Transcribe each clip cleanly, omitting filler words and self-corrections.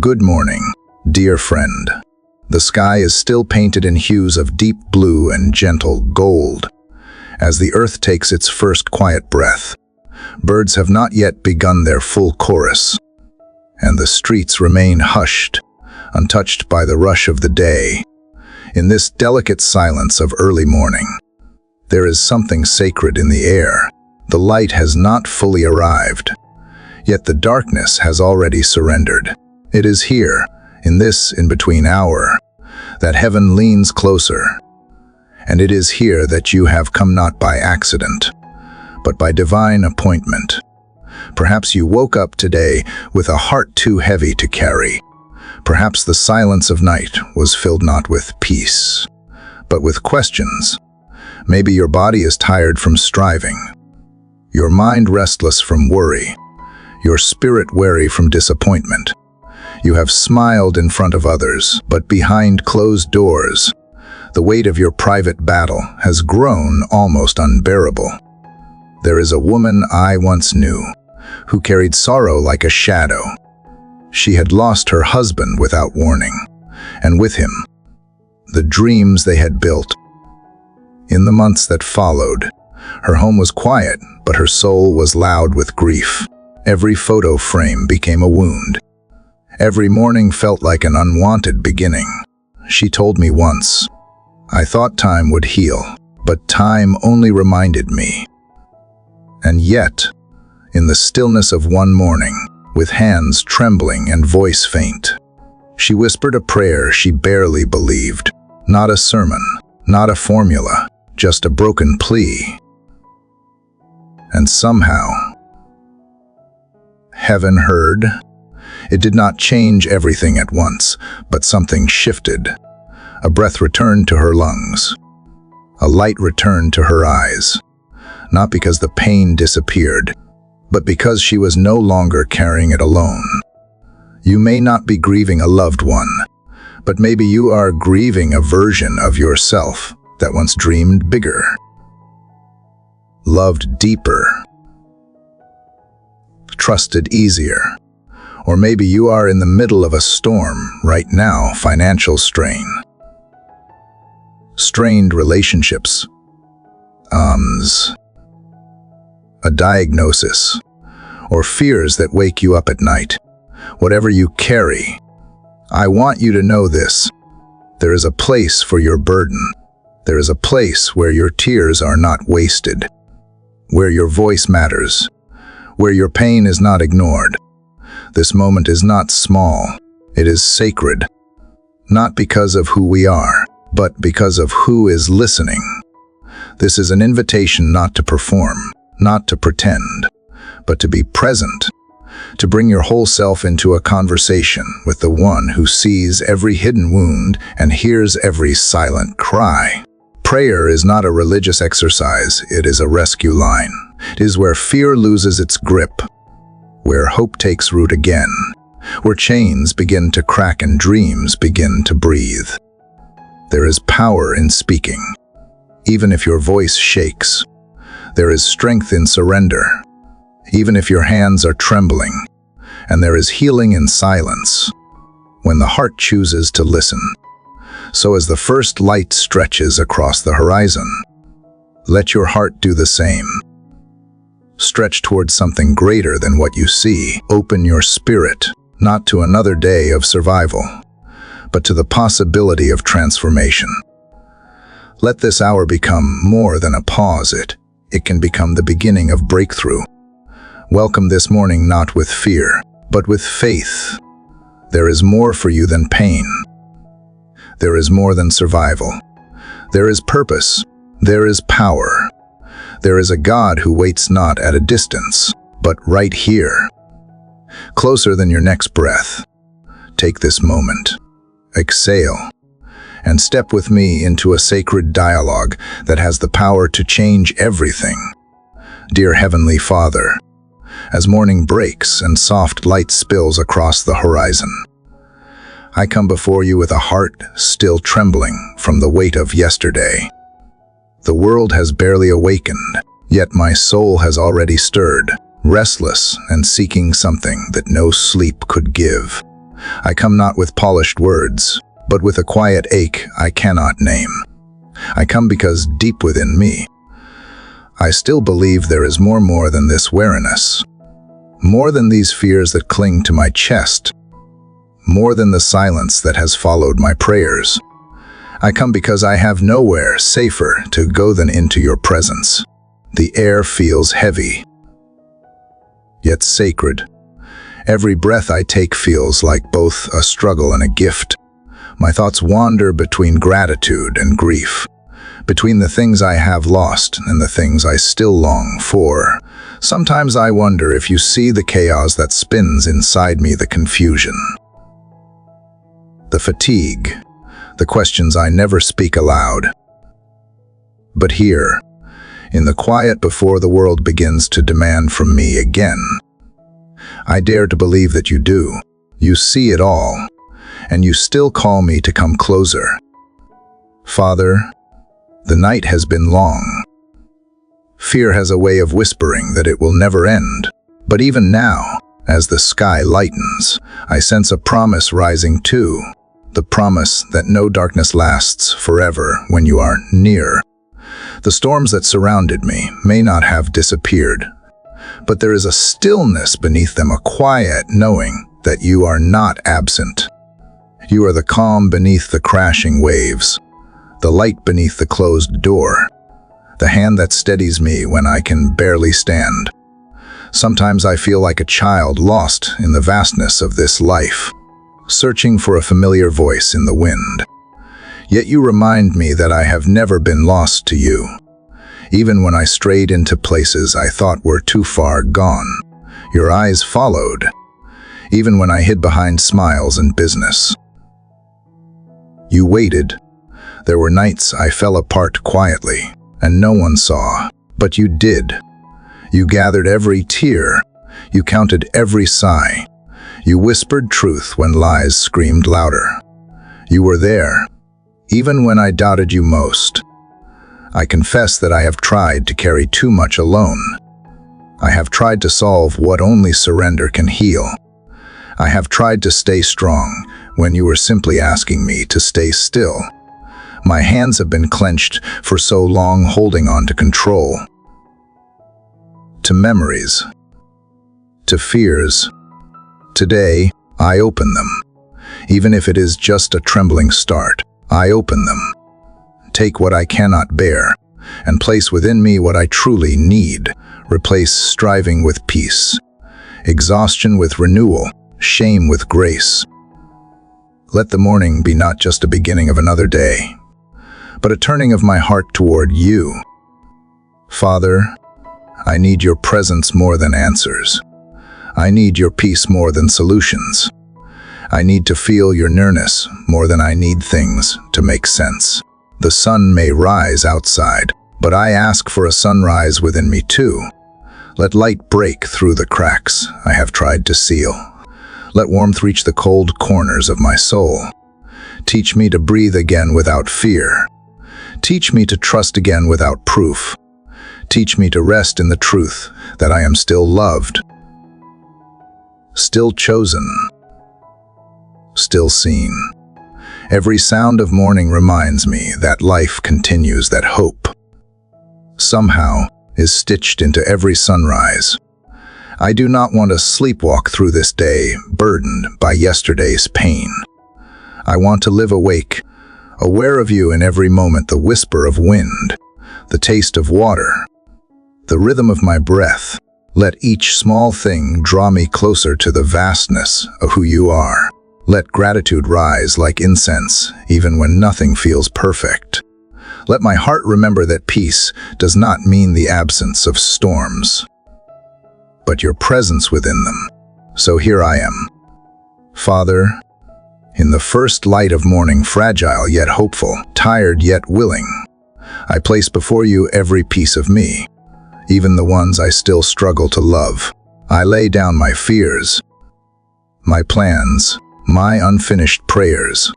Good morning, dear friend. The sky is still painted in hues of deep blue and gentle gold. As the earth takes its first quiet breath, birds have not yet begun their full chorus, and the streets remain hushed, untouched by the rush of the day. In this delicate silence of early morning, there is something sacred in the air. The light has not fully arrived, yet the darkness has already surrendered. It is here, in this in-between hour, that heaven leans closer. And it is here that you have come not by accident, but by divine appointment. Perhaps you woke up today with a heart too heavy to carry. Perhaps the silence of night was filled not with peace, but with questions. Maybe your body is tired from striving, your mind restless from worry, your spirit weary from disappointment. You have smiled in front of others, but behind closed doors, the weight of your private battle has grown almost unbearable. There is a woman I once knew who carried sorrow like a shadow. She had lost her husband without warning, and with him, the dreams they had built. In the months that followed, her home was quiet, but her soul was loud with grief. Every photo frame became a wound. Every morning felt like an unwanted beginning. She told me once, "I thought time would heal, but time only reminded me." And yet, in the stillness of one morning, with hands trembling and voice faint, she whispered a prayer she barely believed. Not a sermon, not a formula, just a broken plea. And somehow, heaven heard. It did not change everything at once, but something shifted. A breath returned to her lungs. A light returned to her eyes. Not because the pain disappeared, but because she was no longer carrying it alone. You may not be grieving a loved one, but maybe you are grieving a version of yourself that once dreamed bigger, loved deeper, trusted easier. Or maybe you are in the middle of a storm right now, financial strain, strained relationships, a diagnosis, or fears that wake you up at night. Whatever you carry, I want you to know this. There is a place for your burden. There is a place where your tears are not wasted, where your voice matters, where your pain is not ignored. This moment is not small, it is sacred, not because of who we are, but because of who is listening. This is an invitation not to perform, not to pretend, but to be present, to bring your whole self into a conversation with the one who sees every hidden wound and hears every silent cry. Prayer is not a religious exercise, it is a rescue line. It is where fear loses its grip, where hope takes root again, where chains begin to crack and dreams begin to breathe. There is power in speaking, even if your voice shakes. There is strength in surrender, even if your hands are trembling. And there is healing in silence, when the heart chooses to listen. So as the first light stretches across the horizon, let your heart do the same. Stretch towards something greater than what you see. Open your spirit, not to another day of survival, but to the possibility of transformation. Let this hour become more than a pause. It can become the beginning of breakthrough. Welcome this morning not with fear, but with faith. There is more for you than pain. There is more than survival. There is purpose. There is power. There is a God who waits not at a distance, but right here, closer than your next breath. Take this moment, exhale, and step with me into a sacred dialogue that has the power to change everything. Dear Heavenly Father, as morning breaks and soft light spills across the horizon, I come before you with a heart still trembling from the weight of yesterday. The world has barely awakened, yet my soul has already stirred, restless and seeking something that no sleep could give. I come not with polished words, but with a quiet ache I cannot name. I come because deep within me, I still believe there is more than this weariness, more than these fears that cling to my chest, more than the silence that has followed my prayers. I come because I have nowhere safer to go than into your presence. The air feels heavy, yet sacred. Every breath I take feels like both a struggle and a gift. My thoughts wander between gratitude and grief, between the things I have lost and the things I still long for. Sometimes I wonder if you see the chaos that spins inside me, the confusion, the fatigue, the questions I never speak aloud. But here, in the quiet before the world begins to demand from me again, I dare to believe that you do. You see it all, and you still call me to come closer. Father, the night has been long. Fear has a way of whispering that it will never end. But even now, as the sky lightens, I sense a promise rising too. The promise that no darkness lasts forever when you are near. The storms that surrounded me may not have disappeared, but there is a stillness beneath them, a quiet knowing that you are not absent. You are the calm beneath the crashing waves, the light beneath the closed door, the hand that steadies me when I can barely stand. Sometimes I feel like a child lost in the vastness of this life, searching for a familiar voice in the wind. Yet you remind me that I have never been lost to you. Even when I strayed into places I thought were too far gone, your eyes followed. Even when I hid behind smiles and business, you waited. There were nights I fell apart quietly, and no one saw, but you did. You gathered every tear. You counted every sigh. You whispered truth when lies screamed louder. You were there, even when I doubted you most. I confess that I have tried to carry too much alone. I have tried to solve what only surrender can heal. I have tried to stay strong when you were simply asking me to stay still. My hands have been clenched for so long, holding on to control, to memories, to fears. Today, I open them. Even if it is just a trembling start, I open them. Take what I cannot bear, and place within me what I truly need. Replace striving with peace, exhaustion with renewal, shame with grace. Let the morning be not just a beginning of another day, but a turning of my heart toward you. Father, I need your presence more than answers. I need your peace more than solutions. I need to feel your nearness more than I need things to make sense. The sun may rise outside, but I ask for a sunrise within me too. Let light break through the cracks I have tried to seal. Let warmth reach the cold corners of my soul. Teach me to breathe again without fear. Teach me to trust again without proof. Teach me to rest in the truth that I am still loved, still chosen, still seen. Every sound of morning reminds me that life continues, that hope, somehow, is stitched into every sunrise. I do not want to sleepwalk through this day, burdened by yesterday's pain. I want to live awake, aware of you in every moment, the whisper of wind, the taste of water, the rhythm of my breath. Let each small thing draw me closer to the vastness of who you are. Let gratitude rise like incense, even when nothing feels perfect. Let my heart remember that peace does not mean the absence of storms, but your presence within them. So here I am, Father, in the first light of morning, fragile yet hopeful, tired yet willing. I place before you every piece of me, even the ones I still struggle to love. I lay down my fears, my plans, my unfinished prayers,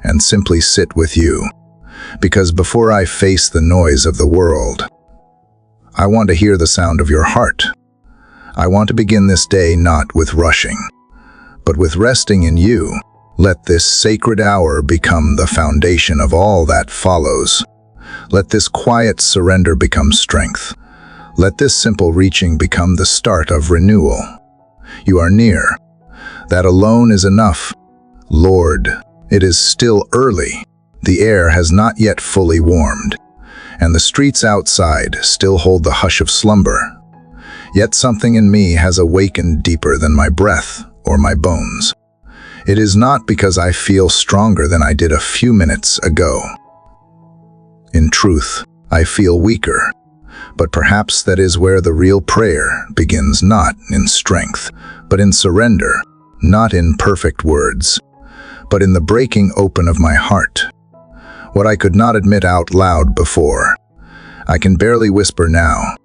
and simply sit with you. Because before I face the noise of the world, I want to hear the sound of your heart. I want to begin this day not with rushing, but with resting in you, let this sacred hour become the foundation of all that follows. Let this quiet surrender become strength. Let this simple reaching become the start of renewal. You are near. That alone is enough. Lord, it is still early. The air has not yet fully warmed, and the streets outside still hold the hush of slumber. Yet something in me has awakened deeper than my breath or my bones. It is not because I feel stronger than I did a few minutes ago. In truth, I feel weaker, but perhaps that is where the real prayer begins, not in strength, but in surrender, not in perfect words, but in the breaking open of my heart. What I could not admit out loud before, I can barely whisper now,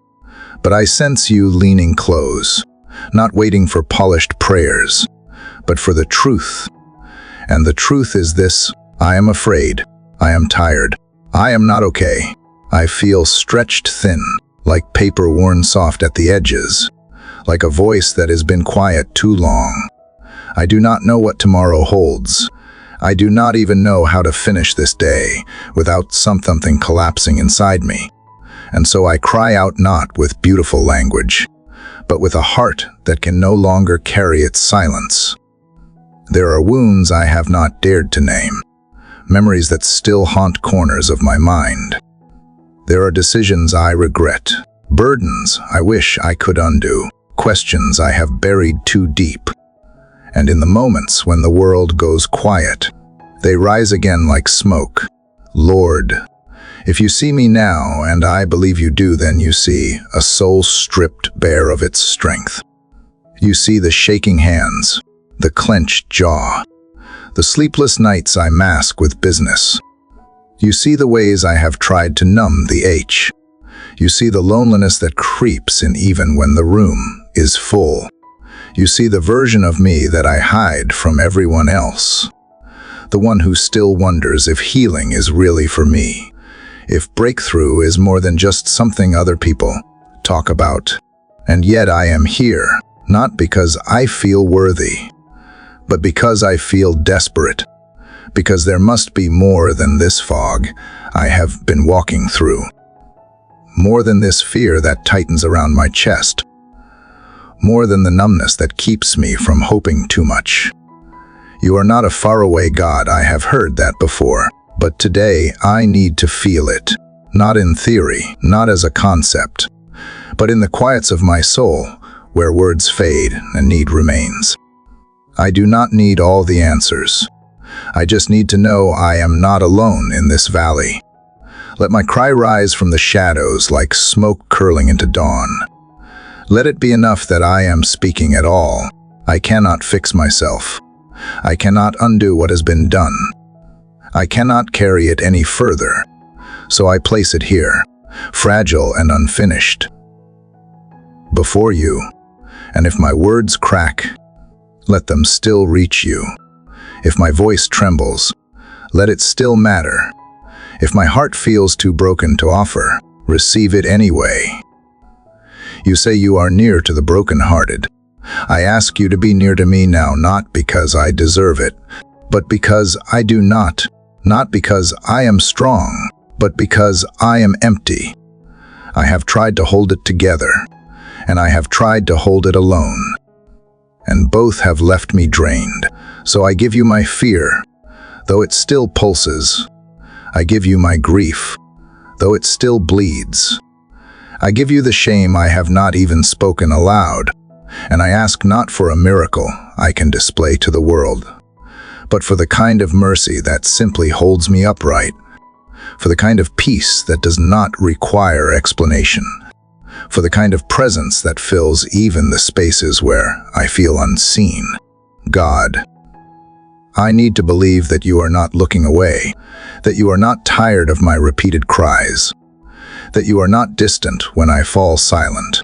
but I sense you leaning close, not waiting for polished prayers, but for the truth. And the truth is this: I am afraid, I am tired, I am not okay. I feel stretched thin, like paper worn soft at the edges, like a voice that has been quiet too long. I do not know what tomorrow holds. I do not even know how to finish this day without something collapsing inside me. And so I cry out, not with beautiful language, but with a heart that can no longer carry its silence. There are wounds I have not dared to name, memories that still haunt corners of my mind. There are decisions I regret, burdens I wish I could undo, questions I have buried too deep. And in the moments when the world goes quiet, they rise again like smoke. Lord, if you see me now, and I believe you do, then you see a soul stripped bare of its strength. You see the shaking hands, the clenched jaw, the sleepless nights I mask with business. You see the ways I have tried to numb the ache. You see the loneliness that creeps in even when the room is full. You see the version of me that I hide from everyone else. The one who still wonders if healing is really for me. If breakthrough is more than just something other people talk about. And yet I am here, not because I feel worthy, but because I feel desperate. Because there must be more than this fog I have been walking through. More than this fear that tightens around my chest. More than the numbness that keeps me from hoping too much. You are not a faraway God, I have heard that before, but today I need to feel it, not in theory, not as a concept, but in the quiets of my soul, where words fade and need remains. I do not need all the answers. I just need to know I am not alone in this valley. Let my cry rise from the shadows like smoke curling into dawn. Let it be enough that I am speaking at all. I cannot fix myself. I cannot undo what has been done. I cannot carry it any further. So I place it here, fragile and unfinished, before you. And if my words crack, let them still reach you. If my voice trembles, let it still matter. If my heart feels too broken to offer, receive it anyway. You say you are near to the brokenhearted. I ask you to be near to me now, not because I deserve it, but because I do not. Not because I am strong, but because I am empty. I have tried to hold it together, and I have tried to hold it alone. And both have left me drained. So I give you my fear, though it still pulses. I give you my grief, though it still bleeds. I give you the shame I have not even spoken aloud, and I ask not for a miracle I can display to the world, but for the kind of mercy that simply holds me upright, for the kind of peace that does not require explanation, for the kind of presence that fills even the spaces where I feel unseen. God, I need to believe that you are not looking away, that you are not tired of my repeated cries, that you are not distant when I fall silent,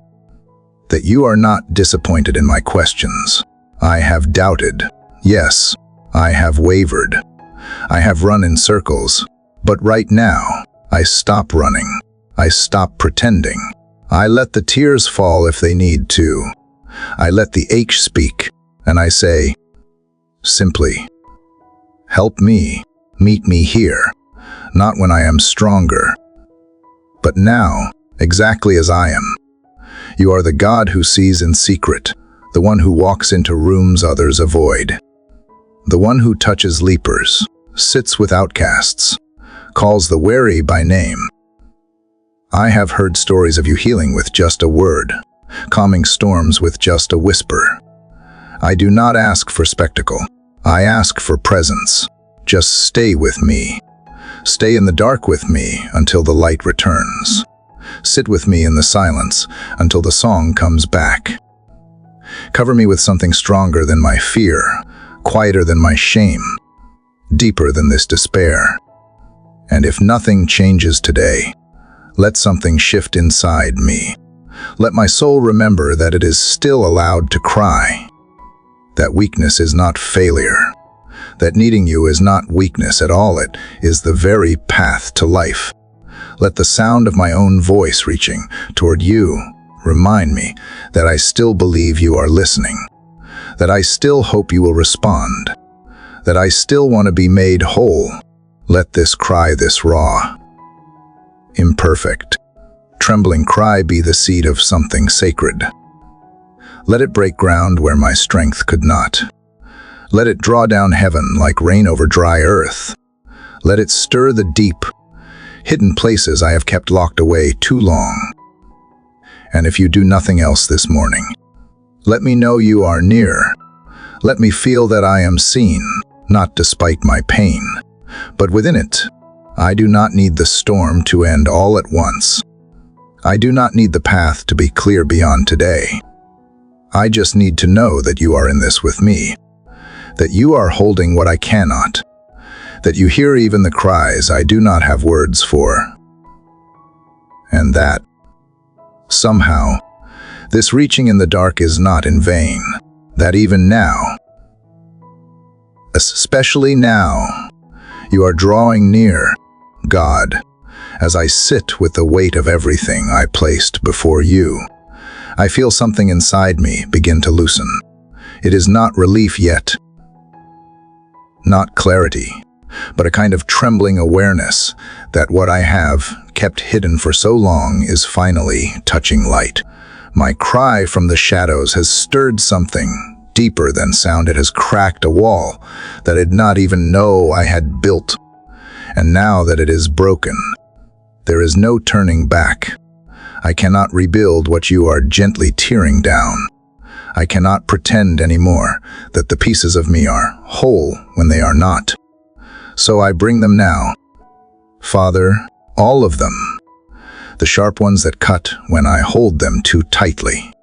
that you are not disappointed in my questions. I have doubted. Yes, I have wavered. I have run in circles. But right now, I stop running. I stop pretending. I let the tears fall if they need to. I let the ache speak, and I say, simply, help me, meet me here, not when I am stronger, but now, exactly as I am. You are the God who sees in secret, the one who walks into rooms others avoid, the one who touches lepers, sits with outcasts, calls the weary by name. I have heard stories of you healing with just a word, calming storms with just a whisper. I do not ask for spectacle. I ask for presence. Just stay with me. Stay in the dark with me until the light returns. Sit with me in the silence until the song comes back. Cover me with something stronger than my fear, quieter than my shame, deeper than this despair. And if nothing changes today, let something shift inside me. Let my soul remember that it is still allowed to cry, that weakness is not failure, that needing you is not weakness at all, it is the very path to life. Let the sound of my own voice reaching toward you remind me that I still believe you are listening, that I still hope you will respond, that I still want to be made whole. Let this cry, this raw, imperfect, trembling cry be the seed of something sacred. Let it break ground where my strength could not. Let it draw down heaven like rain over dry earth. Let it stir the deep, hidden places I have kept locked away too long. And if you do nothing else this morning, let me know you are near. Let me feel that I am seen, not despite my pain, but within it. I do not need the storm to end all at once. I do not need the path to be clear beyond today. I just need to know that you are in this with me, that you are holding what I cannot, that you hear even the cries I do not have words for, and that, somehow, this reaching in the dark is not in vain, that even now, especially now, you are drawing near, God, as I sit with the weight of everything I placed before you. I feel something inside me begin to loosen. It is not relief yet, not clarity, but a kind of trembling awareness that what I have kept hidden for so long is finally touching light. My cry from the shadows has stirred something deeper than sound. It has cracked a wall that I did not even know I had built. And now that it is broken, there is no turning back. I cannot rebuild what you are gently tearing down. I cannot pretend anymore that the pieces of me are whole when they are not. So I bring them now. Father, all of them. The sharp ones that cut when I hold them too tightly.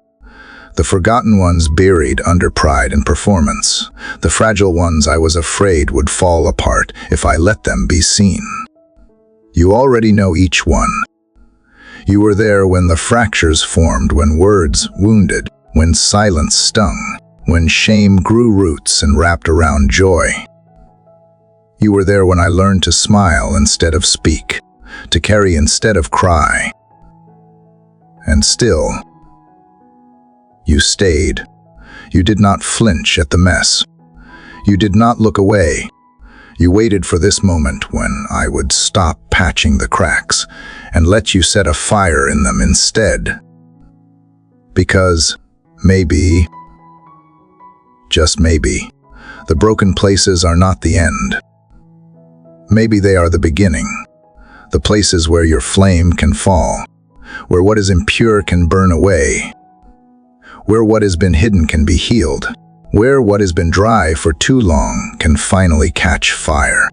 The forgotten ones buried under pride and performance. The fragile ones I was afraid would fall apart if I let them be seen. You already know each one. You were there when the fractures formed, when words wounded, when silence stung, when shame grew roots and wrapped around joy. You were there when I learned to smile instead of speak, to carry instead of cry. And still, you stayed. You did not flinch at the mess. You did not look away. You waited for this moment when I would stop patching the cracks and let you set a fire in them instead. Because maybe, just maybe, the broken places are not the end. Maybe they are the beginning, the places where your flame can fall, where what is impure can burn away, where what has been hidden can be healed, where what has been dry for too long can finally catch fire.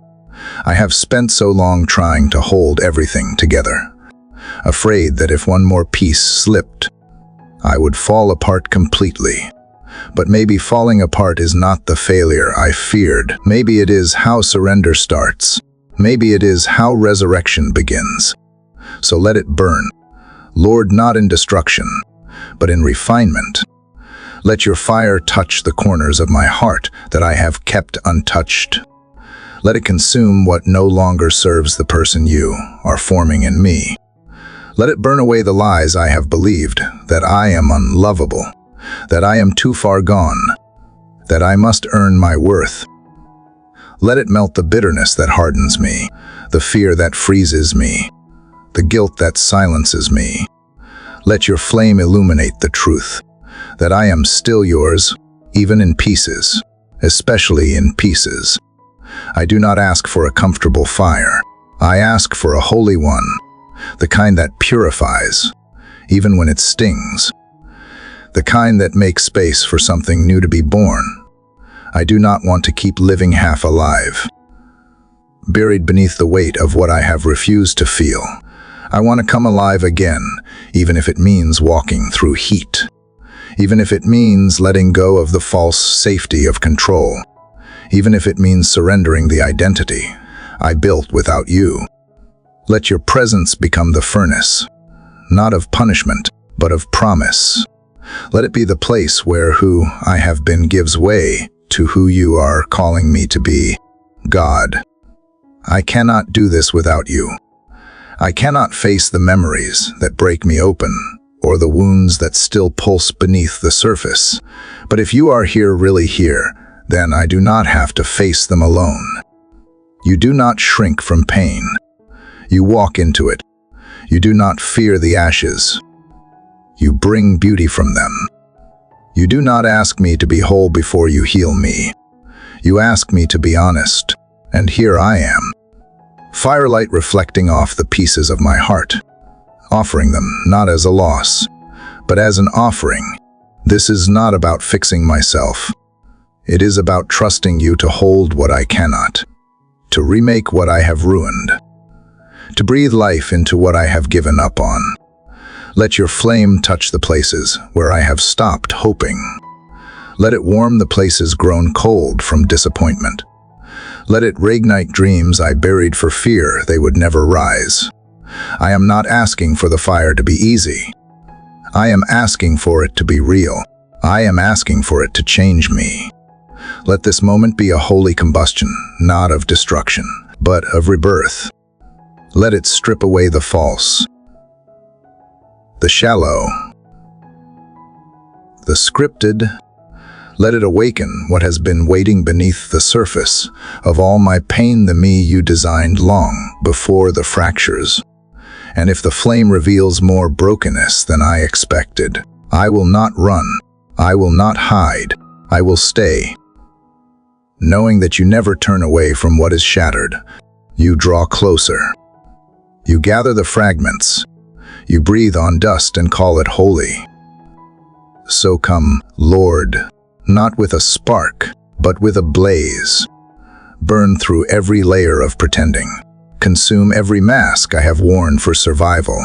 I have spent so long trying to hold everything together, afraid that if one more piece slipped, I would fall apart completely. But maybe falling apart is not the failure I feared. Maybe it is how surrender starts. Maybe it is how resurrection begins. So let it burn, Lord, not in destruction, but in refinement. Let your fire touch the corners of my heart that I have kept untouched. Let it consume what no longer serves the person you are forming in me. Let it burn away the lies I have believed, that I am unlovable, that I am too far gone, that I must earn my worth. Let it melt the bitterness that hardens me, the fear that freezes me, the guilt that silences me. Let your flame illuminate the truth, that I am still yours, even in pieces, especially in pieces. I do not ask for a comfortable fire. I ask for a holy one, the kind that purifies, even when it stings, the kind that makes space for something new to be born. I do not want to keep living half alive, buried beneath the weight of what I have refused to feel. I want to come alive again, even if it means walking through heat, even if it means letting go of the false safety of control, even if it means surrendering the identity I built without you. Let your presence become the furnace, not of punishment, but of promise. Let it be the place where who I have been gives way to who you are calling me to be, God. I cannot do this without you. I cannot face the memories that break me open, or the wounds that still pulse beneath the surface. But if you are here, really here, then I do not have to face them alone. You do not shrink from pain. You walk into it. You do not fear the ashes. You bring beauty from them. You do not ask me to be whole before you heal me. You ask me to be honest, and here I am. Firelight reflecting off the pieces of my heart, offering them not as a loss, but as an offering. This is not about fixing myself. It is about trusting you to hold what I cannot, to remake what I have ruined, to breathe life into what I have given up on. Let your flame touch the places where I have stopped hoping. Let it warm the places grown cold from disappointment. Let it reignite dreams I buried for fear they would never rise. I am not asking for the fire to be easy. I am asking for it to be real. I am asking for it to change me. Let this moment be a holy combustion, not of destruction, but of rebirth. Let it strip away the false, the shallow, the scripted. Let it awaken what has been waiting beneath the surface of all my pain, the me you designed long before the fractures. And if the flame reveals more brokenness than I expected, I will not run, I will not hide, I will stay. Knowing that you never turn away from what is shattered, you draw closer. You gather the fragments, you breathe on dust and call it holy. So come, Lord, not with a spark, but with a blaze. Burn through every layer of pretending. Consume every mask I have worn for survival.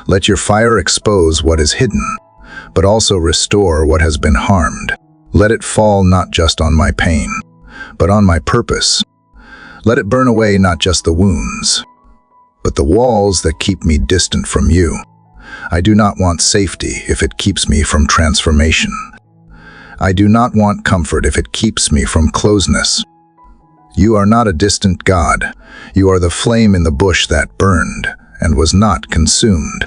Let your fire expose what is hidden, but also restore what has been harmed. Let it fall not just on my pain, but on my purpose. Let it burn away not just the wounds, but the walls that keep me distant from you. I do not want safety if it keeps me from transformation. I do not want comfort if it keeps me from closeness. You are not a distant God. You are the flame in the bush that burned and was not consumed.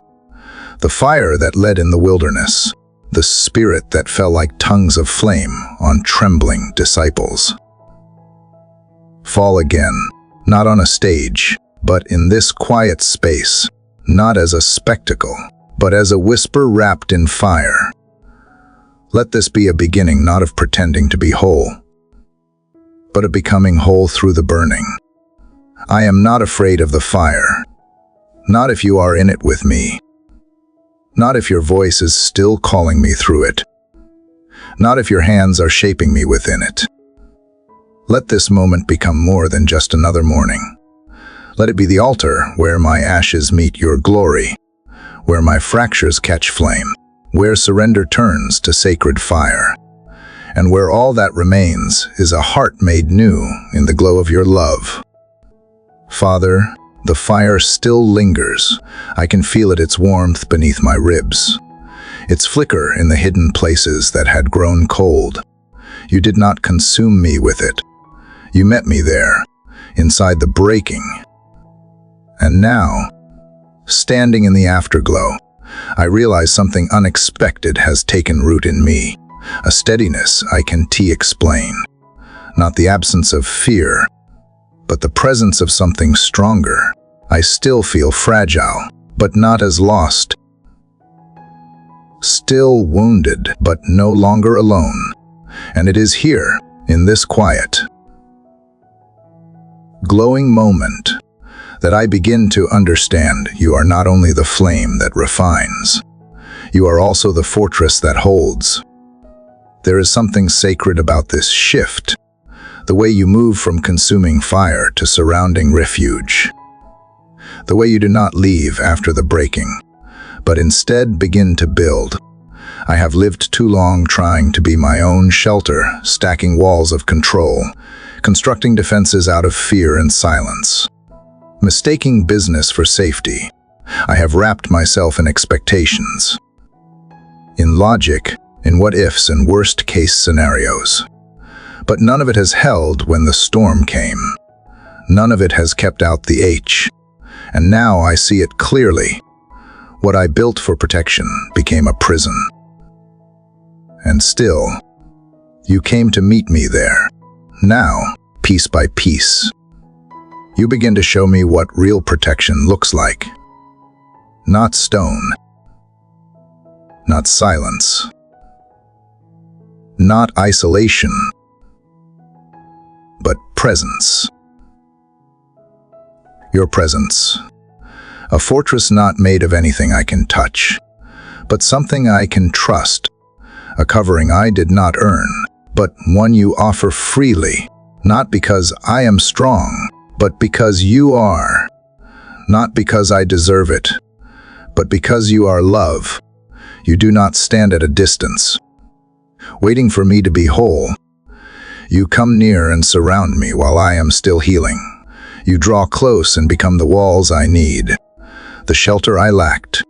The fire that led in the wilderness. The spirit that fell like tongues of flame on trembling disciples. Fall again, not on a stage, but in this quiet space, not as a spectacle, but as a whisper wrapped in fire. Let this be a beginning not of pretending to be whole, but of becoming whole through the burning. I am not afraid of the fire, not if you are in it with me, not if your voice is still calling me through it, not if your hands are shaping me within it. Let this moment become more than just another morning. Let it be the altar where my ashes meet your glory, where my fractures catch flame, where surrender turns to sacred fire, and where all that remains is a heart made new in the glow of your love. Father, the fire still lingers. I can feel its warmth beneath my ribs, its flicker in the hidden places that had grown cold. You did not consume me with it. You met me there, inside the breaking. And now, standing in the afterglow, I realize something unexpected has taken root in me. a steadiness I can explain. Not the absence of fear, but the presence of something stronger. I still feel fragile, but not as lost. Still wounded, but no longer alone. And it is here, in this quiet, glowing moment, that I begin to understand you are not only the flame that refines, you are also the fortress that holds. There is something sacred about this shift, the way you move from consuming fire to surrounding refuge. The way you do not leave after the breaking, but instead begin to build. I have lived too long trying to be my own shelter, stacking walls of control, constructing defenses out of fear and silence. Mistaking business for safety, I have wrapped myself in expectations, in logic, in what-ifs and worst-case scenarios. But none of it has held when the storm came. None of it has kept out the H. And now I see it clearly. What I built for protection became a prison. And still, you came to meet me there. Now, piece by piece, you begin to show me what real protection looks like. Not stone, not silence, not isolation, but presence. Your presence. A fortress not made of anything I can touch, but something I can trust. A covering I did not earn, but one you offer freely, not because I am strong, but because you are. Not because I deserve it, but because you are love. You do not stand at a distance, waiting for me to be whole. You come near and surround me while I am still healing. You draw close and become the walls I need, the shelter I lacked,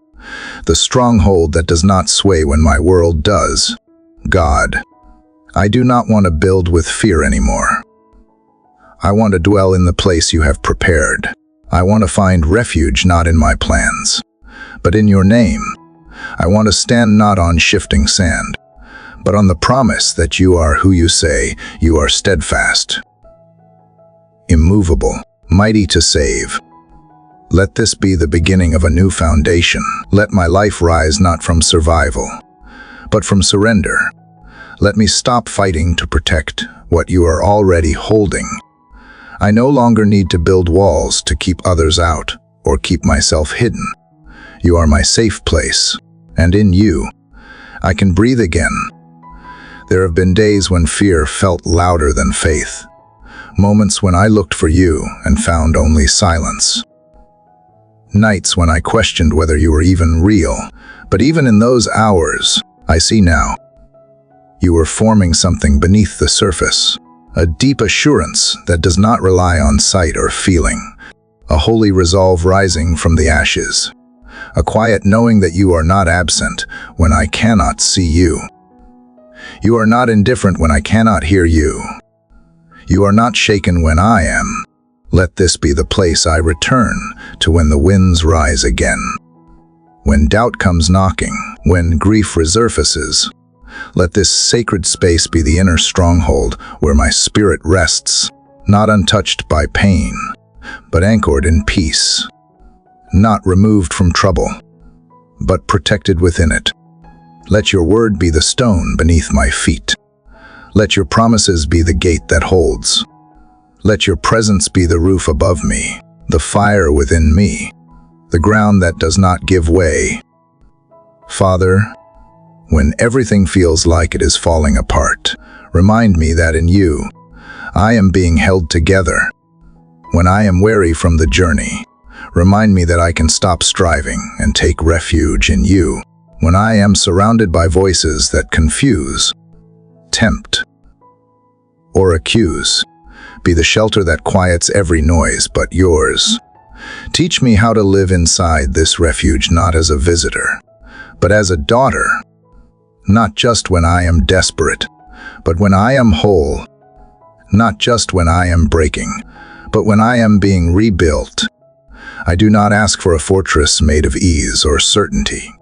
the stronghold that does not sway when my world does. God, I do not want to build with fear anymore. I want to dwell in the place you have prepared. I want to find refuge not in my plans, but in your name. I want to stand not on shifting sand, but on the promise that you are who you say. You are steadfast, immovable, mighty to save. Let this be the beginning of a new foundation. Let my life rise not from survival, but from surrender. Let me stop fighting to protect what you are already holding. I no longer need to build walls to keep others out or keep myself hidden. You are my safe place, and in you, I can breathe again. There have been days when fear felt louder than faith, moments when I looked for you and found only silence. Nights when I questioned whether you were even real, but even in those hours, I see now. You were forming something beneath the surface, a deep assurance that does not rely on sight or feeling, a holy resolve rising from the ashes, a quiet knowing that you are not absent when I cannot see you. You are not indifferent when I cannot hear you. You are not shaken when I am. Let this be the place I return to when the winds rise again. When doubt comes knocking, when grief resurfaces, let this sacred space be the inner stronghold where my spirit rests, not untouched by pain, but anchored in peace. Not removed from trouble, but protected within it. Let your word be the stone beneath my feet. Let your promises be the gate that holds. Let your presence be the roof above me, the fire within me, the ground that does not give way. Father, when everything feels like it is falling apart, remind me that in you, I am being held together. When I am weary from the journey, remind me that I can stop striving and take refuge in you. When I am surrounded by voices that confuse, tempt, or accuse, be the shelter that quiets every noise but yours. Teach me how to live inside this refuge not as a visitor, but as a daughter. Not just when I am desperate, but when I am whole. Not just when I am breaking, but when I am being rebuilt. I do not ask for a fortress made of ease or certainty.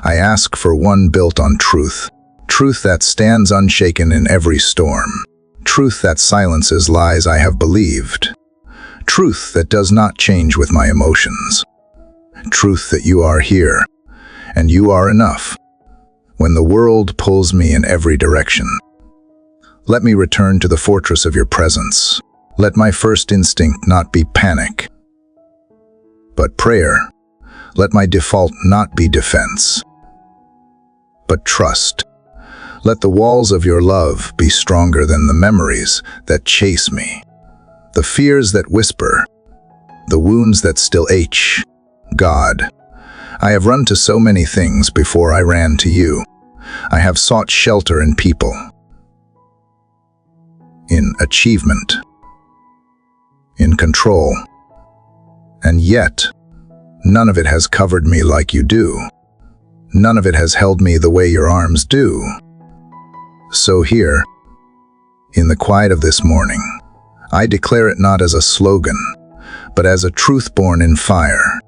I ask for one built on truth truth that stands unshaken in every storm, truth that silences lies I have believed, truth that does not change with my emotions, truth that you are here, and you are enough. When the world pulls me in every direction, let me return to the fortress of your presence. Let my first instinct not be panic, but prayer. Let my default not be defense, but trust. Let the walls of your love be stronger than the memories that chase me, the fears that whisper, the wounds that still ache. God, I have run to so many things before I ran to you. I have sought shelter in people, in achievement, in control, and yet, none of it has covered me like you do. None of it has held me the way your arms do. So here, in the quiet of this morning, I declare it not as a slogan, but as a truth born in fire.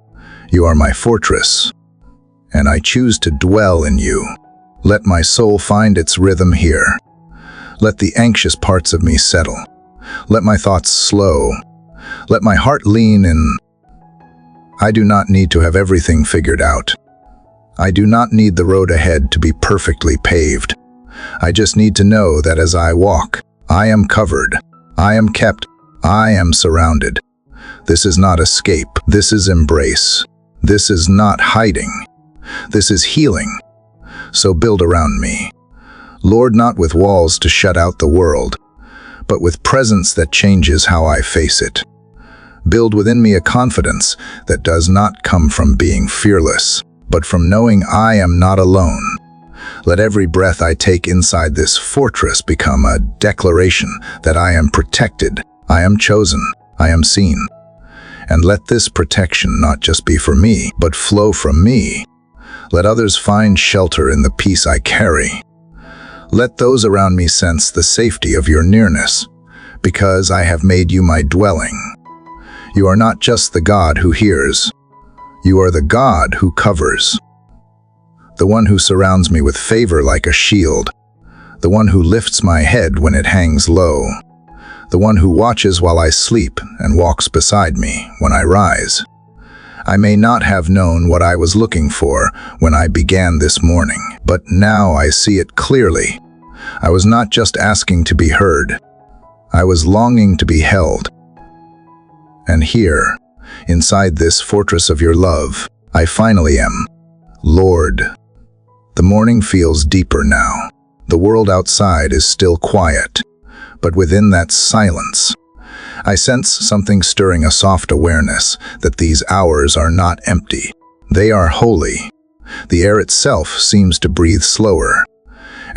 You are my fortress, and I choose to dwell in you. Let my soul find its rhythm here. Let the anxious parts of me settle. Let my thoughts slow. Let my heart lean in. I do not need to have everything figured out. I do not need the road ahead to be perfectly paved. I just need to know that as I walk, I am covered, I am kept, I am surrounded. This is not escape, this is embrace. This is not hiding, this is healing. So build around me, Lord, not with walls to shut out the world, but with presence that changes how I face it. Build within me a confidence that does not come from being fearless, but from knowing I am not alone. Let every breath I take inside this fortress become a declaration that I am protected, I am chosen, I am seen. And let this protection not just be for me, but flow from me. Let others find shelter in the peace I carry. Let those around me sense the safety of your nearness, because I have made you my dwelling. You are not just the God who hears, you are the God who covers. The one who surrounds me with favor like a shield, the one who lifts my head when it hangs low, the one who watches while I sleep and walks beside me when I rise. I may not have known what I was looking for when I began this morning, but now I see it clearly. I was not just asking to be heard, I was longing to be held. And here, inside this fortress of your love, I finally am. Lord, the morning feels deeper now. The world outside is still quiet, but within that silence, I sense something stirring a soft awareness that these hours are not empty. They are holy. The air itself seems to breathe slower,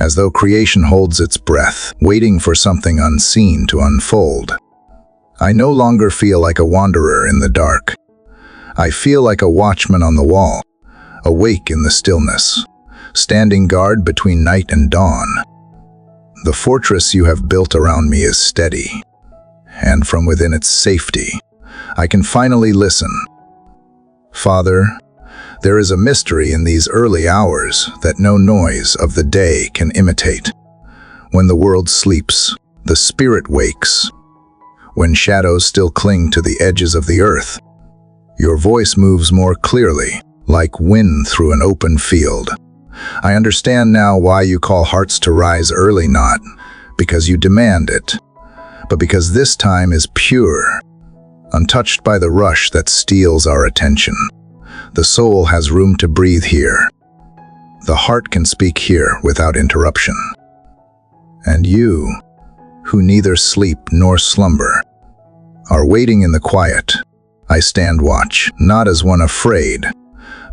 as though creation holds its breath, waiting for something unseen to unfold. I no longer feel like a wanderer in the dark. I feel like a watchman on the wall, awake in the stillness, standing guard between night and dawn. The fortress you have built around me is steady, and from within its safety, I can finally listen. Father, there is a mystery in these early hours that no noise of the day can imitate. When the world sleeps, the spirit wakes. When shadows still cling to the edges of the earth, your voice moves more clearly, like wind through an open field. I understand now why you call hearts to rise early, not because you demand it, but because this time is pure, untouched by the rush that steals our attention. The soul has room to breathe here. The heart can speak here without interruption. And you, who neither sleep nor slumber, are waiting in the quiet. I stand watch, not as one afraid,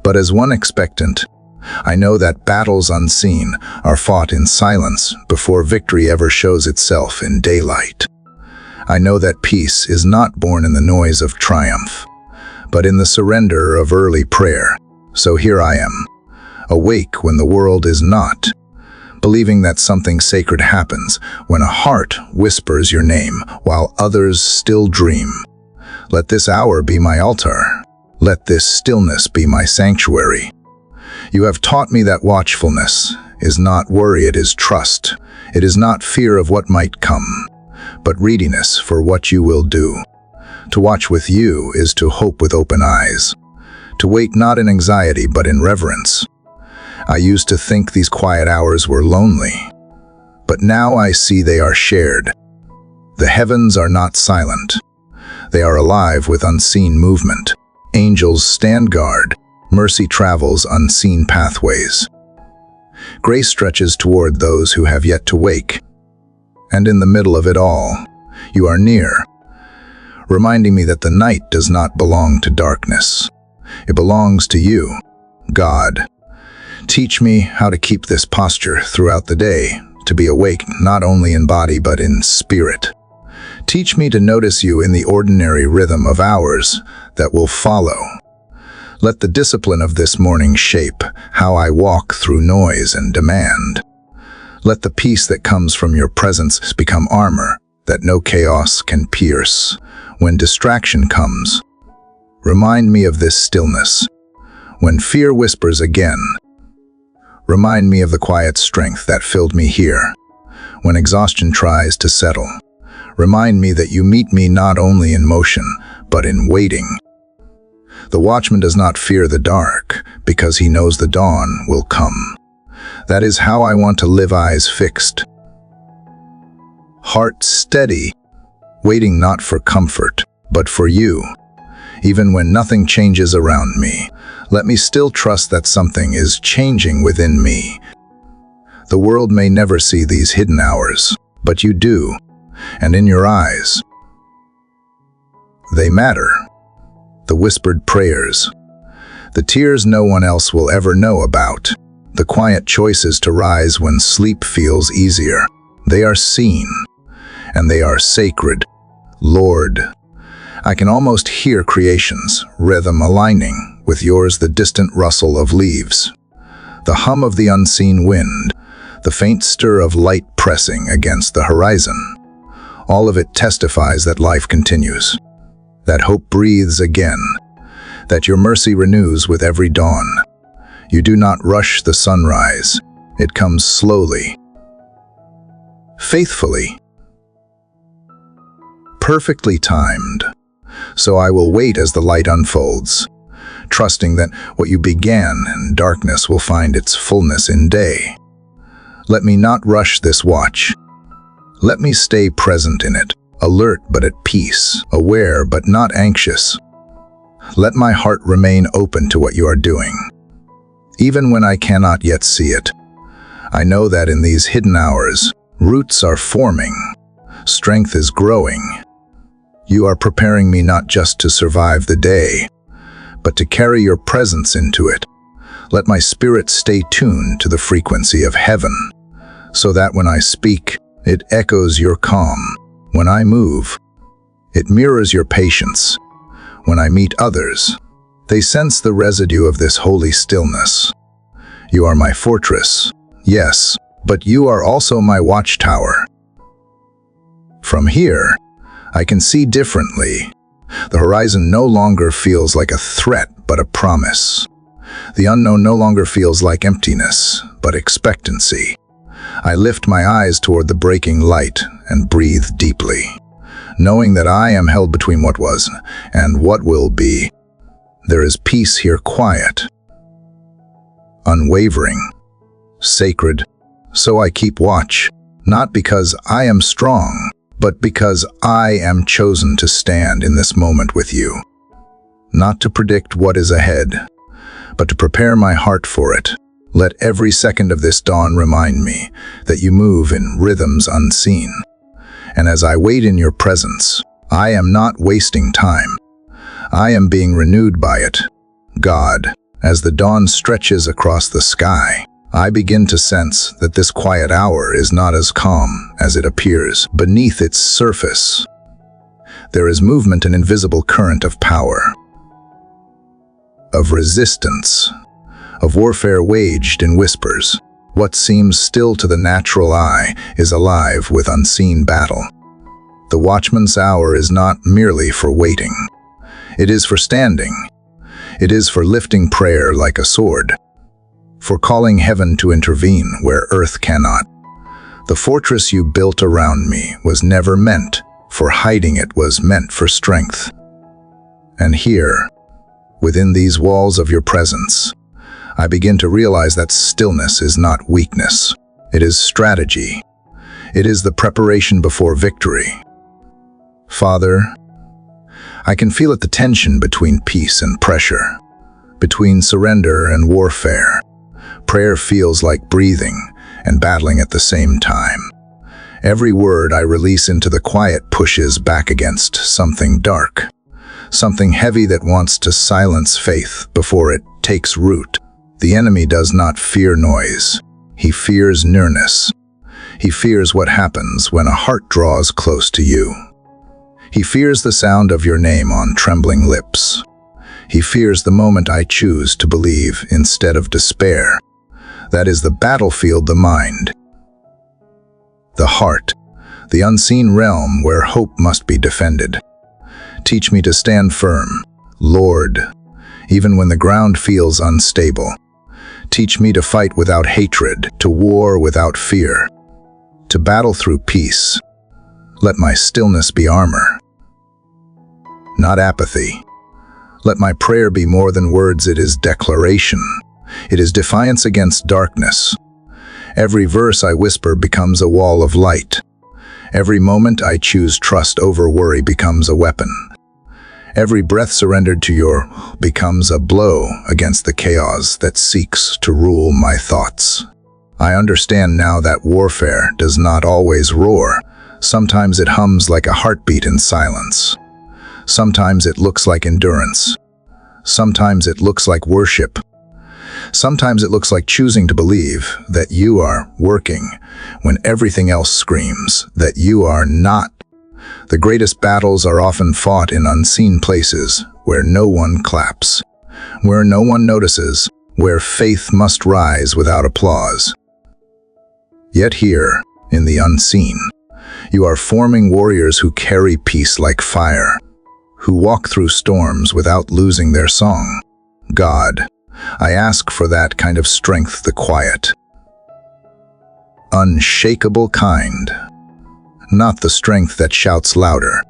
but as one expectant. I know that battles unseen are fought in silence before victory ever shows itself in daylight. I know that peace is not born in the noise of triumph, but in the surrender of early prayer. So here I am, awake when the world is not, believing that something sacred happens when a heart whispers your name while others still dream. Let this hour be my altar. Let this stillness be my sanctuary. You have taught me that watchfulness is not worry, it is trust. It is not fear of what might come, but readiness for what you will do. To watch with you is to hope with open eyes. To wait not in anxiety, but in reverence. I used to think these quiet hours were lonely, but now I see they are shared. The heavens are not silent. They are alive with unseen movement. Angels stand guard. Mercy travels unseen pathways. Grace stretches toward those who have yet to wake. And in the middle of it all, you are near, reminding me that the night does not belong to darkness. It belongs to you, God. Teach me how to keep this posture throughout the day, to be awake not only in body but in spirit. Teach me to notice you in the ordinary rhythm of hours that will follow. Let the discipline of this morning shape how I walk through noise and demand. Let the peace that comes from your presence become armor that no chaos can pierce. When distraction comes, remind me of this stillness. When fear whispers again, remind me of the quiet strength that filled me here. When exhaustion tries to settle, remind me that you meet me not only in motion, but in waiting. The watchman does not fear the dark because he knows the dawn will come. That is how I want to live, eyes fixed, heart steady, waiting not for comfort, but for you. Even when nothing changes around me, let me still trust that something is changing within me. The world may never see these hidden hours, but you do, and in your eyes, they matter. The whispered prayers, the tears no one else will ever know about, the quiet choices to rise when sleep feels easier. They are seen, and they are sacred. Lord, I can almost hear creation's rhythm aligning with yours, the distant rustle of leaves, the hum of the unseen wind, the faint stir of light pressing against the horizon. All of it testifies that life continues, that hope breathes again, that your mercy renews with every dawn. You do not rush the sunrise. It comes slowly, faithfully, perfectly timed. So I will wait as the light unfolds, trusting that what you began in darkness will find its fullness in day. Let me not rush this watch. Let me stay present in it, alert but at peace, aware but not anxious. Let my heart remain open to what you are doing. Even when I cannot yet see it, I know that in these hidden hours, roots are forming, strength is growing. You are preparing me not just to survive the day, but to carry your presence into it. Let my spirit stay tuned to the frequency of heaven, so that when I speak, it echoes your calm. When I move, it mirrors your patience. When I meet others, they sense the residue of this holy stillness. You are my fortress, yes, but you are also my watchtower. From here, I can see differently. The horizon no longer feels like a threat, but a promise. The unknown no longer feels like emptiness, but expectancy. I lift my eyes toward the breaking light and breathe deeply, knowing that I am held between what was and what will be. There is peace here, quiet, unwavering, sacred. So I keep watch, not because I am strong, but because I am chosen to stand in this moment with you. Not to predict what is ahead, but to prepare my heart for it. Let every second of this dawn remind me that you move in rhythms unseen. And as I wait in your presence, I am not wasting time. I am being renewed by it. God, as the dawn stretches across the sky, I begin to sense that this quiet hour is not as calm as it appears. Beneath its surface, there is movement, an invisible current of power, of resistance, of warfare waged in whispers. What seems still to the natural eye is alive with unseen battle. The watchman's hour is not merely for waiting. It is for standing. It is for lifting prayer like a sword, for calling heaven to intervene where earth cannot. The fortress you built around me was never meant for hiding, it was meant for strength. And here, within these walls of your presence, I begin to realize that stillness is not weakness. It is strategy. It is the preparation before victory. Father, I can feel it, the tension between peace and pressure, between surrender and warfare. Prayer feels like breathing and battling at the same time. Every word I release into the quiet pushes back against something dark, something heavy that wants to silence faith before it takes root. The enemy does not fear noise. He fears nearness. He fears what happens when a heart draws close to you. He fears the sound of your name on trembling lips. He fears the moment I choose to believe instead of despair. That is the battlefield, the mind, the heart, the unseen realm where hope must be defended. Teach me to stand firm, Lord, even when the ground feels unstable. Teach me to fight without hatred, to war without fear, to battle through peace. Let my stillness be armor, not apathy. Let my prayer be more than words, it is declaration. It is defiance against darkness. Every verse I whisper becomes a wall of light. Every moment I choose trust over worry becomes a weapon. Every breath surrendered to your becomes a blow against the chaos that seeks to rule my thoughts. I understand now that warfare does not always roar. Sometimes it hums like a heartbeat in silence. Sometimes it looks like endurance. Sometimes it looks like worship. Sometimes it looks like choosing to believe that you are working when everything else screams that you are not. The greatest battles are often fought in unseen places where no one claps, where no one notices, where faith must rise without applause. Yet here, in the unseen, you are forming warriors who carry peace like fire, who walk through storms without losing their song. God, I ask for that kind of strength, the quiet, unshakable kind. Not the strength that shouts louder,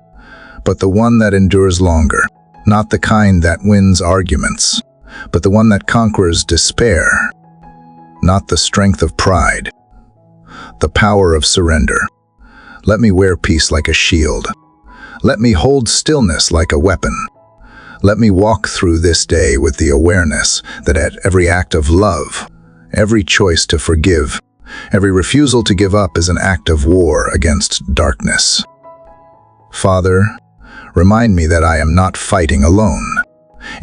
but the one that endures longer. Not the kind that wins arguments, but the one that conquers despair. Not the strength of pride, the power of surrender. Let me wear peace like a shield. Let me hold stillness like a weapon. Let me walk through this day with the awareness that at every act of love, every choice to forgive, every refusal to give up is an act of war against darkness. Father, remind me that I am not fighting alone.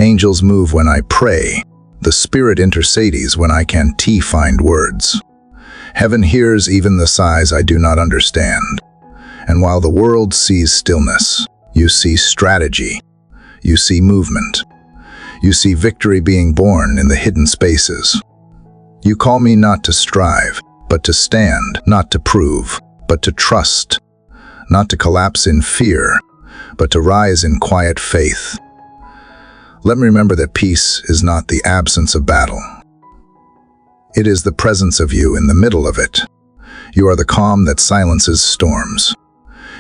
Angels move when I pray. The Spirit intercedes when I can't find words. Heaven hears even the sighs I do not understand. And while the world sees stillness, you see strategy. You see movement. You see victory being born in the hidden spaces. You call me not to strive, but to stand, not to prove, but to trust, not to collapse in fear, but to rise in quiet faith. Let me remember that peace is not the absence of battle. It is the presence of you in the middle of it. You are the calm that silences storms.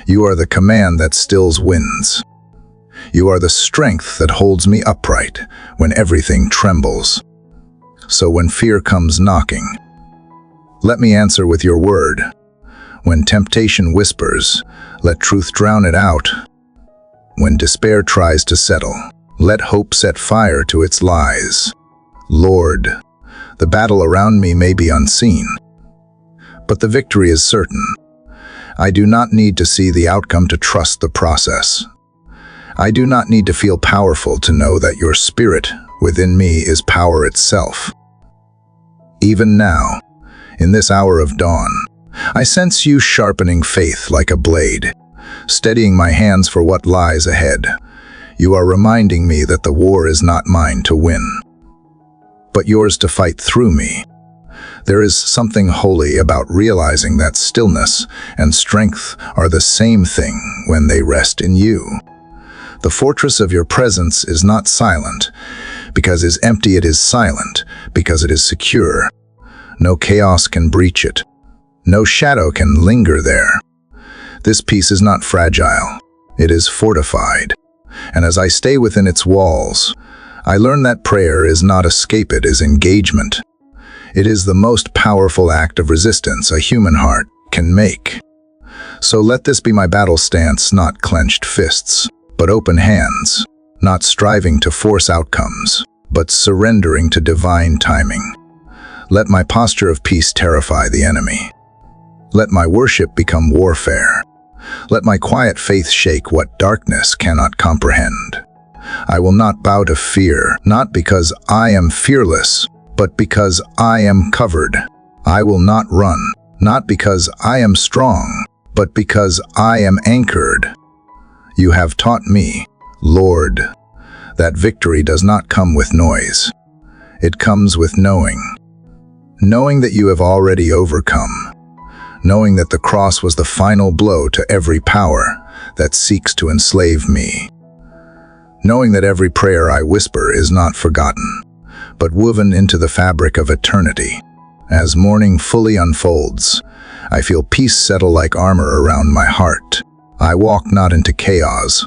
You are the command that stills winds. You are the strength that holds me upright when everything trembles. So when fear comes knocking, let me answer with your word. When temptation whispers, let truth drown it out. When despair tries to settle, let hope set fire to its lies. Lord, the battle around me may be unseen, but the victory is certain. I do not need to see the outcome to trust the process. I do not need to feel powerful to know that your Spirit within me is power itself. Even now, in this hour of dawn, I sense you sharpening faith like a blade, steadying my hands for what lies ahead. You are reminding me that the war is not mine to win, but yours to fight through me. There is something holy about realizing that stillness and strength are the same thing when they rest in you. The fortress of your presence is not silent because it is empty, it is silent because it is secure. No chaos can breach it. No shadow can linger there. This peace is not fragile. It is fortified. And as I stay within its walls, I learn that prayer is not escape, it is engagement. It is the most powerful act of resistance a human heart can make. So let this be my battle stance, not clenched fists, but open hands, not striving to force outcomes, but surrendering to divine timing. Let my posture of peace terrify the enemy. Let my worship become warfare. Let my quiet faith shake what darkness cannot comprehend. I will not bow to fear, not because I am fearless, but because I am covered. I will not run, not because I am strong, but because I am anchored. You have taught me, Lord, that victory does not come with noise. It comes with knowing. Knowing that you have already overcome. Knowing that the cross was the final blow to every power that seeks to enslave me. Knowing that every prayer I whisper is not forgotten, but woven into the fabric of eternity. As morning fully unfolds, I feel peace settle like armor around my heart. I walk not into chaos,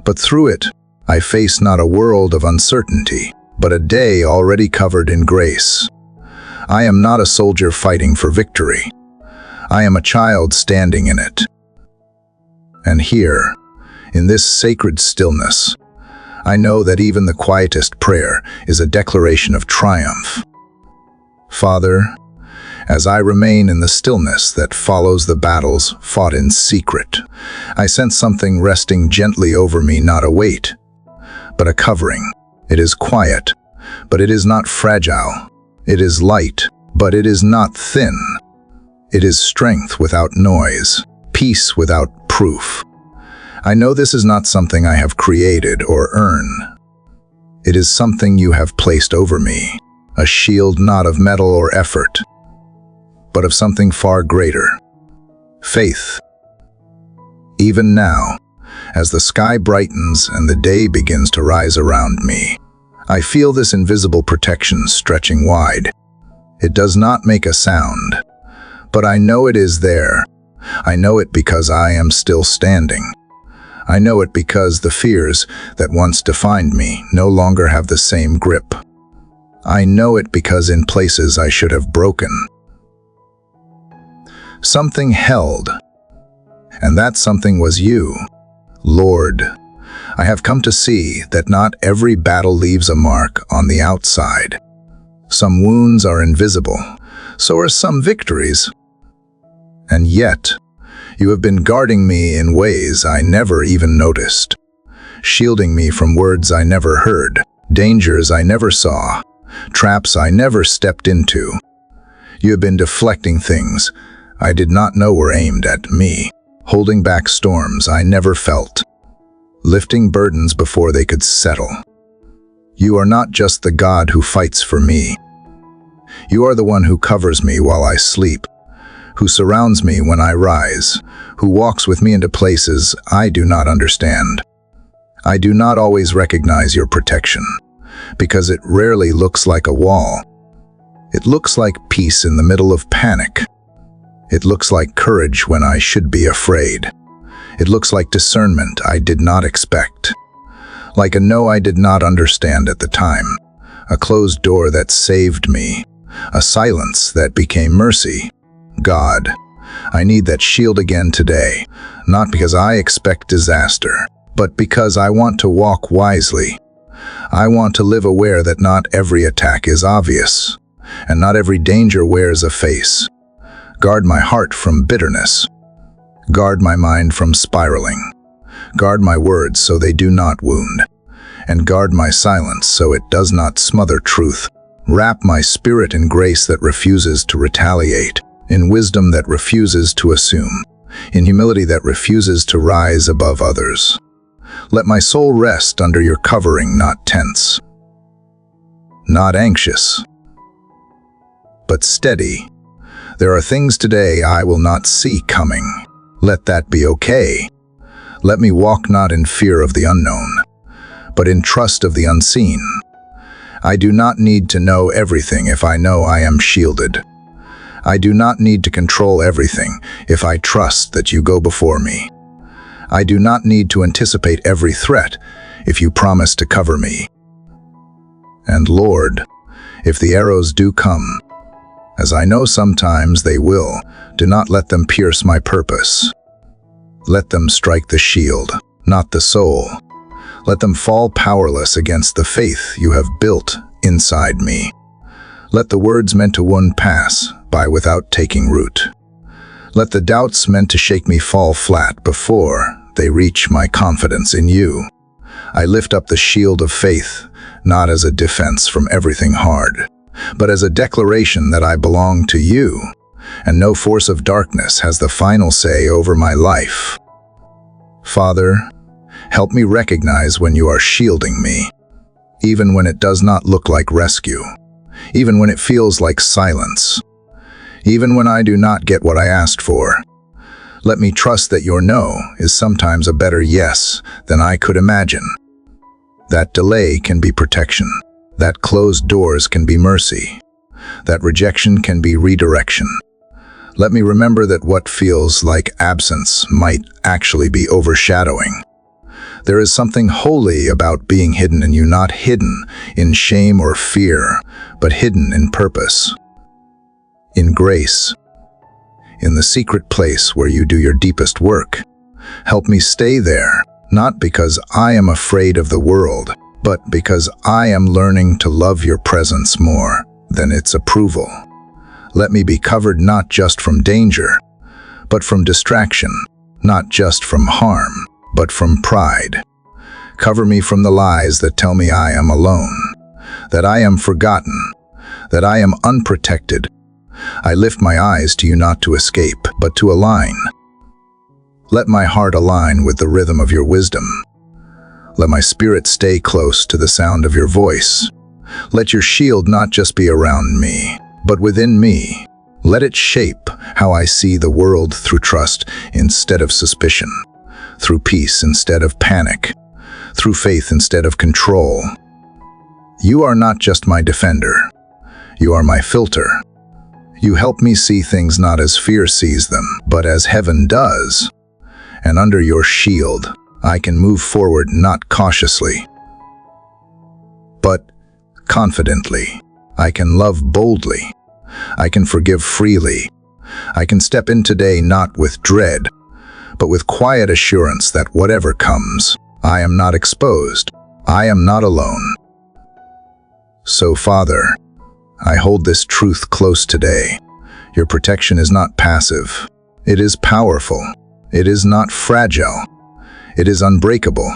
but through it, I face not a world of uncertainty, but a day already covered in grace. I am not a soldier fighting for victory. I am a child standing in it. And here, in this sacred stillness, I know that even the quietest prayer is a declaration of triumph. Father, as I remain in the stillness that follows the battles fought in secret, I sense something resting gently over me, not a weight, but a covering. It is quiet, but it is not fragile. It is light, but it is not thin. It is strength without noise, peace without proof. I know this is not something I have created or earned. It is something you have placed over me, a shield not of metal or effort, but of something far greater, faith. Even now, as the sky brightens and the day begins to rise around me, I feel this invisible protection stretching wide. It does not make a sound, but I know it is there. I know it because I am still standing. I know it because the fears that once defined me no longer have the same grip. I know it because in places I should have broken, something held, and that something was you. Lord, I have come to see that not every battle leaves a mark on the outside. Some wounds are invisible, so are some victories. And yet, you have been guarding me in ways I never even noticed, shielding me from words I never heard, dangers I never saw, traps I never stepped into. You have been deflecting things I did not know were aimed at me, holding back storms I never felt, lifting burdens before they could settle. You are not just the God who fights for me. You are the one who covers me while I sleep, who surrounds me when I rise, who walks with me into places I do not understand. I do not always recognize your protection, because it rarely looks like a wall. It looks like peace in the middle of panic. It looks like courage when I should be afraid. It looks like discernment I did not expect. Like a no I did not understand at the time, a closed door that saved me, a silence that became mercy. God, I need that shield again today, not because I expect disaster, but because I want to walk wisely. I want to live aware that not every attack is obvious, and not every danger wears a face. Guard my heart from bitterness. Guard my mind from spiraling. Guard my words so they do not wound, and guard my silence so it does not smother truth. Wrap my spirit in grace that refuses to retaliate, in wisdom that refuses to assume, in humility that refuses to rise above others. Let my soul rest under your covering, not tense, not anxious, but steady. There are things today I will not see coming. Let that be okay. Let me walk not in fear of the unknown, but in trust of the unseen. I do not need to know everything if I know I am shielded. I do not need to control everything if I trust that you go before me. I do not need to anticipate every threat if you promise to cover me. And Lord, if the arrows do come, as I know sometimes they will, do not let them pierce my purpose. Let them strike the shield, not the soul. Let them fall powerless against the faith you have built inside me. Let the words meant to wound pass by without taking root. Let the doubts meant to shake me fall flat before they reach my confidence in you. I lift up the shield of faith, not as a defense from everything hard, but as a declaration that I belong to you, and no force of darkness has the final say over my life. Father, help me recognize when you are shielding me, even when it does not look like rescue, even when it feels like silence, even when I do not get what I asked for. Let me trust that your no is sometimes a better yes than I could imagine. That delay can be protection. That closed doors can be mercy. That rejection can be redirection. Let me remember that what feels like absence might actually be overshadowing. There is something holy about being hidden in you, not hidden in shame or fear, but hidden in purpose, in grace, in the secret place where you do your deepest work. Help me stay there, not because I am afraid of the world, but because I am learning to love your presence more than its approval. Let me be covered not just from danger, but from distraction, not just from harm, but from pride. Cover me from the lies that tell me I am alone, that I am forgotten, that I am unprotected. I lift my eyes to you not to escape, but to align. Let my heart align with the rhythm of your wisdom. Let my spirit stay close to the sound of your voice. Let your shield not just be around me, but within me. Let it shape how I see the world through trust instead of suspicion, through peace instead of panic, through faith instead of control. You are not just my defender. You are my filter. You help me see things not as fear sees them, but as heaven does. And under your shield, I can move forward not cautiously, but confidently. I can love boldly. I can forgive freely. I can step in today not with dread, but with quiet assurance that whatever comes, I am not exposed. I am not alone. So, Father, I hold this truth close today. Your protection is not passive. It is powerful. It is not fragile. It is unbreakable.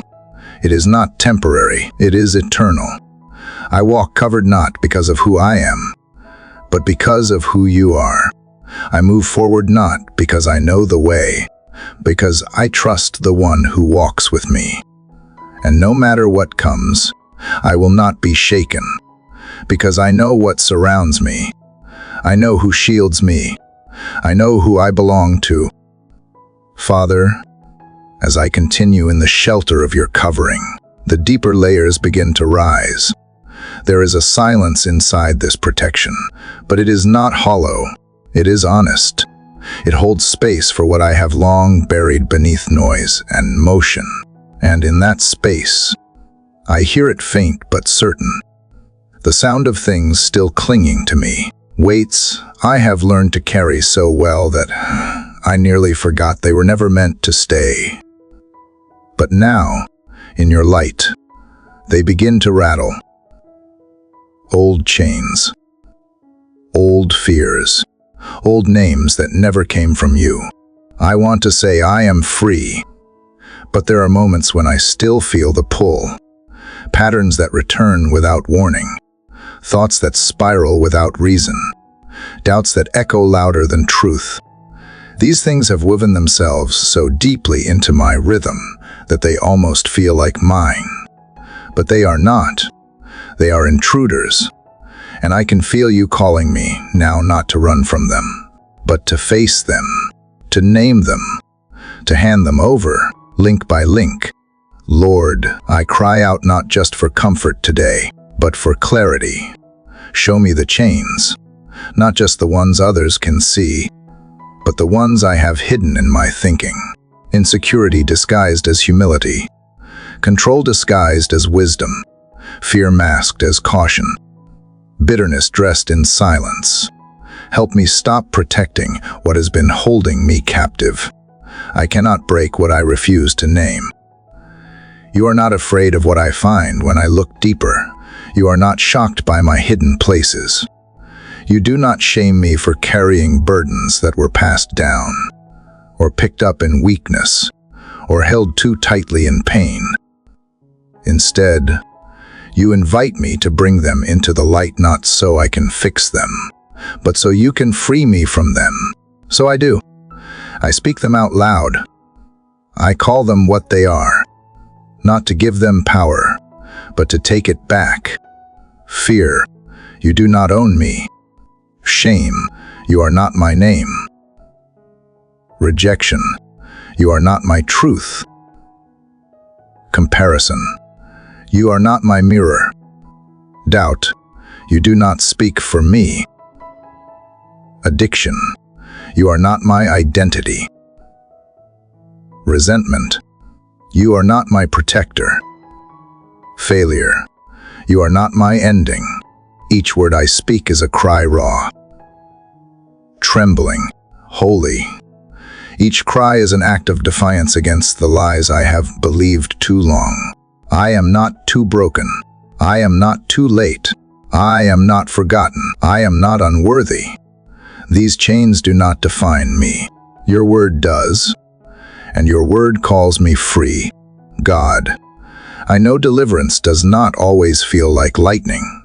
It is not temporary. It is eternal. I walk covered not because of who I am, but because of who you are. I move forward not because I know the way, because I trust the one who walks with me. And no matter what comes, I will not be shaken, because I know what surrounds me. I know who shields me. I know who I belong to. Father, as I continue in the shelter of your covering, the deeper layers begin to rise. There is a silence inside this protection, but it is not hollow. It is honest. It holds space for what I have long buried beneath noise and motion. And in that space, I hear it faint but certain. The sound of things still clinging to me. Weights I have learned to carry so well that I nearly forgot they were never meant to stay. But now, in your light, they begin to rattle. Old chains, old fears, old names that never came from you. I want to say I am free, but there are moments when I still feel the pull. Patterns that return without warning, thoughts that spiral without reason, doubts that echo louder than truth. These things have woven themselves so deeply into my rhythm that they almost feel like mine. But they are not. They are intruders. And I can feel you calling me now not to run from them, but to face them, to name them, to hand them over, link by link. Lord, I cry out not just for comfort today, but for clarity. Show me the chains, not just the ones others can see, but the ones I have hidden in my thinking. Insecurity disguised as humility, control disguised as wisdom, fear masked as caution, bitterness dressed in silence. Help me stop protecting what has been holding me captive. I cannot break what I refuse to name. You are not afraid of what I find when I look deeper. You are not shocked by my hidden places. You do not shame me for carrying burdens that were passed down, or picked up in weakness, or held too tightly in pain. Instead, you invite me to bring them into the light, not so I can fix them, but so you can free me from them. So I do. I speak them out loud. I call them what they are, not to give them power, but to take it back. Fear, you do not own me. Shame, you are not my name. Rejection, you are not my truth. Comparison, you are not my mirror. Doubt, you do not speak for me. Addiction, you are not my identity. Resentment, you are not my protector. Failure, you are not my ending. Each word I speak is a cry raw. Trembling, holy. Each cry is an act of defiance against the lies I have believed too long. I am not too broken. I am not too late. I am not forgotten. I am not unworthy. These chains do not define me. Your word does, and your word calls me free. God, I know deliverance does not always feel like lightning.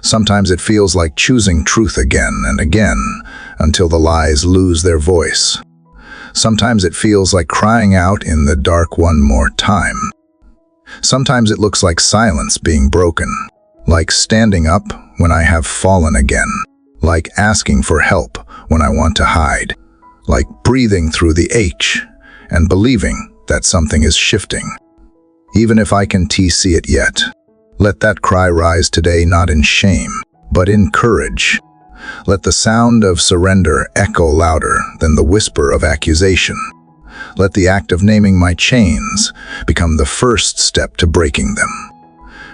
Sometimes it feels like choosing truth again and again until the lies lose their voice. Sometimes it feels like crying out in the dark one more time. Sometimes it looks like silence being broken, like standing up when I have fallen again, like asking for help when I want to hide, like breathing through the H and believing that something is shifting. Even if I can't see it yet, let that cry rise today, not in shame, but in courage. Let the sound of surrender echo louder than the whisper of accusation. Let the act of naming my chains become the first step to breaking them.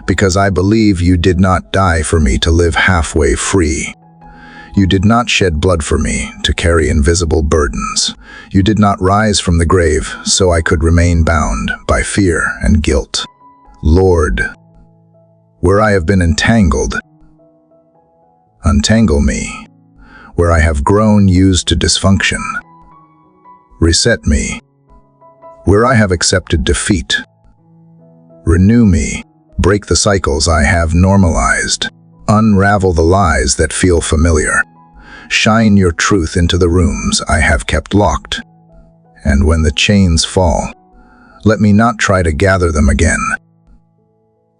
Because I believe you did not die for me to live halfway free. You did not shed blood for me to carry invisible burdens. You did not rise from the grave so I could remain bound by fear and guilt. Lord, where I have been entangled, untangle me. Where I have grown used to dysfunction, reset me. Where I have accepted defeat, renew me. Break the cycles I have normalized. Unravel the lies that feel familiar. Shine your truth into the rooms I have kept locked. And when the chains fall, let me not try to gather them again.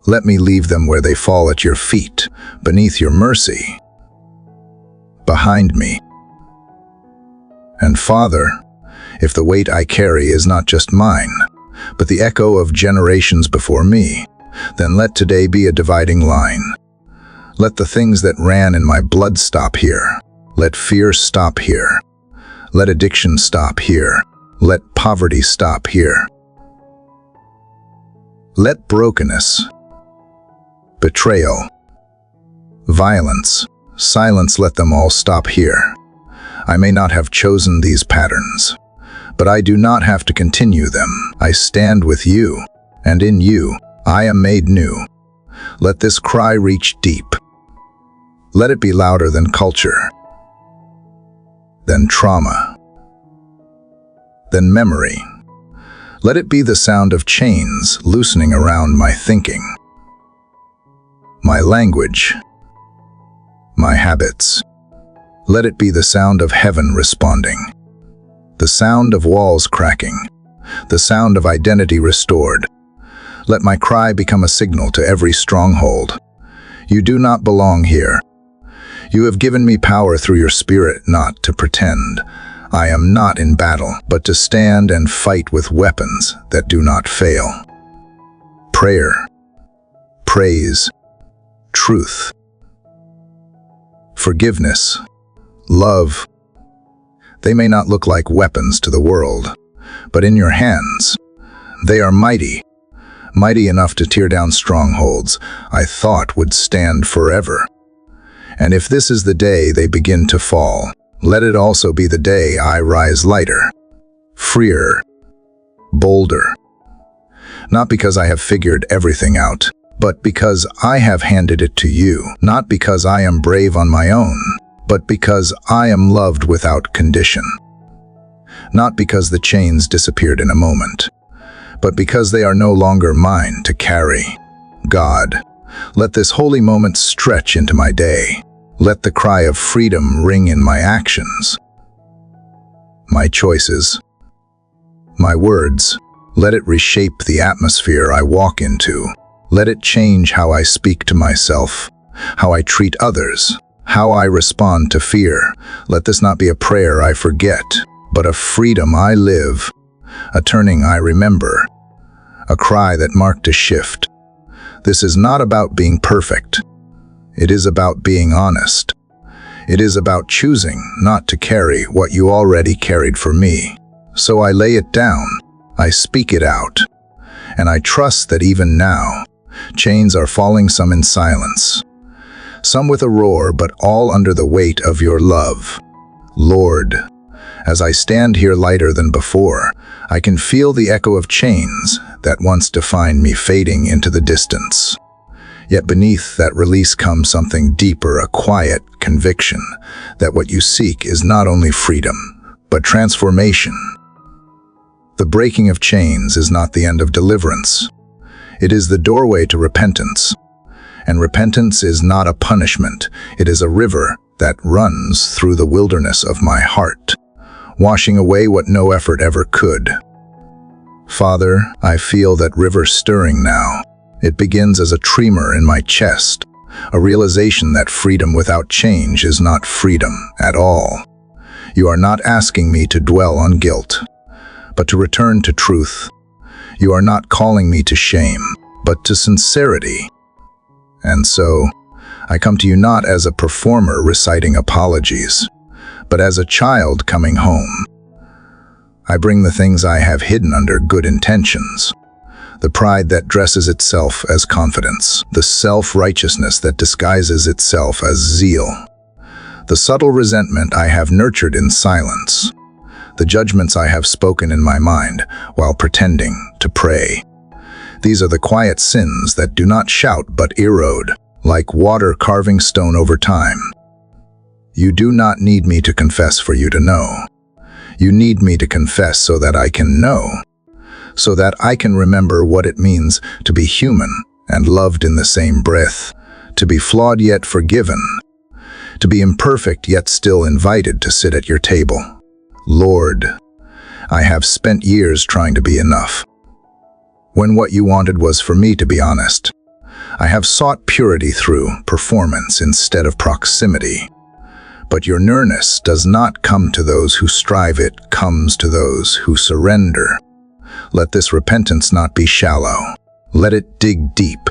Let me leave them where they fall, at your feet, beneath your mercy, behind me. And Father, if the weight I carry is not just mine, but the echo of generations before me, then let today be a dividing line. Let the things that ran in my blood stop here. Let fear stop here. Let addiction stop here. Let poverty stop here. Let brokenness, betrayal, violence, silence, let them all stop here. I may not have chosen these patterns, but I do not have to continue them. I stand with you, and in you, I am made new. Let this cry reach deep. Let it be louder than culture, than trauma, than memory. Let it be the sound of chains loosening around my thinking, my language, my habits. Let it be the sound of heaven responding, the sound of walls cracking, the sound of identity restored. Let my cry become a signal to every stronghold. You do not belong here. You have given me power through your spirit not to pretend. I am not in battle, but to stand and fight with weapons that do not fail. Prayer, praise, truth, forgiveness, love. They may not look like weapons to the world, but in your hands, they are mighty, mighty enough to tear down strongholds I thought would stand forever. And if this is the day they begin to fall, let it also be the day I rise lighter, freer, bolder. Not because I have figured everything out, but because I have handed it to you. Not because I am brave on my own, but because I am loved without condition. Not because the chains disappeared in a moment, but because they are no longer mine to carry. God, let this holy moment stretch into my day. Let the cry of freedom ring in my actions, my choices, my words. Let it reshape the atmosphere I walk into. Let it change how I speak to myself, how I treat others, how I respond to fear. Let this not be a prayer I forget, but a freedom I live, a turning I remember, a cry that marked a shift. This is not about being perfect. It is about being honest. It is about choosing not to carry what you already carried for me. So I lay it down, I speak it out, and I trust that even now, chains are falling, some in silence, some with a roar, but all under the weight of your love. Lord, as I stand here lighter than before, I can feel the echo of chains that once defined me fading into the distance. Yet beneath that release comes something deeper, a quiet conviction that what you seek is not only freedom, but transformation. The breaking of chains is not the end of deliverance. It is the doorway to repentance. And repentance is not a punishment. It is a river that runs through the wilderness of my heart, washing away what no effort ever could. Father, I feel that river stirring now. It begins as a tremor in my chest, a realization that freedom without change is not freedom at all. You are not asking me to dwell on guilt, but to return to truth. You are not calling me to shame, but to sincerity. And so, I come to you not as a performer reciting apologies, but as a child coming home. I bring the things I have hidden under good intentions, the pride that dresses itself as confidence, the self-righteousness that disguises itself as zeal, the subtle resentment I have nurtured in silence, the judgments I have spoken in my mind while pretending to pray. These are the quiet sins that do not shout but erode, like water carving stone over time. You do not need me to confess for you to know. You need me to confess so that I can know, so that I can remember what it means to be human and loved in the same breath, to be flawed yet forgiven, to be imperfect yet still invited to sit at your table. Lord, I have spent years trying to be enough, when what you wanted was for me to be honest. I have sought purity through performance instead of proximity. But your nearness does not come to those who strive, it comes to those who surrender. Let this repentance not be shallow. Let it dig deep,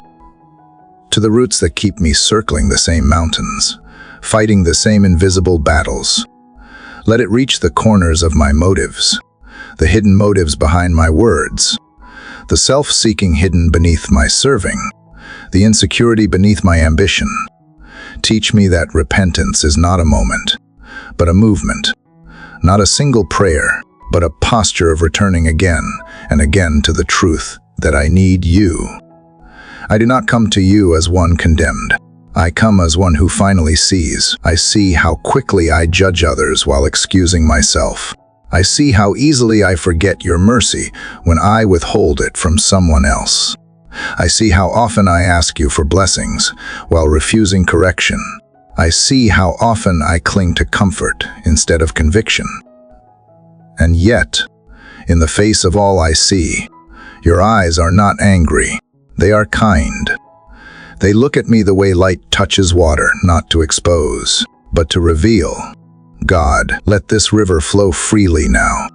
to the roots that keep me circling the same mountains, fighting the same invisible battles. Let it reach the corners of my motives, the hidden motives behind my words, the self-seeking hidden beneath my serving, the insecurity beneath my ambition. Teach me that repentance is not a moment, but a movement, not a single prayer, but a posture of returning again and again to the truth that I need you. I do not come to you as one condemned. I come as one who finally sees. I see how quickly I judge others while excusing myself. I see how easily I forget your mercy when I withhold it from someone else. I see how often I ask you for blessings while refusing correction. I see how often I cling to comfort instead of conviction. And yet, in the face of all I see, your eyes are not angry. They are kind. They look at me the way light touches water, not to expose, but to reveal. God, let this river flow freely now.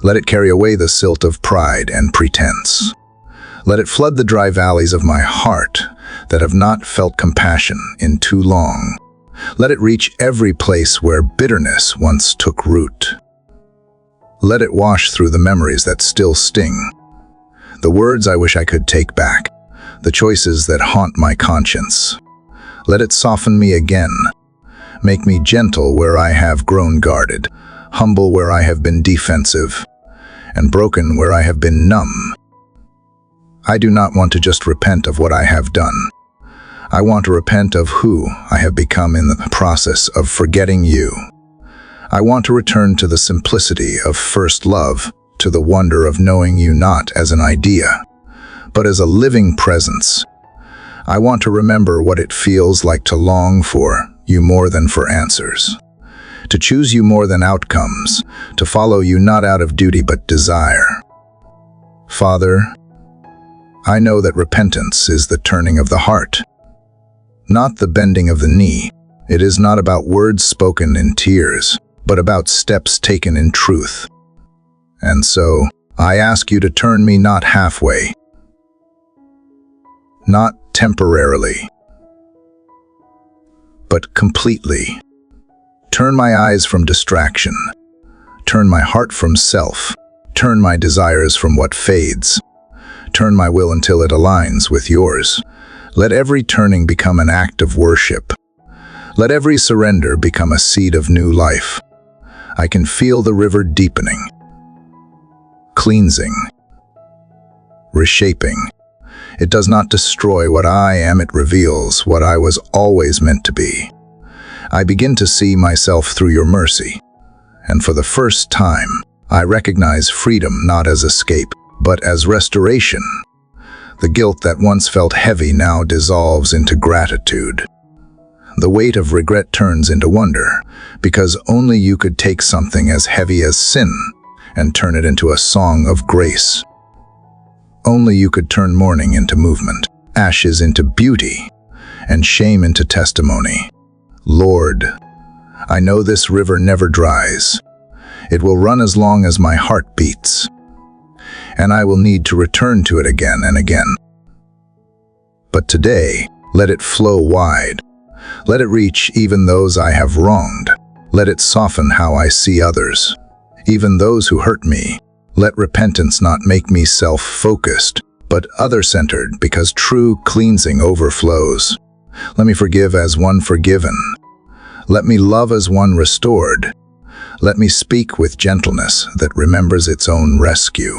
Let it carry away the silt of pride and pretense. Let it flood the dry valleys of my heart, that have not felt compassion in too long. Let it reach every place where bitterness once took root. Let it wash through the memories that still sting, the words I wish I could take back, the choices that haunt my conscience. Let it soften me again, make me gentle where I have grown guarded, humble where I have been defensive, and broken where I have been numb. I do not want to just repent of what I have done. I want to repent of who I have become in the process of forgetting you. I want to return to the simplicity of first love, to the wonder of knowing you not as an idea, but as a living presence. I want to remember what it feels like to long for you more than for answers, to choose you more than outcomes, to follow you not out of duty but desire. Father, I know that repentance is the turning of the heart, not the bending of the knee. It is not about words spoken in tears, but about steps taken in truth. And so, I ask you to turn me not halfway, not temporarily, but completely. Turn my eyes from distraction, turn my heart from self, turn my desires from what fades, turn my will until it aligns with yours. Let every turning become an act of worship. Let every surrender become a seed of new life. I can feel the river deepening, cleansing, reshaping. It does not destroy what I am, it reveals what I was always meant to be. I begin to see myself through your mercy, and for the first time, I recognize freedom not as escape, but as restoration. The guilt that once felt heavy now dissolves into gratitude. The weight of regret turns into wonder, because only you could take something as heavy as sin and turn it into a song of grace. Only you could turn mourning into movement, ashes into beauty, and shame into testimony. Lord, I know this river never dries. It will run as long as my heart beats, and I will need to return to it again and again. But today, let it flow wide. Let it reach even those I have wronged. Let it soften how I see others, even those who hurt me. Let repentance not make me self-focused, but other-centered, because true cleansing overflows. Let me forgive as one forgiven. Let me love as one restored. Let me speak with gentleness that remembers its own rescue.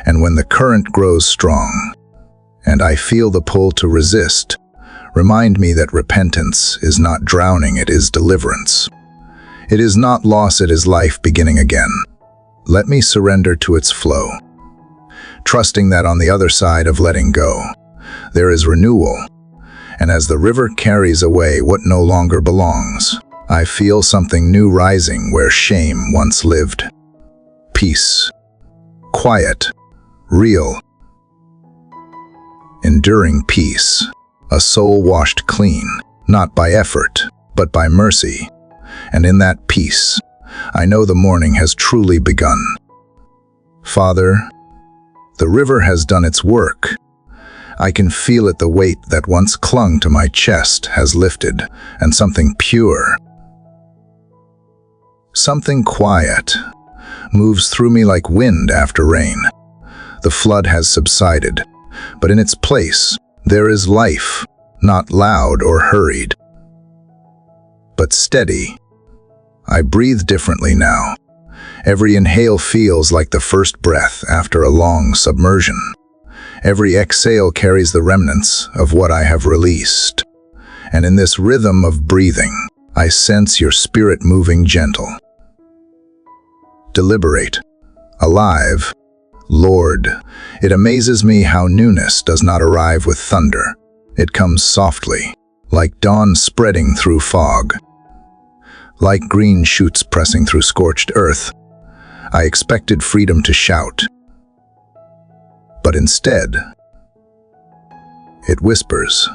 And when the current grows strong, and I feel the pull to resist, remind me that repentance is not drowning, it is deliverance. It is not loss, it is life beginning again. Let me surrender to its flow, trusting that on the other side of letting go, there is renewal. And as the river carries away what no longer belongs, I feel something new rising where shame once lived. Peace, quiet, real, enduring peace, a soul washed clean, not by effort, but by mercy. And in that peace, I know the morning has truly begun. Father, the river has done its work. I can feel it, the weight that once clung to my chest has lifted, and something pure, something quiet, moves through me like wind after rain. The flood has subsided, but in its place, there is life, not loud or hurried, but steady. I breathe differently now. Every inhale feels like the first breath after a long submersion. Every exhale carries the remnants of what I have released. And in this rhythm of breathing, I sense your spirit moving gentle, deliberate, alive. Lord, it amazes me how newness does not arrive with thunder. It comes softly, like dawn spreading through fog, like green shoots pressing through scorched earth. I expected freedom to shout, but instead, it whispers.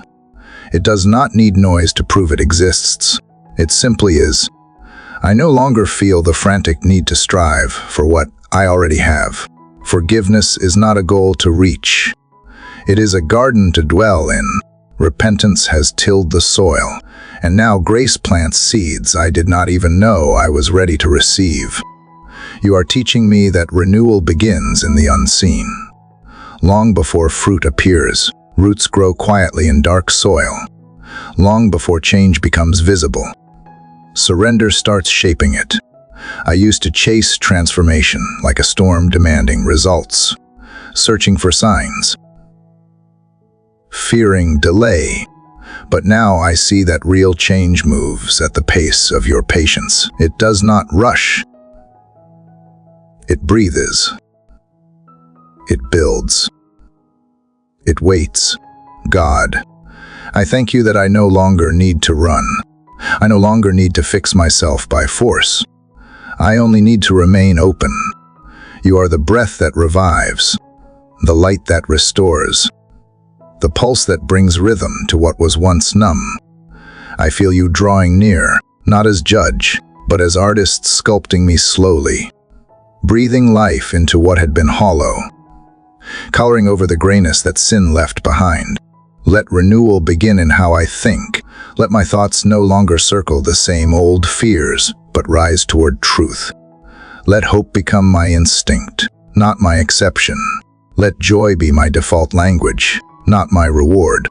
It does not need noise to prove it exists. It simply is. I no longer feel the frantic need to strive for what I already have. Forgiveness is not a goal to reach. It is a garden to dwell in, Repentance has tilled the soil, and now grace plants seeds I did not even know I was ready to receive. You are teaching me that renewal begins in the unseen. Long before fruit appears, roots grow quietly in dark soil. Long before change becomes visible, surrender starts shaping it. I used to chase transformation like a storm demanding results, searching for signs, fearing delay. But now I see that real change moves at the pace of your patience. It does not rush. It breathes. It builds. It waits. God, I thank you that I no longer need to run. I no longer need to fix myself by force. I only need to remain open. You are the breath that revives, the light that restores, the pulse that brings rhythm to what was once numb. I feel you drawing near, not as judge, but as artist sculpting me slowly, breathing life into what had been hollow, coloring over the grayness that sin left behind. Let renewal begin in how I think. Let my thoughts no longer circle the same old fears, but rise toward truth. Let hope become my instinct, not my exception. Let joy be my default language, not my reward.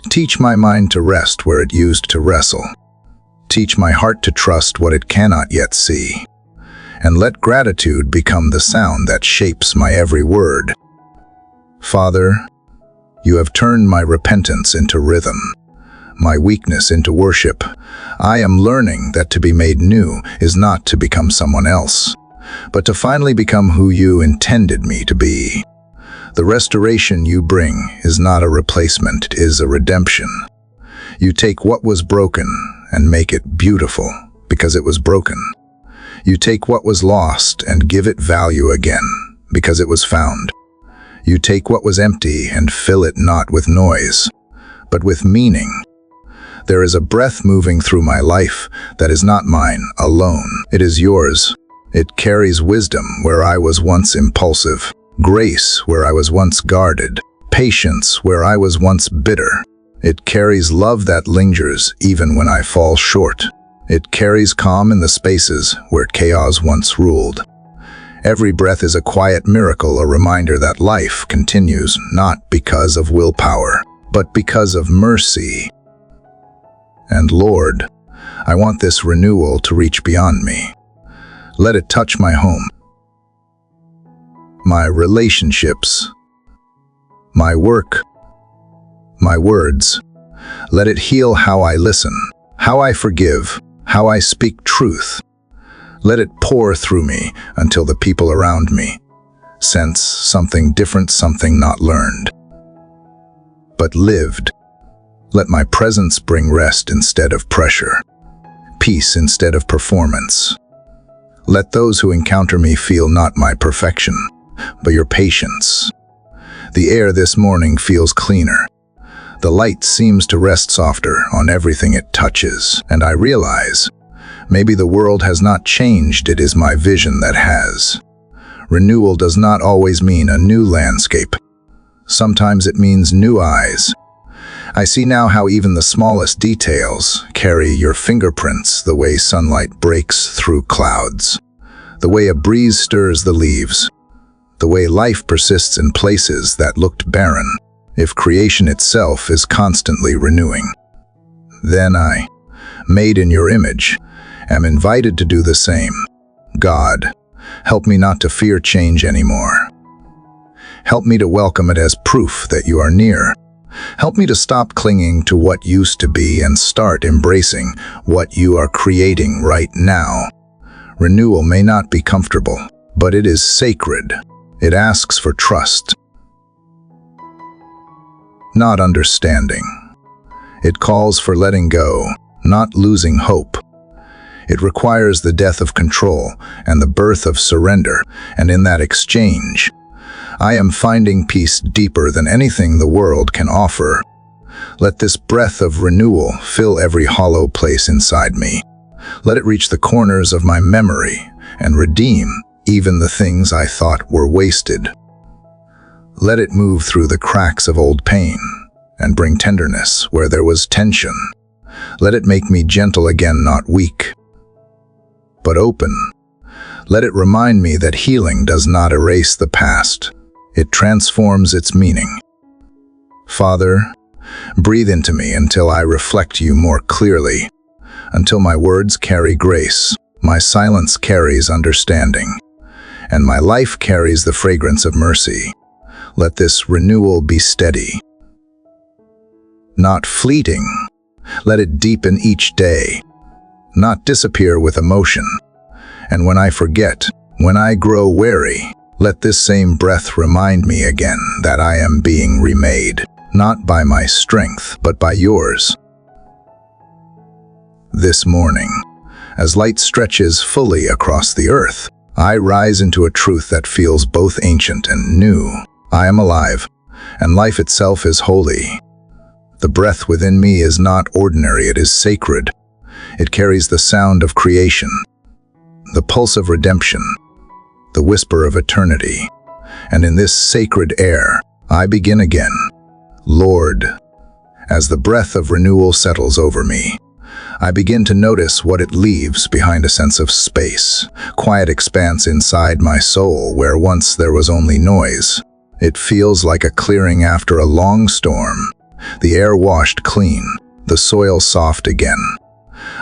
Teach my mind to rest where it used to wrestle. Teach my heart to trust what it cannot yet see. And let gratitude become the sound that shapes my every word. Father, you have turned my repentance into rhythm, my weakness into worship. I am learning that to be made new is not to become someone else, but to finally become who you intended me to be. The restoration you bring is not a replacement, it is a redemption. You take what was broken and make it beautiful because it was broken. You take what was lost and give it value again because it was found. You take what was empty and fill it not with noise, but with meaning. There is a breath moving through my life that is not mine alone. It is yours. It carries wisdom where I was once impulsive, grace where I was once guarded, patience where I was once bitter. It carries love that lingers even when I fall short. It carries calm in the spaces where chaos once ruled. Every breath is a quiet miracle, a reminder that life continues not because of willpower, but because of mercy. And Lord, I want this renewal to reach beyond me. Let it touch my home, my relationships, my work, my words. Let it heal how I listen, how I forgive, how I speak truth. Let it pour through me until the people around me sense something different, something not learned, but lived. Let my presence bring rest instead of pressure, peace instead of performance. Let those who encounter me feel not my perfection, but your patience. The air this morning feels cleaner. The light seems to rest softer on everything it touches, and I realize maybe the world has not changed, it is my vision that has. Renewal does not always mean a new landscape. Sometimes it means new eyes. I see now how even the smallest details carry your fingerprints, the way sunlight breaks through clouds, the way a breeze stirs the leaves, the way life persists in places that looked barren, if creation itself is constantly renewing. Then I, made in your image, am invited to do the same. God, help me not to fear change anymore. Help me to welcome it as proof that you are near. Help me to stop clinging to what used to be and start embracing what you are creating right now. Renewal may not be comfortable, but it is sacred. It asks for trust, not understanding. It calls for letting go, not losing hope. It requires the death of control and the birth of surrender, and in that exchange, I am finding peace deeper than anything the world can offer. Let this breath of renewal fill every hollow place inside me. Let it reach the corners of my memory and redeem even the things I thought were wasted. Let it move through the cracks of old pain and bring tenderness where there was tension. Let it make me gentle again, not weak, but open. Let it remind me that healing does not erase the past. It transforms its meaning. Father, breathe into me until I reflect you more clearly, until my words carry grace, my silence carries understanding, and my life carries the fragrance of mercy. Let this renewal be steady, not fleeting. Let it deepen each day, not disappear with emotion. And when I forget, when I grow weary, let this same breath remind me again that I am being remade, not by my strength, but by yours. This morning, as light stretches fully across the earth, I rise into a truth that feels both ancient and new. I am alive, and life itself is holy. The breath within me is not ordinary, it is sacred. It carries the sound of creation, the pulse of redemption, the whisper of eternity. And in this sacred air, I begin again. Lord, as the breath of renewal settles over me, I begin to notice what it leaves behind: a sense of space, quiet expanse inside my soul where once there was only noise. It feels like a clearing after a long storm, the air washed clean, the soil soft again.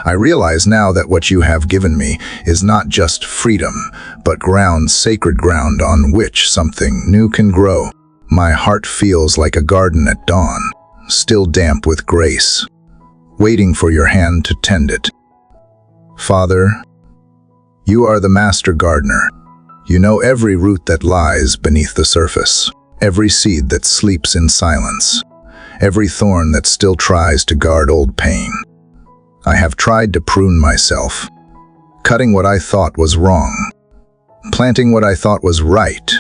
I realize now that what you have given me is not just freedom, but ground, sacred ground on which something new can grow. My heart feels like a garden at dawn, still damp with grace, waiting for your hand to tend it. Father, you are the master gardener. You know every root that lies beneath the surface, every seed that sleeps in silence, every thorn that still tries to guard old pain. I have tried to prune myself, cutting what I thought was wrong, planting what I thought was right,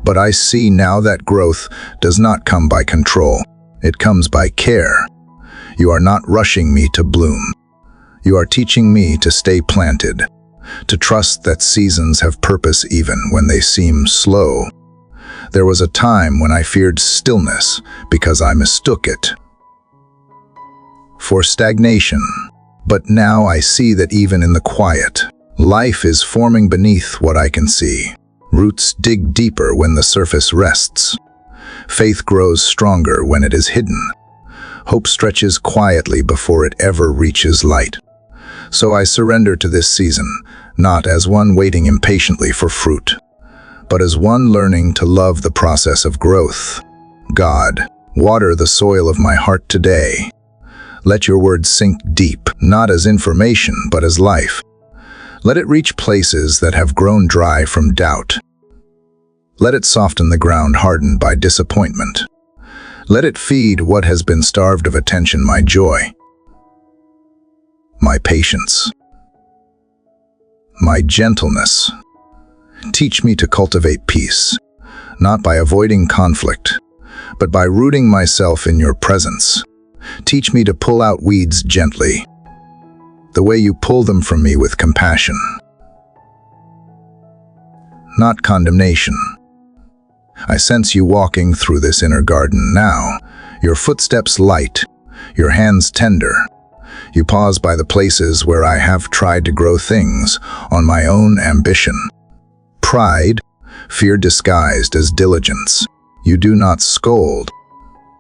but I see now that growth does not come by control. It comes by care. You are not rushing me to bloom. You are teaching me to stay planted, to trust that seasons have purpose even when they seem slow. There was a time when I feared stillness because I mistook it for stagnation. But now I see that even in the quiet, life is forming beneath what I can see. Roots dig deeper when the surface rests. Faith grows stronger when it is hidden. Hope stretches quietly before it ever reaches light. So I surrender to this season, not as one waiting impatiently for fruit, but as one learning to love the process of growth. God, water the soil of my heart today. Let your word sink deep, not as information, but as life. Let it reach places that have grown dry from doubt. Let it soften the ground hardened by disappointment. Let it feed what has been starved of attention: my joy, my patience, my gentleness. Teach me to cultivate peace, not by avoiding conflict, but by rooting myself in your presence. Teach me to pull out weeds gently, the way you pull them from me with compassion, not condemnation. I sense you walking through this inner garden now, your footsteps light, your hands tender. You pause by the places where I have tried to grow things on my own ambition. Pride, fear disguised as diligence. You do not scold.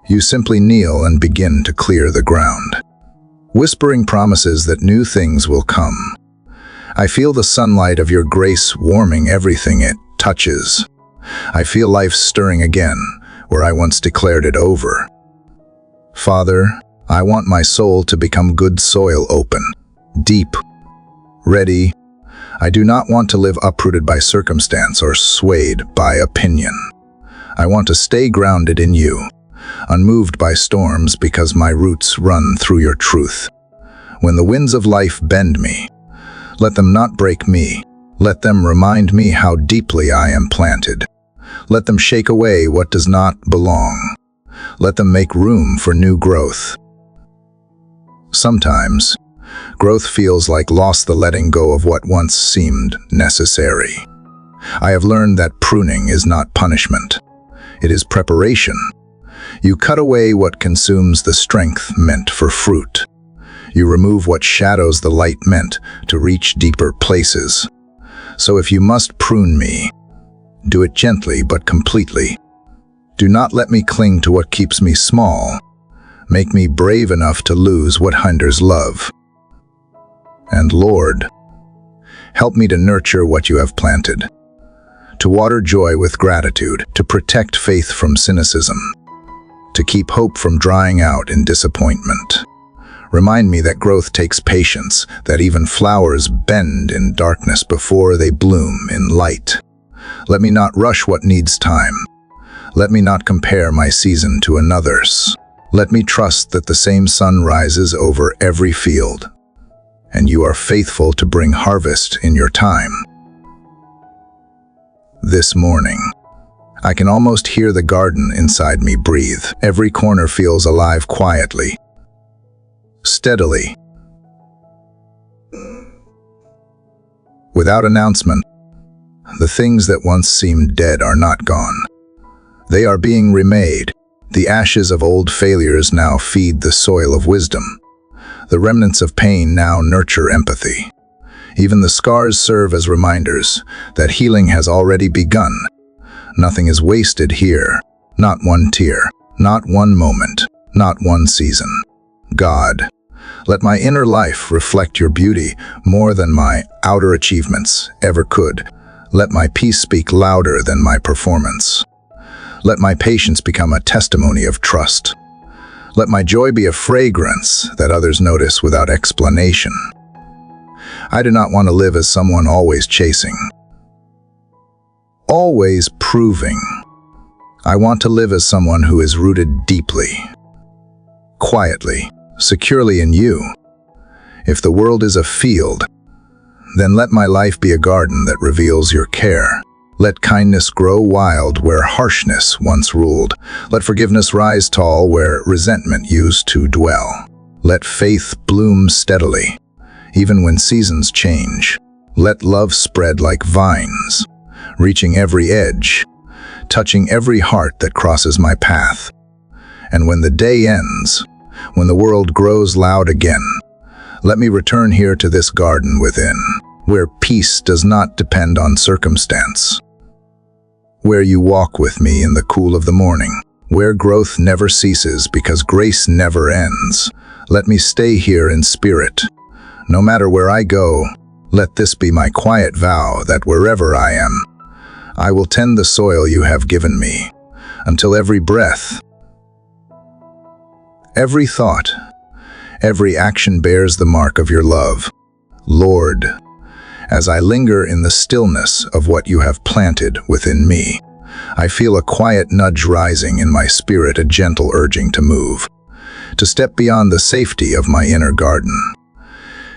You simply kneel and begin to clear the ground, whispering promises that new things will come. I feel the sunlight of your grace warming everything it touches. I feel life stirring again where I once declared it over. Father, I want my soul to become good soil, open, deep, ready. I do not want to live uprooted by circumstance or swayed by opinion. I want to stay grounded in you, unmoved by storms because my roots run through your truth. When the winds of life bend me, let them not break me. Let them remind me how deeply I am planted. Let them shake away what does not belong. Let them make room for new growth. Sometimes, growth feels like the letting go of what once seemed necessary. I have learned that pruning is not punishment. It is preparation. You cut away what consumes the strength meant for fruit. You remove what shadows the light meant to reach deeper places. So if you must prune me, do it gently but completely. Do not let me cling to what keeps me small. Make me brave enough to lose what hinders love. And Lord, help me to nurture what you have planted, to water joy with gratitude, to protect faith from cynicism, to keep hope from drying out in disappointment. Remind me that growth takes patience, that even flowers bend in darkness before they bloom in light. Let me not rush what needs time. Let me not compare my season to another's. Let me trust that the same sun rises over every field, and you are faithful to bring harvest in your time. This morning, I can almost hear the garden inside me breathe. Every corner feels alive quietly, steadily. Without announcement, the things that once seemed dead are not gone. They are being remade. The ashes of old failures now feed the soil of wisdom. The remnants of pain now nurture empathy. Even the scars serve as reminders that healing has already begun. Nothing is wasted here. Not one tear, not one moment, not one season. God, let my inner life reflect your beauty more than my outer achievements ever could. Let my peace speak louder than my performance. Let my patience become a testimony of trust. Let my joy be a fragrance that others notice without explanation. I do not want to live as someone always chasing, always proving. I want to live as someone who is rooted deeply, quietly, securely in you. If the world is a field, then let my life be a garden that reveals your care. Let kindness grow wild where harshness once ruled. Let forgiveness rise tall where resentment used to dwell. Let faith bloom steadily, even when seasons change. Let love spread like vines, reaching every edge, touching every heart that crosses my path. And when the day ends, when the world grows loud again, let me return here to this garden within, where peace does not depend on circumstance, where you walk with me in the cool of the morning, where growth never ceases because grace never ends. Let me stay here in spirit. No matter where I go, let this be my quiet vow that wherever I am, I will tend the soil you have given me, until every breath, every thought, every action bears the mark of your love. Lord, as I linger in the stillness of what you have planted within me, I feel a quiet nudge rising in my spirit, a gentle urging to move, to step beyond the safety of my inner garden,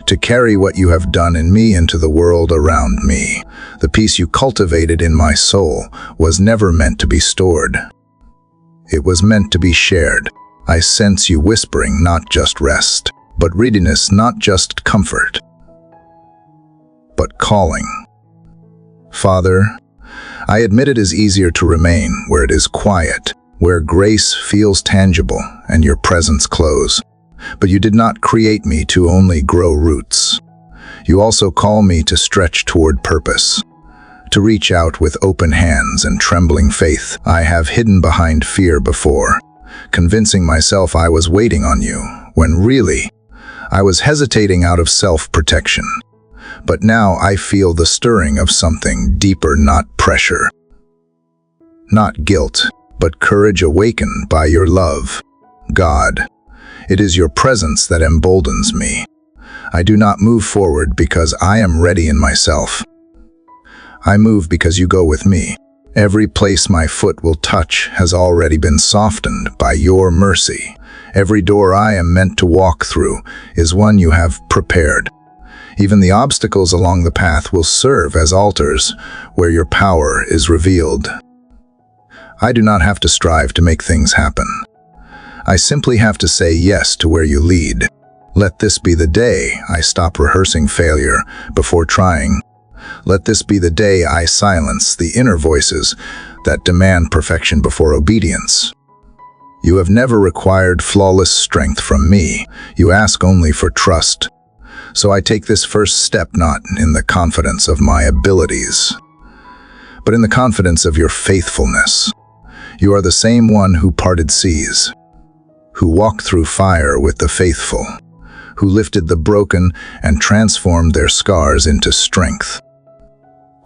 to carry what you have done in me into the world around me. The peace you cultivated in my soul was never meant to be stored. It was meant to be shared. I sense you whispering not just rest, but readiness, not just comfort, but calling. Father, I admit it is easier to remain where it is quiet, where grace feels tangible and your presence close. But you did not create me to only grow roots. You also call me to stretch toward purpose, to reach out with open hands and trembling faith. I have hidden behind fear before, convincing myself I was waiting on you, when really, I was hesitating out of self-protection. But now I feel the stirring of something deeper, not pressure, not guilt, but courage awakened by your love. God, it is your presence that emboldens me. I do not move forward because I am ready in myself. I move because you go with me. Every place my foot will touch has already been softened by your mercy. Every door I am meant to walk through is one you have prepared. Even the obstacles along the path will serve as altars where your power is revealed. I do not have to strive to make things happen. I simply have to say yes to where you lead. Let this be the day I stop rehearsing failure before trying. Let this be the day I silence the inner voices that demand perfection before obedience. You have never required flawless strength from me. You ask only for trust. So I take this first step not in the confidence of my abilities, but in the confidence of your faithfulness. You are the same one who parted seas, who walked through fire with the faithful, who lifted the broken and transformed their scars into strength.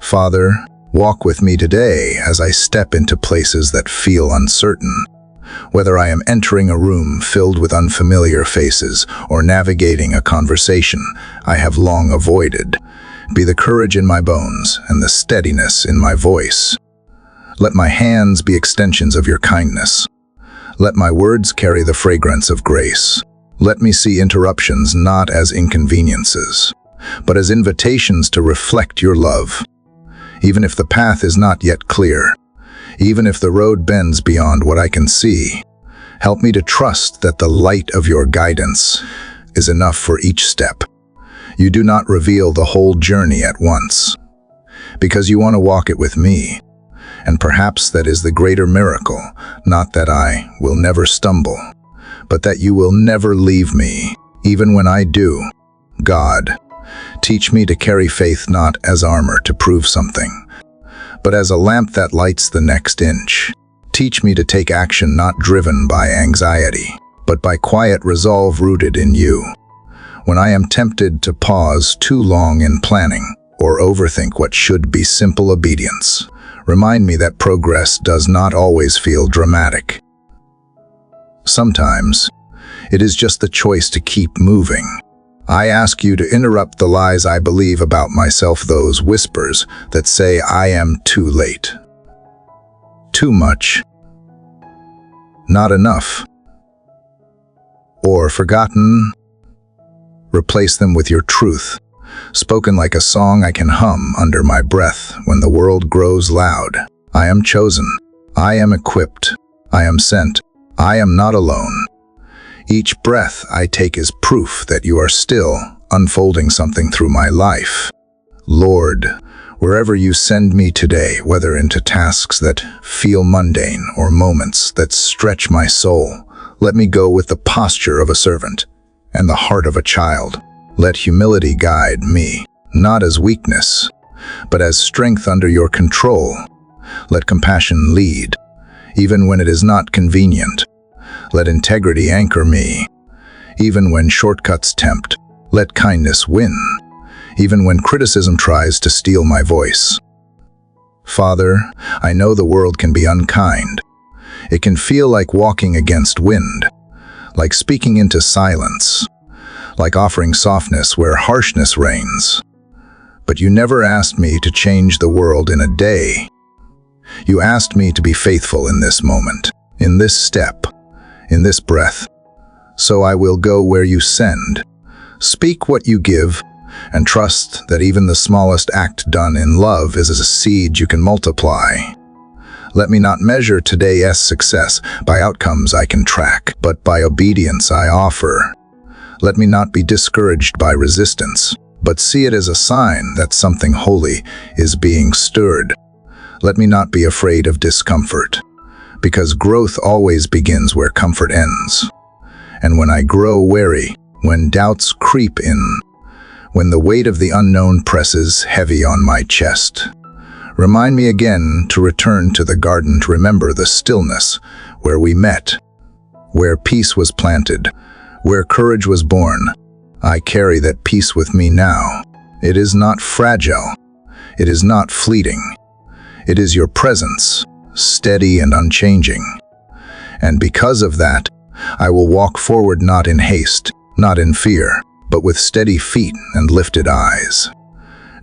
Father, walk with me today as I step into places that feel uncertain. Whether I am entering a room filled with unfamiliar faces or navigating a conversation I have long avoided, be the courage in my bones and the steadiness in my voice. Let my hands be extensions of your kindness. Let my words carry the fragrance of grace. Let me see interruptions not as inconveniences, but as invitations to reflect your love. Even if the path is not yet clear, even if the road bends beyond what I can see, help me to trust that the light of your guidance is enough for each step. You do not reveal the whole journey at once, because you want to walk it with me. And perhaps that is the greater miracle, not that I will never stumble, but that you will never leave me, even when I do. God, teach me to carry faith not as armor to prove something, but as a lamp that lights the next inch. Teach me to take action not driven by anxiety, but by quiet resolve rooted in you. When I am tempted to pause too long in planning or overthink what should be simple obedience, remind me that progress does not always feel dramatic. Sometimes, it is just the choice to keep moving. I ask you to interrupt the lies I believe about myself, those whispers that say I am too late, too much, not enough, or forgotten. Replace them with your truth, spoken like a song I can hum under my breath when the world grows loud. I am chosen. I am equipped. I am sent. I am not alone. Each breath I take is proof that you are still unfolding something through my life. Lord, wherever you send me today, whether into tasks that feel mundane or moments that stretch my soul, let me go with the posture of a servant and the heart of a child. Let humility guide me, not as weakness, but as strength under your control. Let compassion lead, even when it is not convenient. Let integrity anchor me, even when shortcuts tempt. Let kindness win, even when criticism tries to steal my voice. Father, I know the world can be unkind. It can feel like walking against wind, like speaking into silence, like offering softness where harshness reigns. But you never asked me to change the world in a day. You asked me to be faithful in this moment, in this step, in this breath. So I will go where you send, speak what you give, and trust that even the smallest act done in love is as a seed you can multiply. Let me not measure today's success by outcomes I can track, but by obedience I offer. Let me not be discouraged by resistance, but see it as a sign that something holy is being stirred. Let me not be afraid of discomfort, because growth always begins where comfort ends. And when I grow weary, when doubts creep in, when the weight of the unknown presses heavy on my chest, remind me again to return to the garden, to remember the stillness where we met, where peace was planted, where courage was born. I carry that peace with me now. It is not fragile. It is not fleeting. It is your presence, steady and unchanging. And because of that, I will walk forward not in haste, not in fear, but with steady feet and lifted eyes,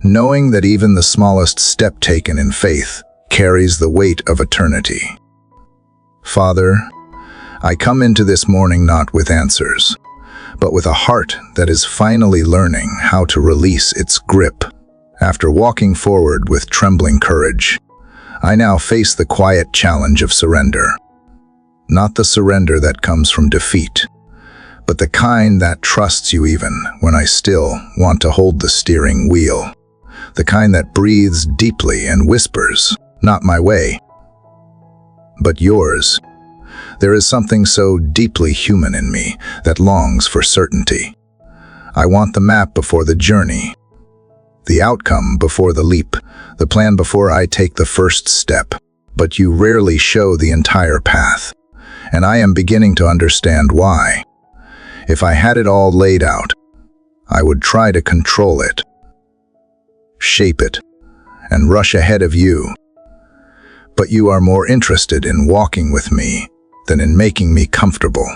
knowing that even the smallest step taken in faith carries the weight of eternity. Father, I come into this morning not with answers, but with a heart that is finally learning how to release its grip. After walking forward with trembling courage, I now face the quiet challenge of surrender. Not the surrender that comes from defeat, but the kind that trusts you even when I still want to hold the steering wheel. The kind that breathes deeply and whispers, not my way, but yours. There is something so deeply human in me that longs for certainty. I want the map before the journey, the outcome before the leap, the plan before I take the first step. But you rarely show the entire path, and I am beginning to understand why. If I had it all laid out, I would try to control it, shape it, and rush ahead of you. But you are more interested in walking with me than in making me comfortable.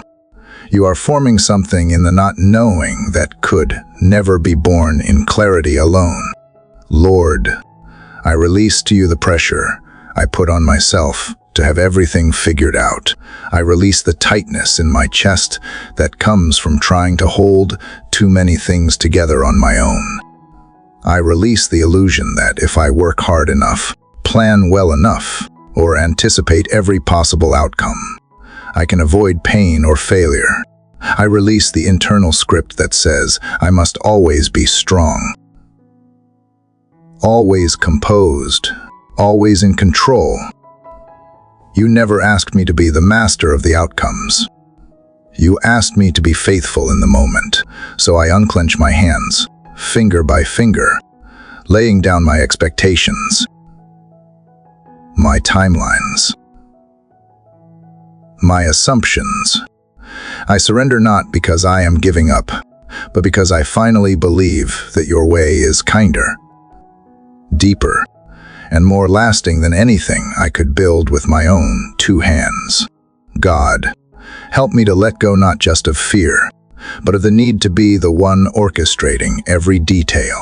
You are forming something in the not knowing that could never be born in clarity alone. Lord, I release to you the pressure I put on myself to have everything figured out. I release the tightness in my chest that comes from trying to hold too many things together on my own. I release the illusion that if I work hard enough, plan well enough, or anticipate every possible outcome, I can avoid pain or failure. I release the internal script that says I must always be strong, always composed, always in control. You never asked me to be the master of the outcomes. You asked me to be faithful in the moment, so I unclench my hands, finger by finger, laying down my expectations, my timelines, my assumptions. I surrender not because I am giving up, but because I finally believe that your way is kinder, deeper, and more lasting than anything I could build with my own two hands. God, help me to let go not just of fear, but of the need to be the one orchestrating every detail.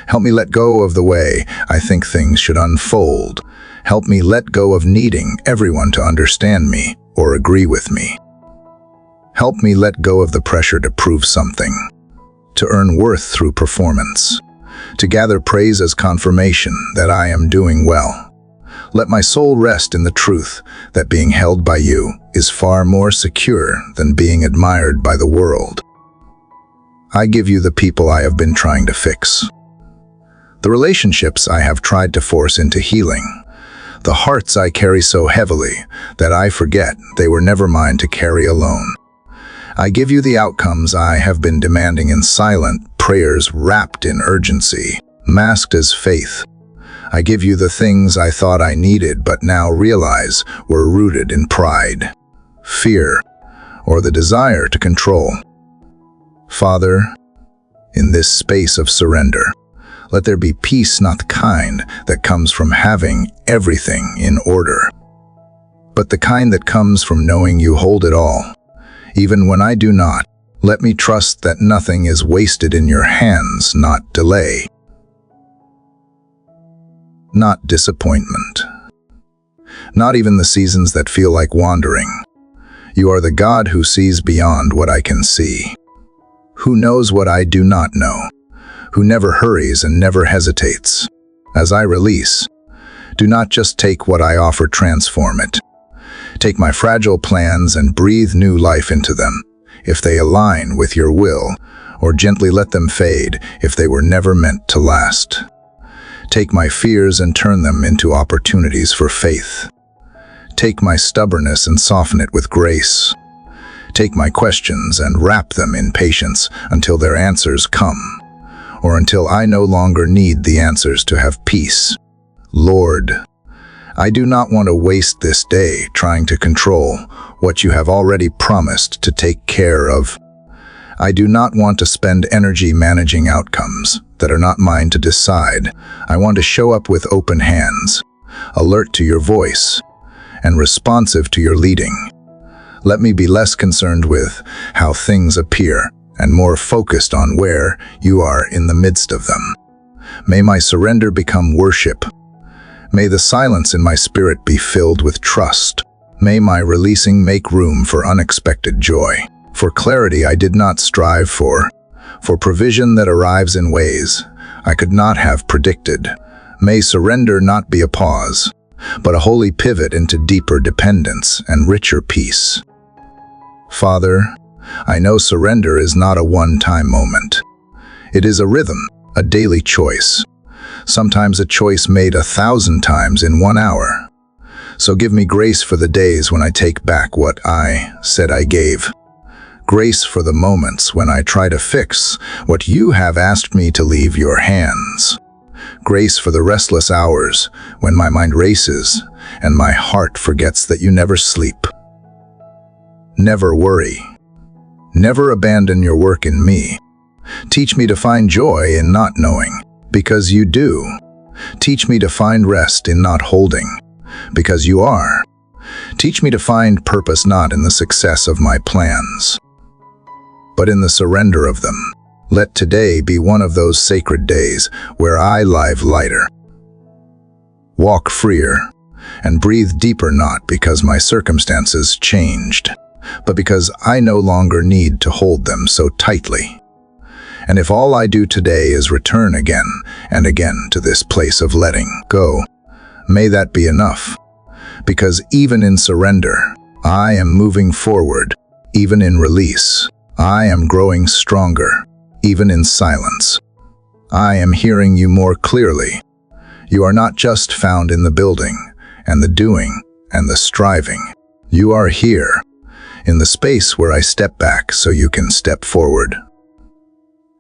Help me let go of the way I think things should unfold. Help me let go of needing everyone to understand me or agree with me. Help me let go of the pressure to prove something, to earn worth through performance, to gather praise as confirmation that I am doing well. Let my soul rest in the truth that being held by you is far more secure than being admired by the world. I give you the people I have been trying to fix, the relationships I have tried to force into healing, the hearts I carry so heavily that I forget they were never mine to carry alone. I give you the outcomes I have been demanding in silent prayers wrapped in urgency, masked as faith. I give you the things I thought I needed but now realize were rooted in pride, fear, or the desire to control. Father, in this space of surrender, let there be peace not the kind that comes from having everything in order, but the kind that comes from knowing you hold it all. Even when I do not, let me trust that nothing is wasted in your hands, not delay, not disappointment, not even the seasons that feel like wandering. You are the God who sees beyond what I can see, who knows what I do not know, who never hurries and never hesitates. As I release, do not just take what I offer, transform it. Take my fragile plans and breathe new life into them, if they align with your will, or gently let them fade if they were never meant to last. Take my fears and turn them into opportunities for faith. Take my stubbornness and soften it with grace. Take my questions and wrap them in patience until their answers come, or until I no longer need the answers to have peace. Lord, I do not want to waste this day trying to control what you have already promised to take care of. I do not want to spend energy managing outcomes that are not mine to decide. I want to show up with open hands, alert to your voice, and responsive to your leading. Let me be less concerned with how things appear and more focused on where you are in the midst of them. May my surrender become worship. May the silence in my spirit be filled with trust. May my releasing make room for unexpected joy, for clarity I did not strive for provision that arrives in ways I could not have predicted. May surrender not be a pause, but a holy pivot into deeper dependence and richer peace. Father, I know surrender is not a one-time moment. It is a rhythm, a daily choice. Sometimes a choice made 1,000 times in 1 hour. So give me grace for the days when I take back what I said I gave. Grace for the moments when I try to fix what you have asked me to leave your hands. Grace for the restless hours when my mind races and my heart forgets that you never sleep. Never worry. Never abandon your work in me. Teach me to find joy in not knowing, because you do. Teach me to find rest in not holding, because you are. Teach me to find purpose not in the success of my plans, but in the surrender of them. Let today be one of those sacred days where I live lighter, walk freer, and breathe deeper, not because my circumstances changed, but because I no longer need to hold them so tightly. And if all I do today is return again and again to this place of letting go, may that be enough. Because even in surrender, I am moving forward. Even in release, I am growing stronger. Even in silence, I am hearing you more clearly. You are not just found in the building and the doing and the striving. You are here, in the space where I step back so you can step forward.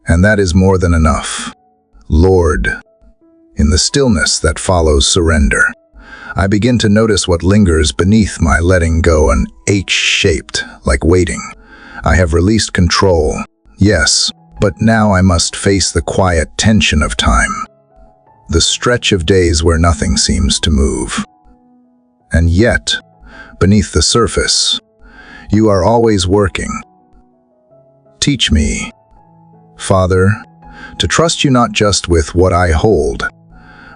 And that is more than enough. Lord, in the stillness that follows surrender, I begin to notice what lingers beneath my letting go, an H-shaped, like waiting. I have released control, yes, but now I must face the quiet tension of time, the stretch of days where nothing seems to move. And yet, beneath the surface, you are always working. Teach me, Father, to trust you not just with what I hold,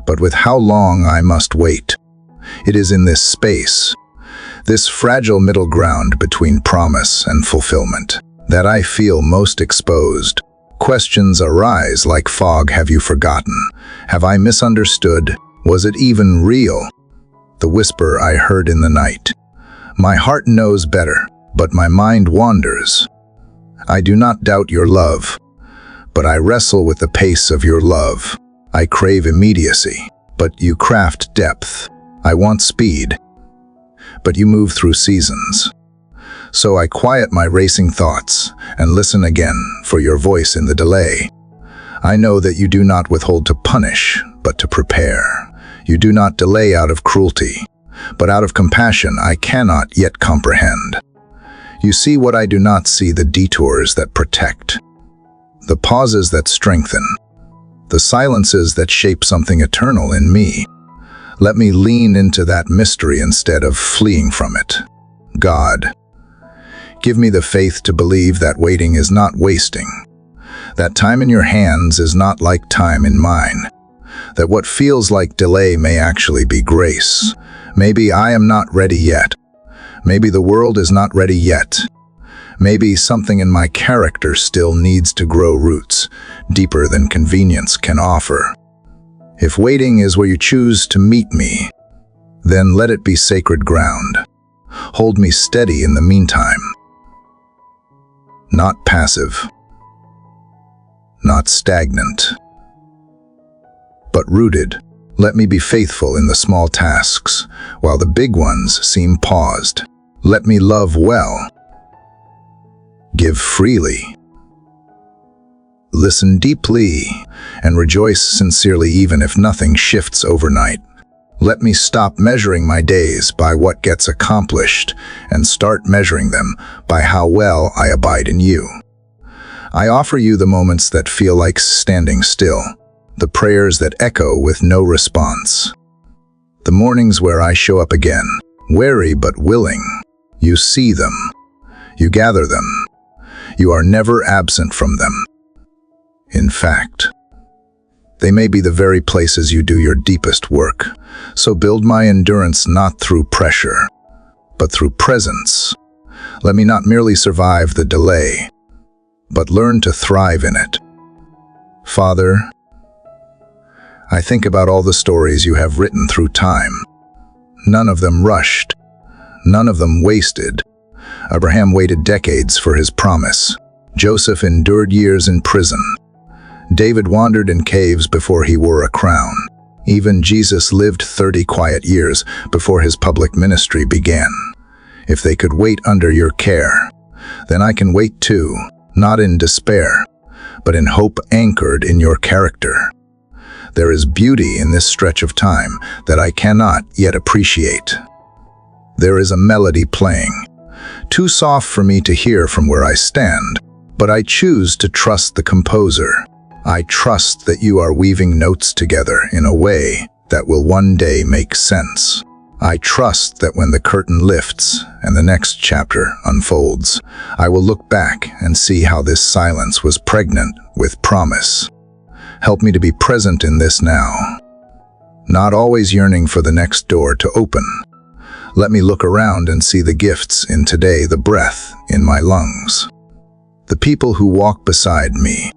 but with how long I must wait. It is in this space, this fragile middle ground between promise and fulfillment, that I feel most exposed. Questions arise like fog. Have you forgotten? Have I misunderstood? Was it even real? The whisper I heard in the night. My heart knows better, but my mind wanders. I do not doubt your love, but I wrestle with the pace of your love. I crave immediacy, but you craft depth. I want speed, but you move through seasons. So I quiet my racing thoughts and listen again for your voice in the delay. I know that you do not withhold to punish, but to prepare. You do not delay out of cruelty, but out of compassion I cannot yet comprehend. You see what I do not see, the detours that protect, the pauses that strengthen, the silences that shape something eternal in me. Let me lean into that mystery instead of fleeing from it. God, give me the faith to believe that waiting is not wasting, that time in your hands is not like time in mine, that what feels like delay may actually be grace. Maybe I am not ready yet. Maybe the world is not ready yet. Maybe something in my character still needs to grow roots, deeper than convenience can offer. If waiting is where you choose to meet me, then let it be sacred ground. Hold me steady in the meantime. Not passive, not stagnant, but rooted. Let me be faithful in the small tasks, while the big ones seem paused. Let me love well, give freely, listen deeply, and rejoice sincerely even if nothing shifts overnight. Let me stop measuring my days by what gets accomplished and start measuring them by how well I abide in you. I offer you the moments that feel like standing still, the prayers that echo with no response, the mornings where I show up again, wary but willing. You see them, you gather them, you are never absent from them. In fact, they may be the very places you do your deepest work. So build my endurance not through pressure, but through presence. Let me not merely survive the delay, but learn to thrive in it. Father, I think about all the stories you have written through time. None of them rushed, none of them wasted. Abraham waited decades for his promise. Joseph endured years in prison. David wandered in caves before he wore a crown. Even Jesus lived 30 quiet years before his public ministry began. If they could wait under your care, then I can wait too, not in despair, but in hope anchored in your character. There is beauty in this stretch of time that I cannot yet appreciate. There is a melody playing, too soft for me to hear from where I stand, but I choose to trust the composer. I trust that you are weaving notes together in a way that will one day make sense. I trust that when the curtain lifts and the next chapter unfolds, I will look back and see how this silence was pregnant with promise. Help me to be present in this now, not always yearning for the next door to open. Let me look around and see the gifts in today, the breath in my lungs, the people who walk beside me,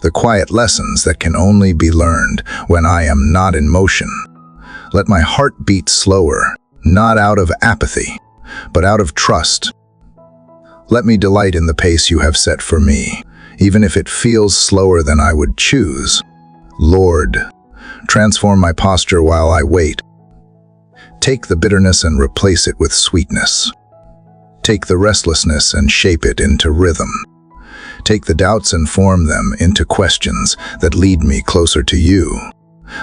the quiet lessons that can only be learned when I am not in motion. Let my heart beat slower, not out of apathy, but out of trust. Let me delight in the pace you have set for me, even if it feels slower than I would choose. Lord, transform my posture while I wait. Take the bitterness and replace it with sweetness. Take the restlessness and shape it into rhythm. Take the doubts and form them into questions that lead me closer to you.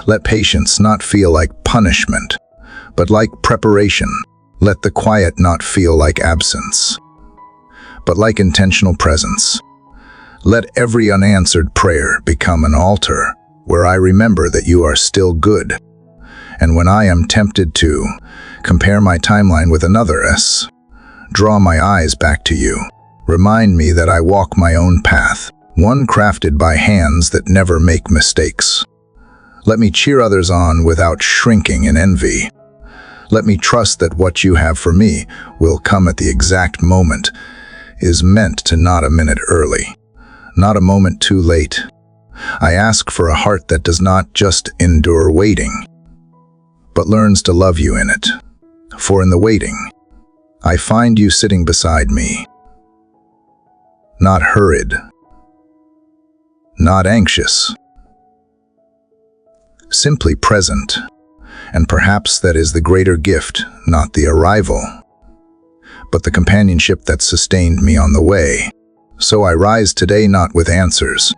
Let patience not feel like punishment, but like preparation. Let the quiet not feel like absence, but like intentional presence. Let every unanswered prayer become an altar where I remember that you are still good. And when I am tempted to compare my timeline with another's, draw my eyes back to you. Remind me that I walk my own path, one crafted by hands that never make mistakes. Let me cheer others on without shrinking in envy. Let me trust that what you have for me will come at the exact moment, is meant to not a minute early, not a moment too late. I ask for a heart that does not just endure waiting, but learns to love you in it. For in the waiting, I find you sitting beside me, not hurried, not anxious, simply present. And perhaps that is the greater gift, not the arrival, but the companionship that sustained me on the way. So I rise today not with answers,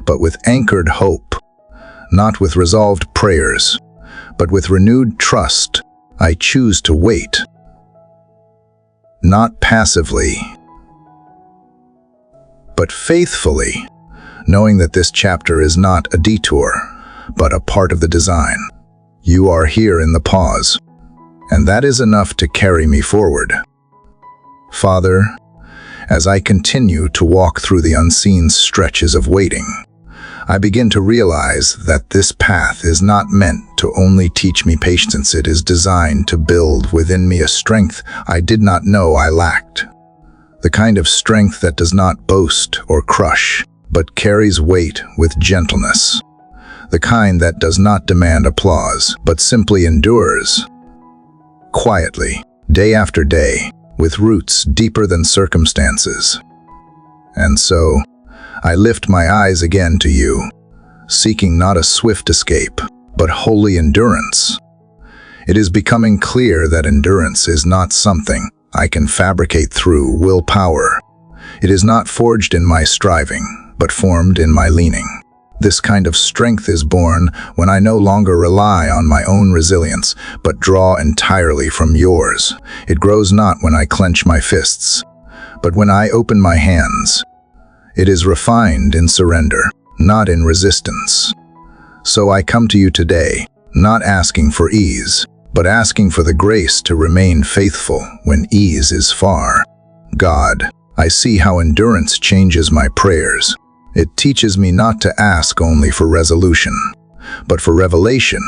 but with anchored hope, not with resolved prayers, but with renewed trust. I choose to wait, not passively, but faithfully, knowing that this chapter is not a detour, but a part of the design. You are here in the pause, and that is enough to carry me forward. Father, as I continue to walk through the unseen stretches of waiting, I begin to realize that this path is not meant to only teach me patience. It is designed to build within me a strength I did not know I lacked. The kind of strength that does not boast or crush, but carries weight with gentleness. The kind that does not demand applause, but simply endures, quietly, day after day, with roots deeper than circumstances. And so, I lift my eyes again to you, seeking not a swift escape, but holy endurance. It is becoming clear that endurance is not something I can fabricate through willpower. It is not forged in my striving, but formed in my leaning. This kind of strength is born when I no longer rely on my own resilience, but draw entirely from yours. It grows not when I clench my fists, but when I open my hands. It is refined in surrender, not in resistance. So I come to you today, not asking for ease, but asking for the grace to remain faithful when ease is far. God, I see how endurance changes my prayers. It teaches me not to ask only for resolution, but for revelation,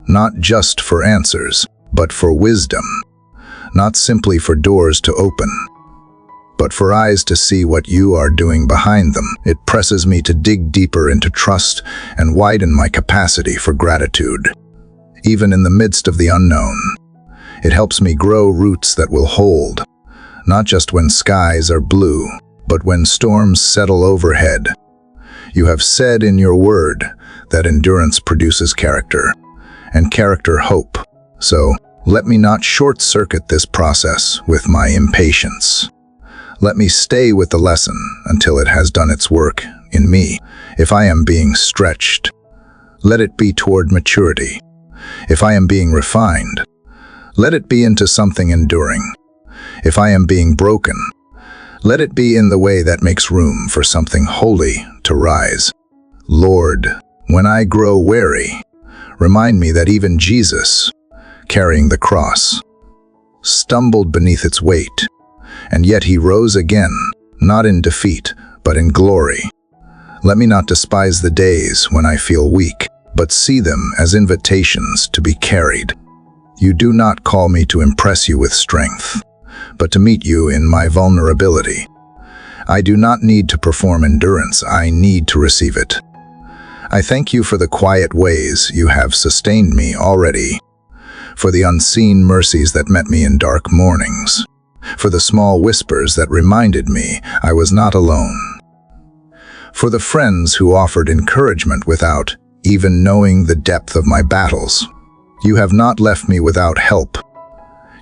not just for answers, but for wisdom, not simply for doors to open, but for eyes to see what you are doing behind them. It presses me to dig deeper into trust and widen my capacity for gratitude. Even in the midst of the unknown, it helps me grow roots that will hold, not just when skies are blue, but when storms settle overhead. You have said in your word that endurance produces character, and character hope. So, let me not short-circuit this process with my impatience. Let me stay with the lesson until it has done its work in me. If I am being stretched, let it be toward maturity. If I am being refined, let it be into something enduring. If I am being broken, let it be in the way that makes room for something holy to rise. Lord, when I grow weary, remind me that even Jesus, carrying the cross, stumbled beneath its weight, and yet he rose again, not in defeat, but in glory. Let me not despise the days when I feel weak, but see them as invitations to be carried. You do not call me to impress you with strength, but to meet you in my vulnerability. I do not need to perform endurance, I need to receive it. I thank you for the quiet ways you have sustained me already, for the unseen mercies that met me in dark mornings, for the small whispers that reminded me I was not alone, for the friends who offered encouragement without even knowing the depth of my battles. You have not left me without help.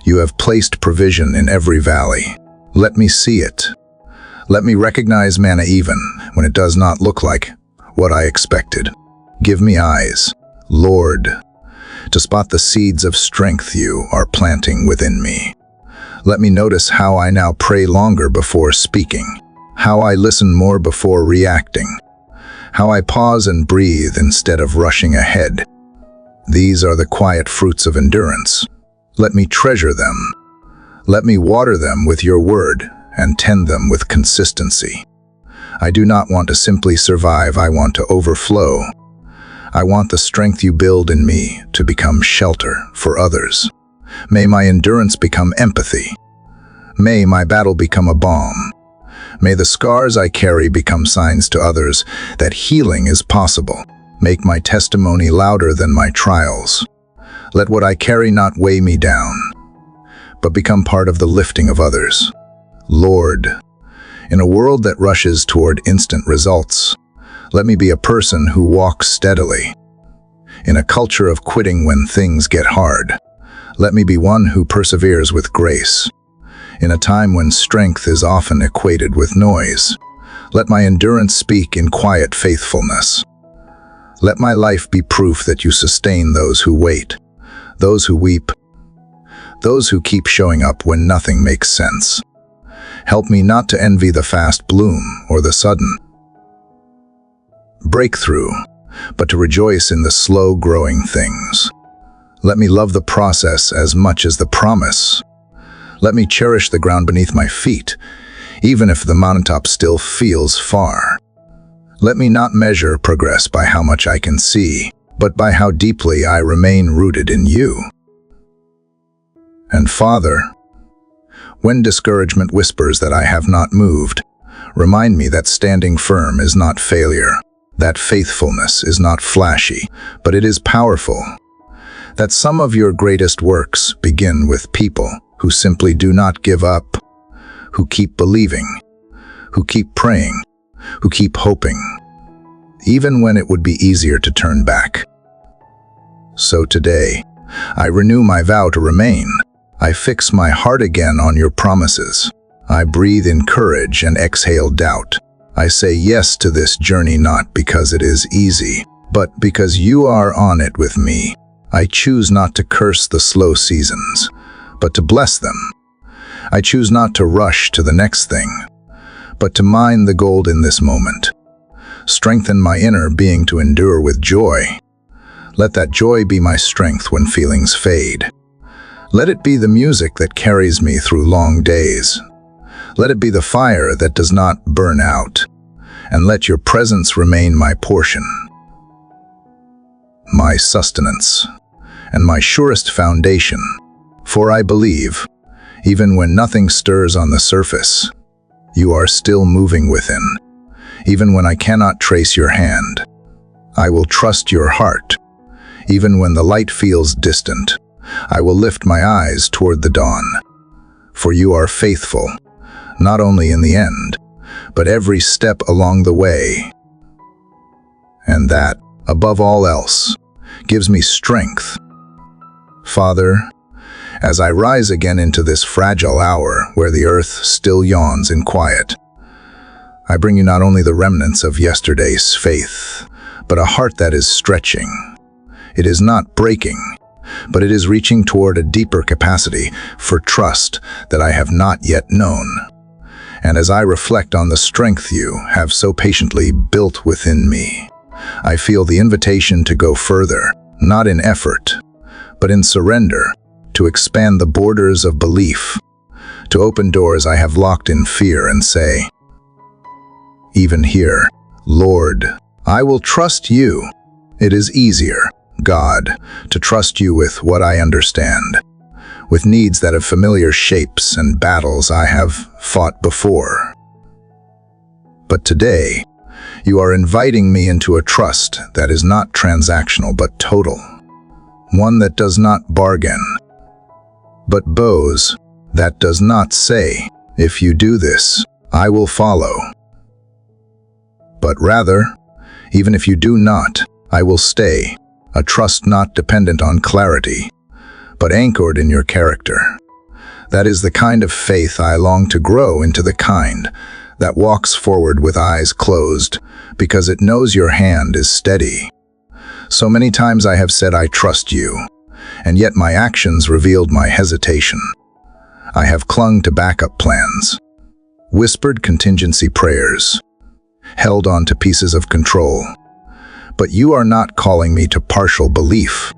You have placed provision in every valley. Let me see it. Let me recognize manna even when it does not look like what I expected. Give me eyes, Lord, to spot the seeds of strength you are planting within me. Let me notice how I now pray longer before speaking, how I listen more before reacting, how I pause and breathe instead of rushing ahead. These are the quiet fruits of endurance. Let me treasure them. Let me water them with your word and tend them with consistency. I do not want to simply survive, I want to overflow. I want the strength you build in me to become shelter for others. May my endurance become empathy. May my battle become a balm. May the scars I carry become signs to others that healing is possible. Make my testimony louder than my trials. Let what I carry not weigh me down, but become part of the lifting of others. Lord, in a world that rushes toward instant results, let me be a person who walks steadily. In a culture of quitting when things get hard, let me be one who perseveres with grace. In a time when strength is often equated with noise, let my endurance speak in quiet faithfulness. Let my life be proof that you sustain those who wait, those who weep, those who keep showing up when nothing makes sense. Help me not to envy the fast bloom or the sudden breakthrough, but to rejoice in the slow-growing things. Let me love the process as much as the promise. Let me cherish the ground beneath my feet, even if the mountaintop still feels far. Let me not measure progress by how much I can see, but by how deeply I remain rooted in you. And Father, when discouragement whispers that I have not moved, remind me that standing firm is not failure, that faithfulness is not flashy, but it is powerful, that some of your greatest works begin with people who simply do not give up, who keep believing, who keep praying, who keep hoping, even when it would be easier to turn back. So today, I renew my vow to remain. I fix my heart again on your promises. I breathe in courage and exhale doubt. I say yes to this journey not because it is easy, but because you are on it with me. I choose not to curse the slow seasons, but to bless them. I choose not to rush to the next thing, but to mine the gold in this moment. Strengthen my inner being to endure with joy. Let that joy be my strength when feelings fade. Let it be the music that carries me through long days. Let it be the fire that does not burn out, and let your presence remain my portion, my sustenance, and my surest foundation. For I believe, even when nothing stirs on the surface, you are still moving within. Even when I cannot trace your hand, I will trust your heart. Even when the light feels distant, I will lift my eyes toward the dawn. For you are faithful, not only in the end, but every step along the way. And that, above all else, gives me strength. Father, as I rise again into this fragile hour where the earth still yawns in quiet, I bring you not only the remnants of yesterday's faith, but a heart that is stretching. It is not breaking, but it is reaching toward a deeper capacity for trust that I have not yet known. And as I reflect on the strength you have so patiently built within me, I feel the invitation to go further, not in effort, but in surrender, to expand the borders of belief, to open doors I have locked in fear and say, even here, Lord, I will trust you. It is easier, God, to trust you with what I understand, with needs that have familiar shapes and battles I have fought before. But today, you are inviting me into a trust that is not transactional but total, one that does not bargain, but bows, that does not say, if you do this, I will follow. But rather, even if you do not, I will stay, a trust not dependent on clarity, but anchored in your character. That is the kind of faith I long to grow into, the kind that walks forward with eyes closed because it knows your hand is steady. So many times I have said I trust you, and yet my actions revealed my hesitation. I have clung to backup plans, whispered contingency prayers, held on to pieces of control. But you are not calling me to partial belief.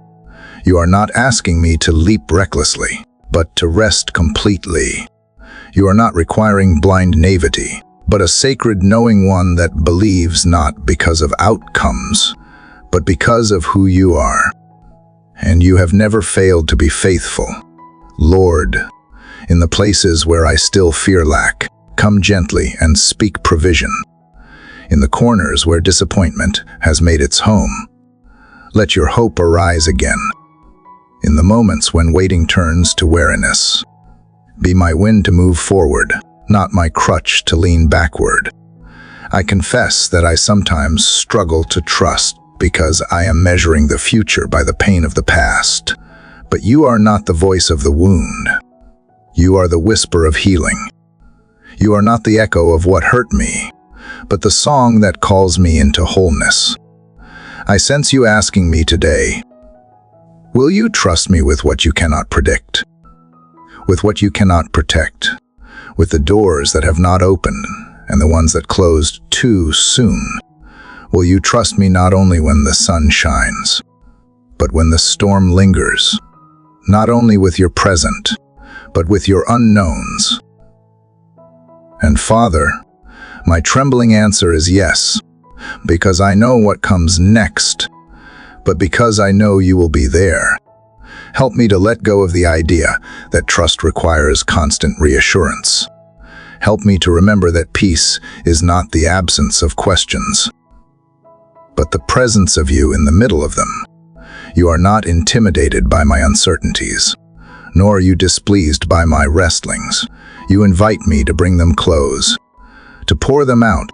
You are not asking me to leap recklessly, but to rest completely. You are not requiring blind naivety, but a sacred knowing, one that believes not because of outcomes, but because of who you are. And you have never failed to be faithful. Lord, in the places where I still fear lack, come gently and speak provision. In the corners where disappointment has made its home, let your hope arise again. In the moments when waiting turns to weariness, be my wind to move forward, not my crutch to lean backward. I confess that I sometimes struggle to trust because I am measuring the future by the pain of the past. But you are not the voice of the wound. You are the whisper of healing. You are not the echo of what hurt me, but the song that calls me into wholeness. I sense you asking me today, will you trust me with what you cannot predict, with what you cannot protect, with the doors that have not opened and the ones that closed too soon? Will you trust me not only when the sun shines, but when the storm lingers, not only with your present, but with your unknowns? And Father, my trembling answer is yes, because I know what comes next, but because I know you will be there. Help me to let go of the idea that trust requires constant reassurance. Help me to remember that peace is not the absence of questions, but the presence of you in the middle of them. You are not intimidated by my uncertainties, nor are you displeased by my wrestlings. You invite me to bring them close, to pour them out,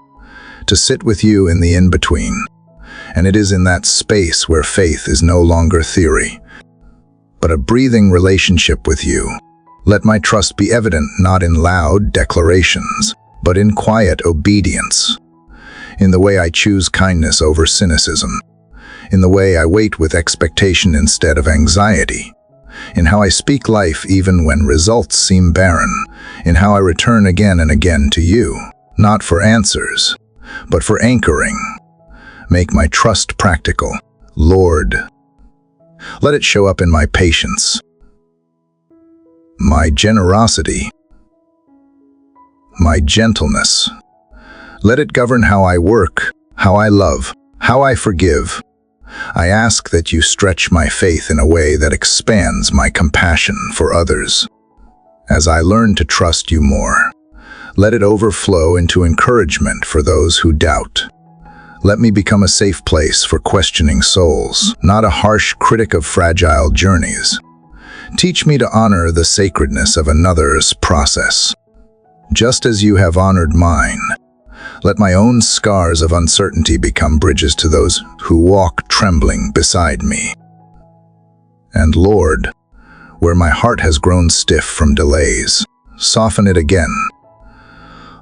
to sit with you in the in-between. And it is in that space where faith is no longer theory, but a breathing relationship with you. Let my trust be evident not in loud declarations, but in quiet obedience. In the way I choose kindness over cynicism, in the way I wait with expectation instead of anxiety, in how I speak life even when results seem barren, in how I return again and again to you, not for answers, but for anchoring. Make my trust practical, Lord. Let it show up in my patience, my generosity, my gentleness. Let it govern how I work, how I love, how I forgive. I ask that you stretch my faith in a way that expands my compassion for others. As I learn to trust you more, let it overflow into encouragement for those who doubt. Let me become a safe place for questioning souls, not a harsh critic of fragile journeys. Teach me to honor the sacredness of another's process, just as you have honored mine. Let my own scars of uncertainty become bridges to those who walk trembling beside me. And Lord, where my heart has grown stiff from delays, soften it again.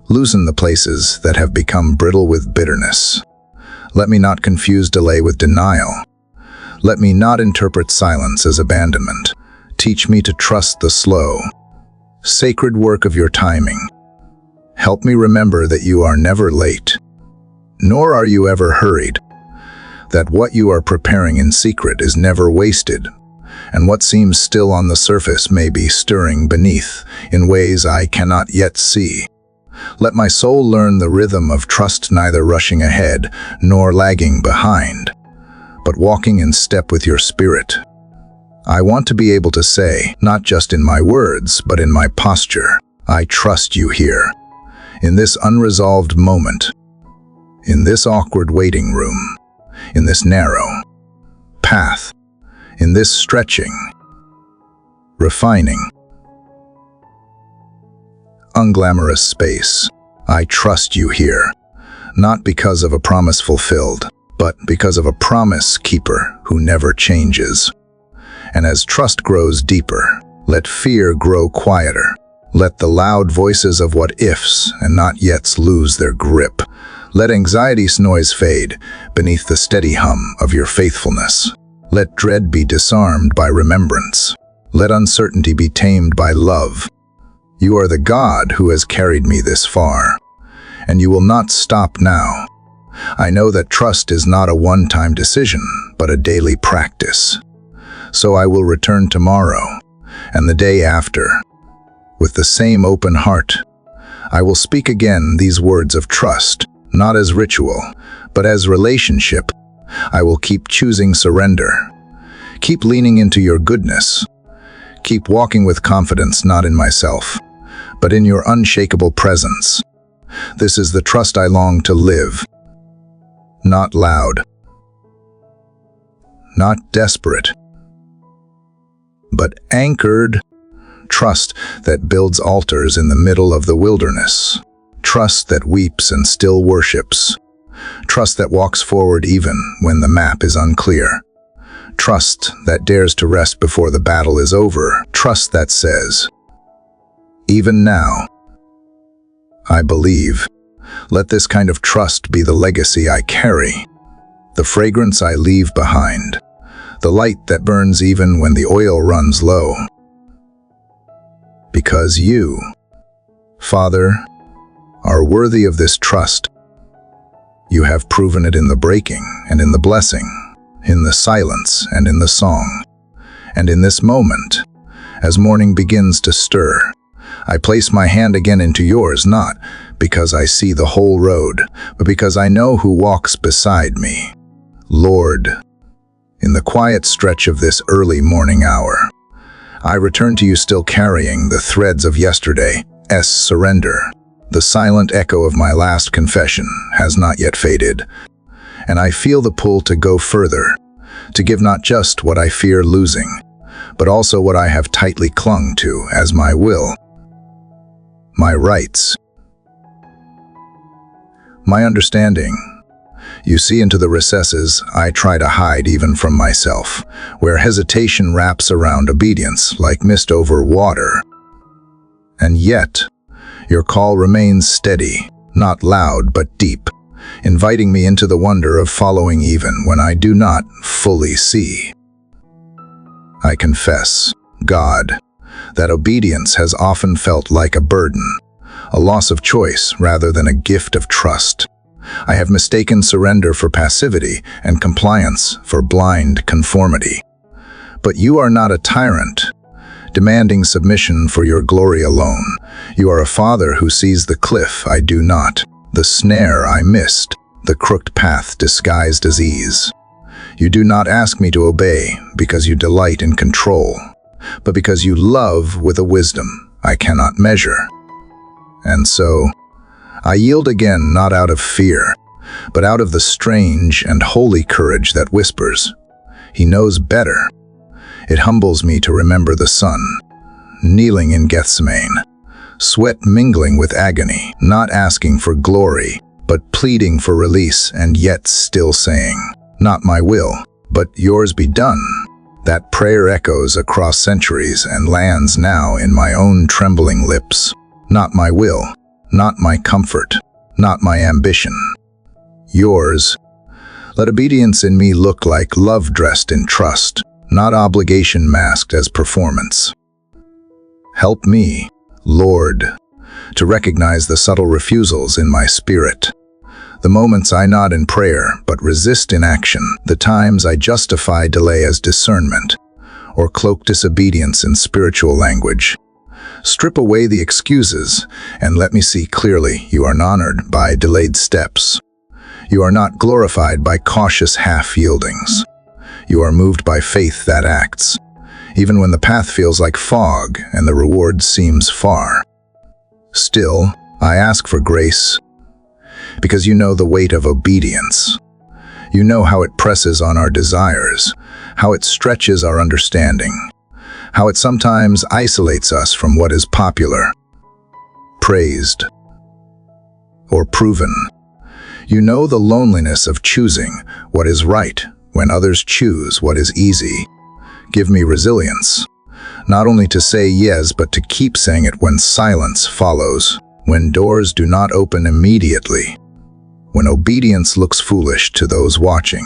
Loosen the places that have become brittle with bitterness. Let me not confuse delay with denial. Let me not interpret silence as abandonment. Teach me to trust the slow, sacred work of your timing. Help me remember that you are never late, nor are you ever hurried, that what you are preparing in secret is never wasted, and what seems still on the surface may be stirring beneath in ways I cannot yet see. Let my soul learn the rhythm of trust, neither rushing ahead nor lagging behind, but walking in step with your spirit. I want to be able to say, not just in my words, but in my posture, I trust you here, in this unresolved moment, in this awkward waiting room, in this narrow path, in this stretching, refining, unglamorous space. I trust you here, not because of a promise fulfilled, but because of a promise keeper who never changes. And as trust grows deeper, let fear grow quieter. Let the loud voices of what-ifs and not-yets lose their grip. Let anxiety's noise fade beneath the steady hum of your faithfulness. Let dread be disarmed by remembrance. Let uncertainty be tamed by love. You are the God who has carried me this far, and you will not stop now. I know that trust is not a one-time decision, but a daily practice. So I will return tomorrow, and the day after, with the same open heart. I will speak again these words of trust, not as ritual, but as relationship. I will keep choosing surrender. Keep leaning into your goodness. Keep walking with confidence, not in myself, but in your unshakable presence. This is the trust I long to live. Not loud, not desperate, but anchored. Trust that builds altars in the middle of the wilderness. Trust that weeps and still worships. Trust that walks forward even when the map is unclear. Trust that dares to rest before the battle is over. Trust that says, even now, I believe. Let this kind of trust be the legacy I carry, the fragrance I leave behind, the light that burns even when the oil runs low. Because you, Father, are worthy of this trust. You have proven it in the breaking and in the blessing, in the silence and in the song. And in this moment, as morning begins to stir, I place my hand again into yours, not because I see the whole road, but because I know who walks beside me. Lord, in the quiet stretch of this early morning hour, I return to you still carrying the threads of yesterday's surrender. The silent echo of my last confession has not yet faded, and I feel the pull to go further, to give not just what I fear losing, but also what I have tightly clung to as my will, my rights, my understanding. You see into the recesses I try to hide even from myself, where hesitation wraps around obedience like mist over water. And yet, your call remains steady, not loud but deep, inviting me into the wonder of following even when I do not fully see. I confess, God, that obedience has often felt like a burden, a loss of choice rather than a gift of trust. I have mistaken surrender for passivity and compliance for blind conformity. But you are not a tyrant, demanding submission for your glory alone. You are a father who sees the cliff I do not, the snare I missed, the crooked path disguised as ease. You do not ask me to obey because you delight in control, but because you love with a wisdom I cannot measure. And so, I yield again, not out of fear, but out of the strange and holy courage that whispers, He knows better. It humbles me to remember the Son, kneeling in Gethsemane, sweat mingling with agony, not asking for glory, but pleading for release, and yet still saying, not my will, but yours be done. That prayer echoes across centuries and lands now in my own trembling lips. Not my will, not my comfort, not my ambition. Yours. Let obedience in me look like love dressed in trust, not obligation masked as performance. Help me, Lord, to recognize the subtle refusals in my spirit. The moments I nod in prayer but resist in action, the times I justify delay as discernment, or cloak disobedience in spiritual language. Strip away the excuses and let me see clearly you are not honored by delayed steps. You are not glorified by cautious half-yieldings. You are moved by faith that acts, even when the path feels like fog and the reward seems far. Still, I ask for grace, because you know the weight of obedience. You know how it presses on our desires, how it stretches our understanding, how it sometimes isolates us from what is popular, praised, or proven. You know the loneliness of choosing what is right when others choose what is easy. Give me resilience, not only to say yes, but to keep saying it when silence follows, when doors do not open immediately, when obedience looks foolish to those watching.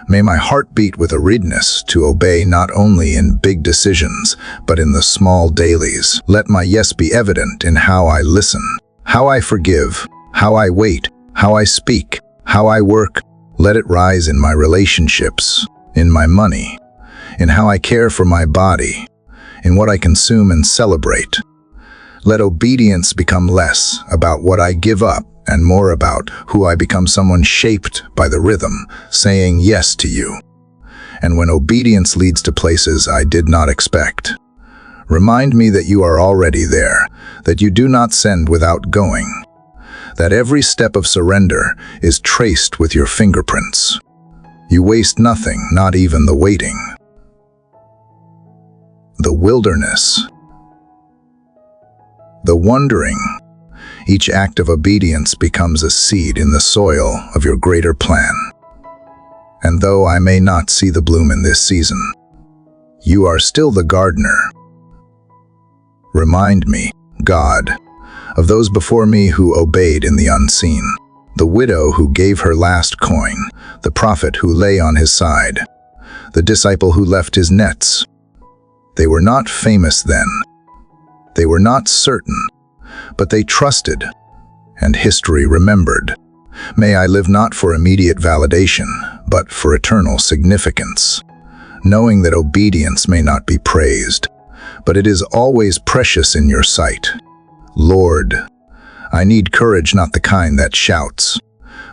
May my heart beat with a readiness to obey not only in big decisions, but in the small dailies. Let my yes be evident in how I listen, how I forgive, how I wait, how I speak, how I work. Let it rise in my relationships, in my money, in how I care for my body, in what I consume and celebrate. Let obedience become less about what I give up and more about who I become, someone shaped by the rhythm, saying yes to you. And when obedience leads to places I did not expect, remind me that you are already there, that you do not send without going, that every step of surrender is traced with your fingerprints. You waste nothing, not even the waiting. The wilderness, the wondering. Each act of obedience becomes a seed in the soil of your greater plan. And though I may not see the bloom in this season, you are still the gardener. Remind me, God, of those before me who obeyed in the unseen, the widow who gave her last coin, the prophet who lay on his side, the disciple who left his nets. They were not famous then. They were not certain, but they trusted, and history remembered. May I live not for immediate validation, but for eternal significance, knowing that obedience may not be praised, but it is always precious in your sight. Lord, I need courage, not the kind that shouts,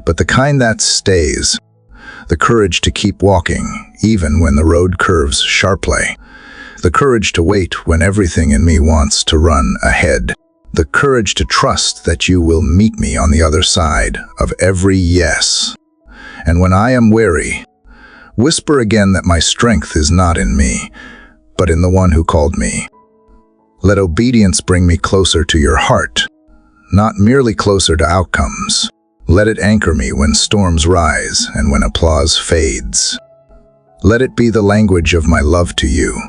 but the kind that stays, the courage to keep walking, even when the road curves sharply, the courage to wait when everything in me wants to run ahead, the courage to trust that you will meet me on the other side of every yes. And when I am weary, whisper again that my strength is not in me, but in the one who called me. Let obedience bring me closer to your heart, not merely closer to outcomes. Let it anchor me when storms rise and when applause fades. Let it be the language of my love to you,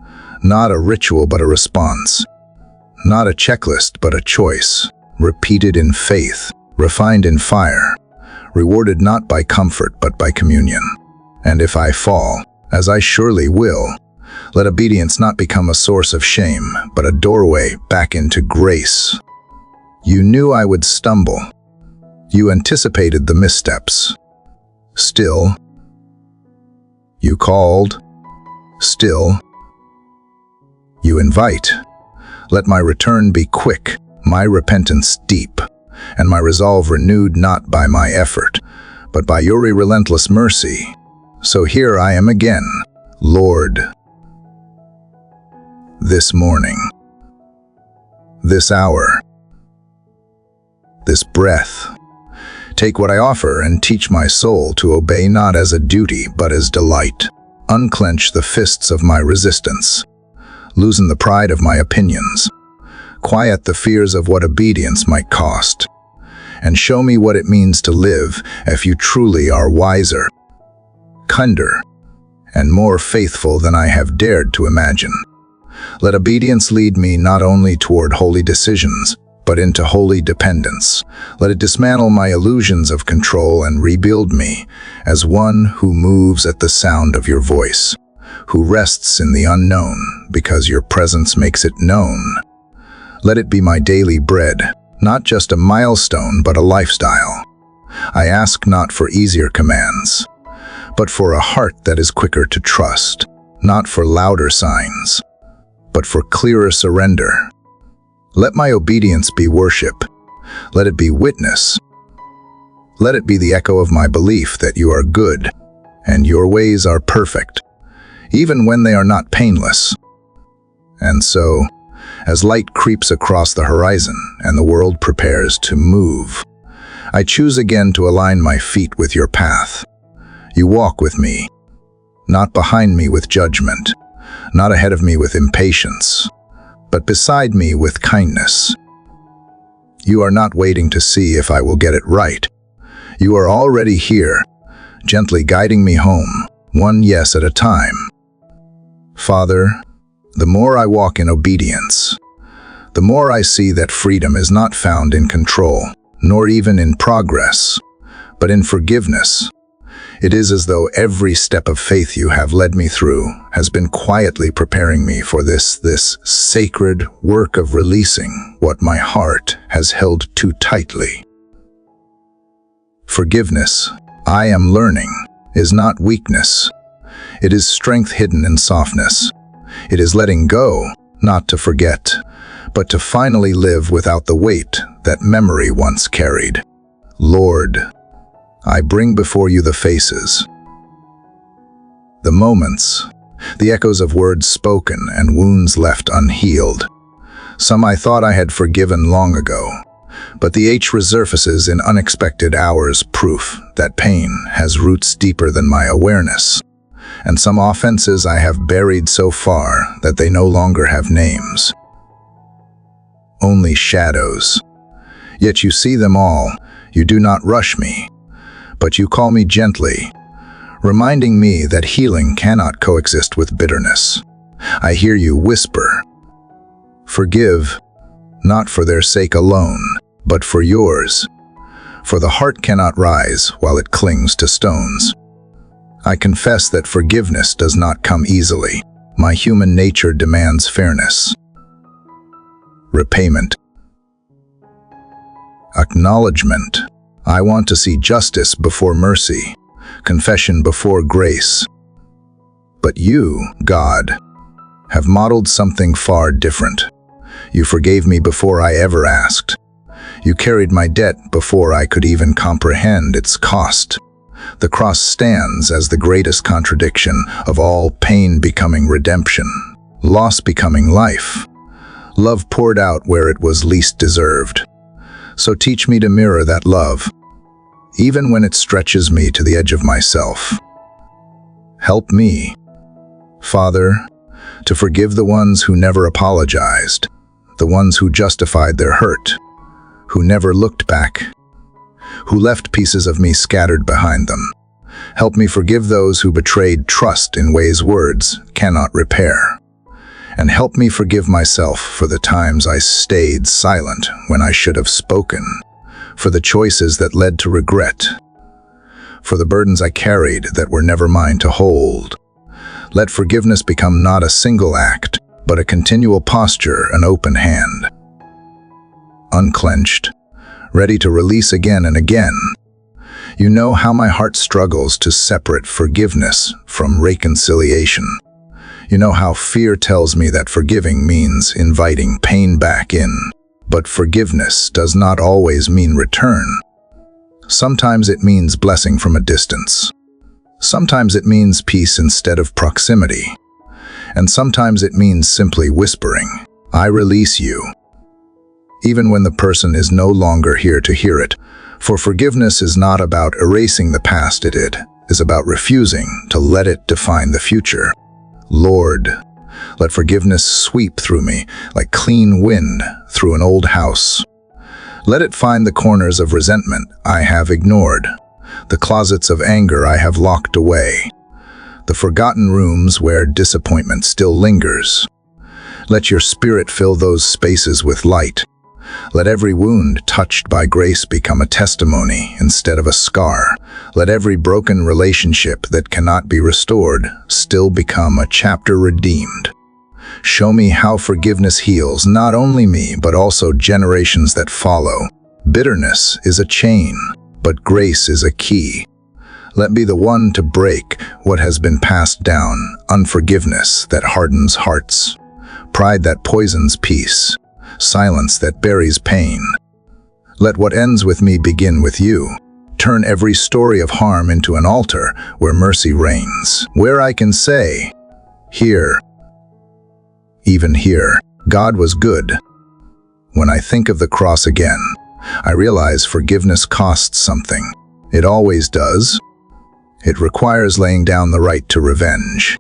not a ritual but a response, not a checklist but a choice, repeated in faith, refined in fire, rewarded not by comfort but by communion. And if I fall, as I surely will, let obedience not become a source of shame, but a doorway back into grace. You knew I would stumble. You anticipated the missteps. Still, you called. Still, you invite. Let my return be quick, my repentance deep, and my resolve renewed not by my effort, but by your relentless mercy. So here I am again, Lord. This morning, this hour, this breath. Take what I offer and teach my soul to obey not as a duty but as delight. Unclench the fists of my resistance. Loosen the pride of my opinions. Quiet the fears of what obedience might cost. And show me what it means to live if you truly are wiser, kinder, and more faithful than I have dared to imagine. Let obedience lead me not only toward holy decisions, but into holy dependence. Let it dismantle my illusions of control and rebuild me as one who moves at the sound of your voice, who rests in the unknown because your presence makes it known. Let it be my daily bread, not just a milestone, but a lifestyle. I ask not for easier commands, but for a heart that is quicker to trust, not for louder signs, but for clearer surrender. Let my obedience be worship. Let it be witness. Let it be the echo of my belief that you are good and your ways are perfect, even when they are not painless. And so, as light creeps across the horizon and the world prepares to move, I choose again to align my feet with your path. You walk with me, not behind me with judgment, not ahead of me with impatience, but beside me with kindness. You are not waiting to see if I will get it right. You are already here, gently guiding me home, one yes at a time. Father, the more I walk in obedience, the more I see that freedom is not found in control, nor even in progress, but in forgiveness. It is as though every step of faith you have led me through has been quietly preparing me for this sacred work of releasing what my heart has held too tightly. Forgiveness, I am learning, is not weakness. It is strength hidden in softness. It is letting go, not to forget, but to finally live without the weight that memory once carried. Lord, I bring before you the faces, the moments, the echoes of words spoken and wounds left unhealed. Some I thought I had forgiven long ago, but the H resurfaces in unexpected hours, proof that pain has roots deeper than my awareness. And some offenses I have buried so far that they no longer have names. Only shadows. Yet you see them all. You do not rush me, but you call me gently, reminding me that healing cannot coexist with bitterness. I hear you whisper, forgive, not for their sake alone, but for yours. For the heart cannot rise while it clings to stones. I confess that forgiveness does not come easily. My human nature demands fairness. Repayment. Acknowledgement. I want to see justice before mercy, confession before grace. But you, God, have modeled something far different. You forgave me before I ever asked. You carried my debt before I could even comprehend its cost. The cross stands as the greatest contradiction of all, pain becoming redemption, loss becoming life, love poured out where it was least deserved. So teach me to mirror that love, even when it stretches me to the edge of myself. Help me, Father, to forgive the ones who never apologized, the ones who justified their hurt, who never looked back, who left pieces of me scattered behind them. Help me forgive those who betrayed trust in ways words cannot repair. And help me forgive myself for the times I stayed silent when I should have spoken, for the choices that led to regret, for the burdens I carried that were never mine to hold. Let forgiveness become not a single act, but a continual posture, an open hand, unclenched, ready to release again and again. You know how my heart struggles to separate forgiveness from reconciliation. You know how fear tells me that forgiving means inviting pain back in. But forgiveness does not always mean return. Sometimes it means blessing from a distance. Sometimes it means peace instead of proximity. And sometimes it means simply whispering, I release you, even when the person is no longer here to hear it. For forgiveness is not about erasing the past, it is about refusing to let it define the future. Lord, let forgiveness sweep through me like clean wind through an old house. Let it find the corners of resentment I have ignored, the closets of anger I have locked away, the forgotten rooms where disappointment still lingers. Let your spirit fill those spaces with light. Let every wound touched by grace become a testimony instead of a scar. Let every broken relationship that cannot be restored still become a chapter redeemed. Show me how forgiveness heals not only me, but also generations that follow. Bitterness is a chain, but grace is a key. Let me be the one to break what has been passed down, unforgiveness that hardens hearts, pride that poisons peace, silence that buries pain. Let what ends with me begin with you. Turn every story of harm into an altar where mercy reigns, where I can say, here, even here, God was good. When I think of the cross again, I realize forgiveness costs something. It always does. It requires laying down the right to revenge,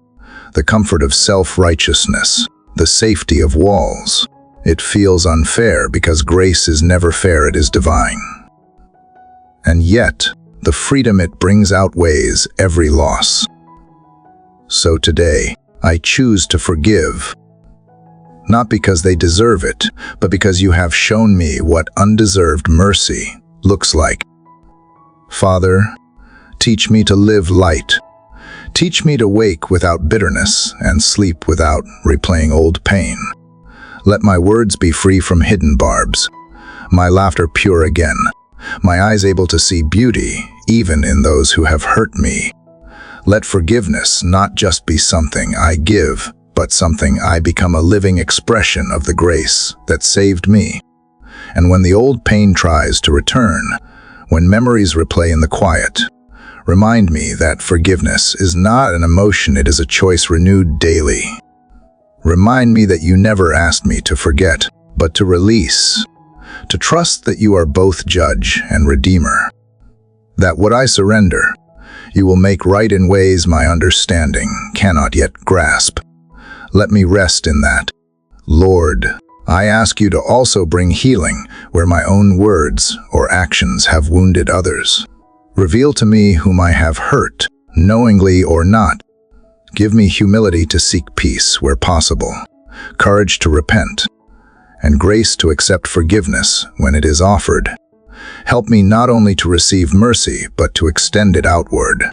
the comfort of self-righteousness, the safety of walls. It feels unfair because grace is never fair, it is divine. And yet, the freedom it brings outweighs every loss. So today, I choose to forgive. Not because they deserve it, but because you have shown me what undeserved mercy looks like. Father, teach me to live light. Teach me to wake without bitterness and sleep without replaying old pain. Let my words be free from hidden barbs, my laughter pure again, my eyes able to see beauty even in those who have hurt me. Let forgiveness not just be something I give, but something I become a living expression of the grace that saved me. And when the old pain tries to return, when memories replay in the quiet, remind me that forgiveness is not an emotion, it is a choice renewed daily. Remind me that you never asked me to forget, but to release, to trust that you are both judge and redeemer. That what I surrender, you will make right in ways my understanding cannot yet grasp. Let me rest in that. Lord, I ask you to also bring healing where my own words or actions have wounded others. Reveal to me whom I have hurt, knowingly or not. Give me humility to seek peace where possible, courage to repent, and grace to accept forgiveness when it is offered. Help me not only to receive mercy, but to extend it outward,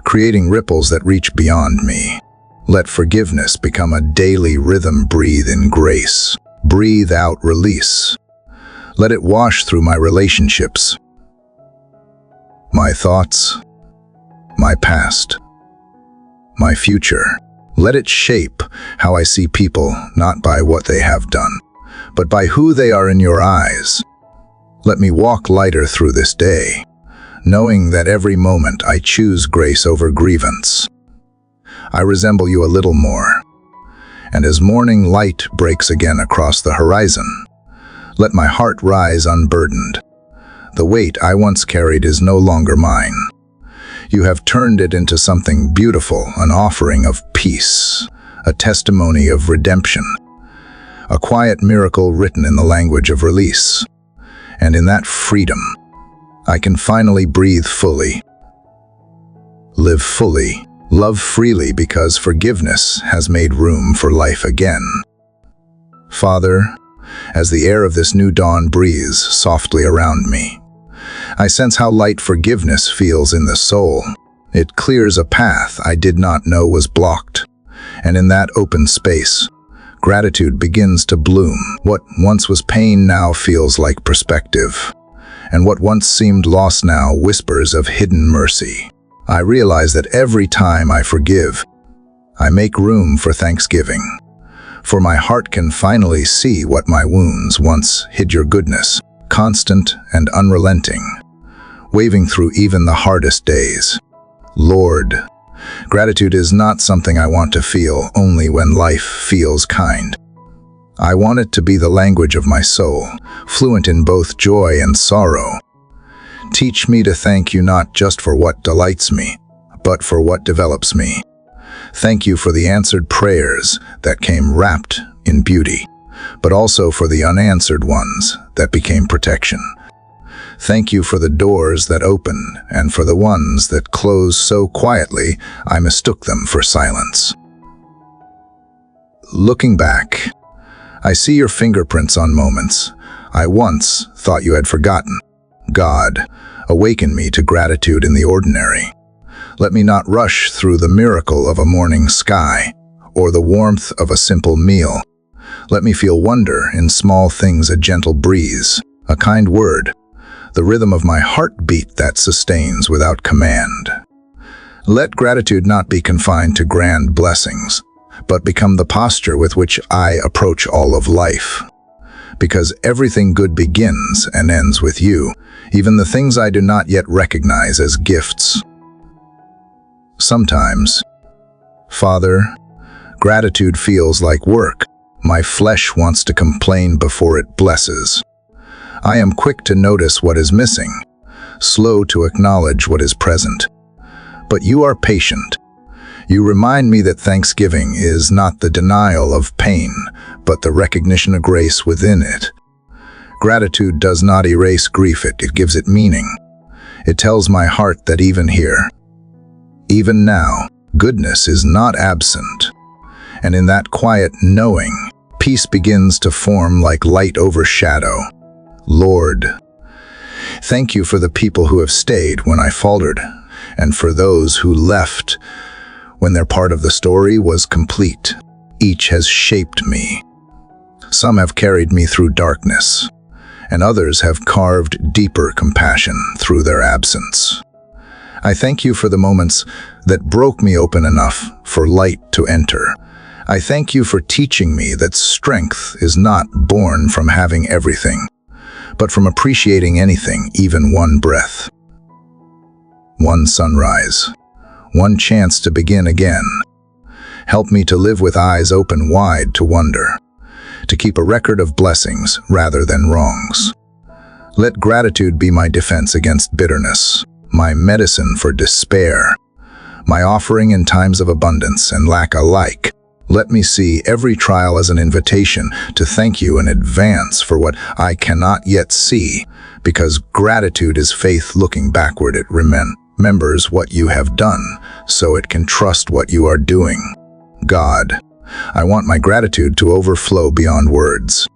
creating ripples that reach beyond me. Let forgiveness become a daily rhythm. Breathe in grace. Breathe out release. Let it wash through my relationships, my thoughts, my past, my future. Let it shape how I see people, not by what they have done, but by who they are in your eyes. Let me walk lighter through this day, knowing that every moment I choose grace over grievance. I resemble you a little more, and as morning light breaks again across the horizon, let my heart rise unburdened. The weight I once carried is no longer mine. You have turned it into something beautiful, an offering of peace, a testimony of redemption, a quiet miracle written in the language of release. And in that freedom, I can finally breathe fully, live fully, love freely, because forgiveness has made room for life again. Father, as the air of this new dawn breathes softly around me, I sense how light forgiveness feels in the soul. It clears a path I did not know was blocked, and in that open space, gratitude begins to bloom. What once was pain now feels like perspective, and what once seemed lost now whispers of hidden mercy. I realize that every time I forgive, I make room for thanksgiving, for my heart can finally see what my wounds once hid: your goodness, constant and unrelenting, waving through even the hardest days. Lord, gratitude is not something I want to feel only when life feels kind. I want it to be the language of my soul, fluent in both joy and sorrow. Teach me to thank you not just for what delights me, but for what develops me. Thank you for the answered prayers that came wrapped in beauty, but also for the unanswered ones that became protection. Thank you for the doors that open and for the ones that close so quietly I mistook them for silence. Looking back, I see your fingerprints on moments I once thought you had forgotten. God, awaken me to gratitude in the ordinary. Let me not rush through the miracle of a morning sky or the warmth of a simple meal. Let me feel wonder in small things, a gentle breeze, a kind word, the rhythm of my heartbeat that sustains without command. Let gratitude not be confined to grand blessings, but become the posture with which I approach all of life. Because everything good begins and ends with you, even the things I do not yet recognize as gifts. Sometimes, Father, gratitude feels like work. My flesh wants to complain before it blesses. I am quick to notice what is missing, slow to acknowledge what is present. But you are patient. You remind me that thanksgiving is not the denial of pain, but the recognition of grace within it. Gratitude does not erase grief, it gives it meaning. It tells my heart that even here, even now, goodness is not absent. And in that quiet knowing, peace begins to form like light over shadow. Lord, thank you for the people who have stayed when I faltered, and for those who left when their part of the story was complete. Each has shaped me. Some have carried me through darkness, and others have carved deeper compassion through their absence. I thank you for the moments that broke me open enough for light to enter. I thank you for teaching me that strength is not born from having everything, but from appreciating anything, even one breath, one sunrise, one chance to begin again. Help me to live with eyes open wide to wonder, to keep a record of blessings rather than wrongs. Let gratitude be my defense against bitterness, my medicine for despair, my offering in times of abundance and lack alike. Let me see every trial as an invitation to thank you in advance for what I cannot yet see, because gratitude is faith looking backward. It remembers what you have done, so it can trust what you are doing. God, I want my gratitude to overflow beyond words.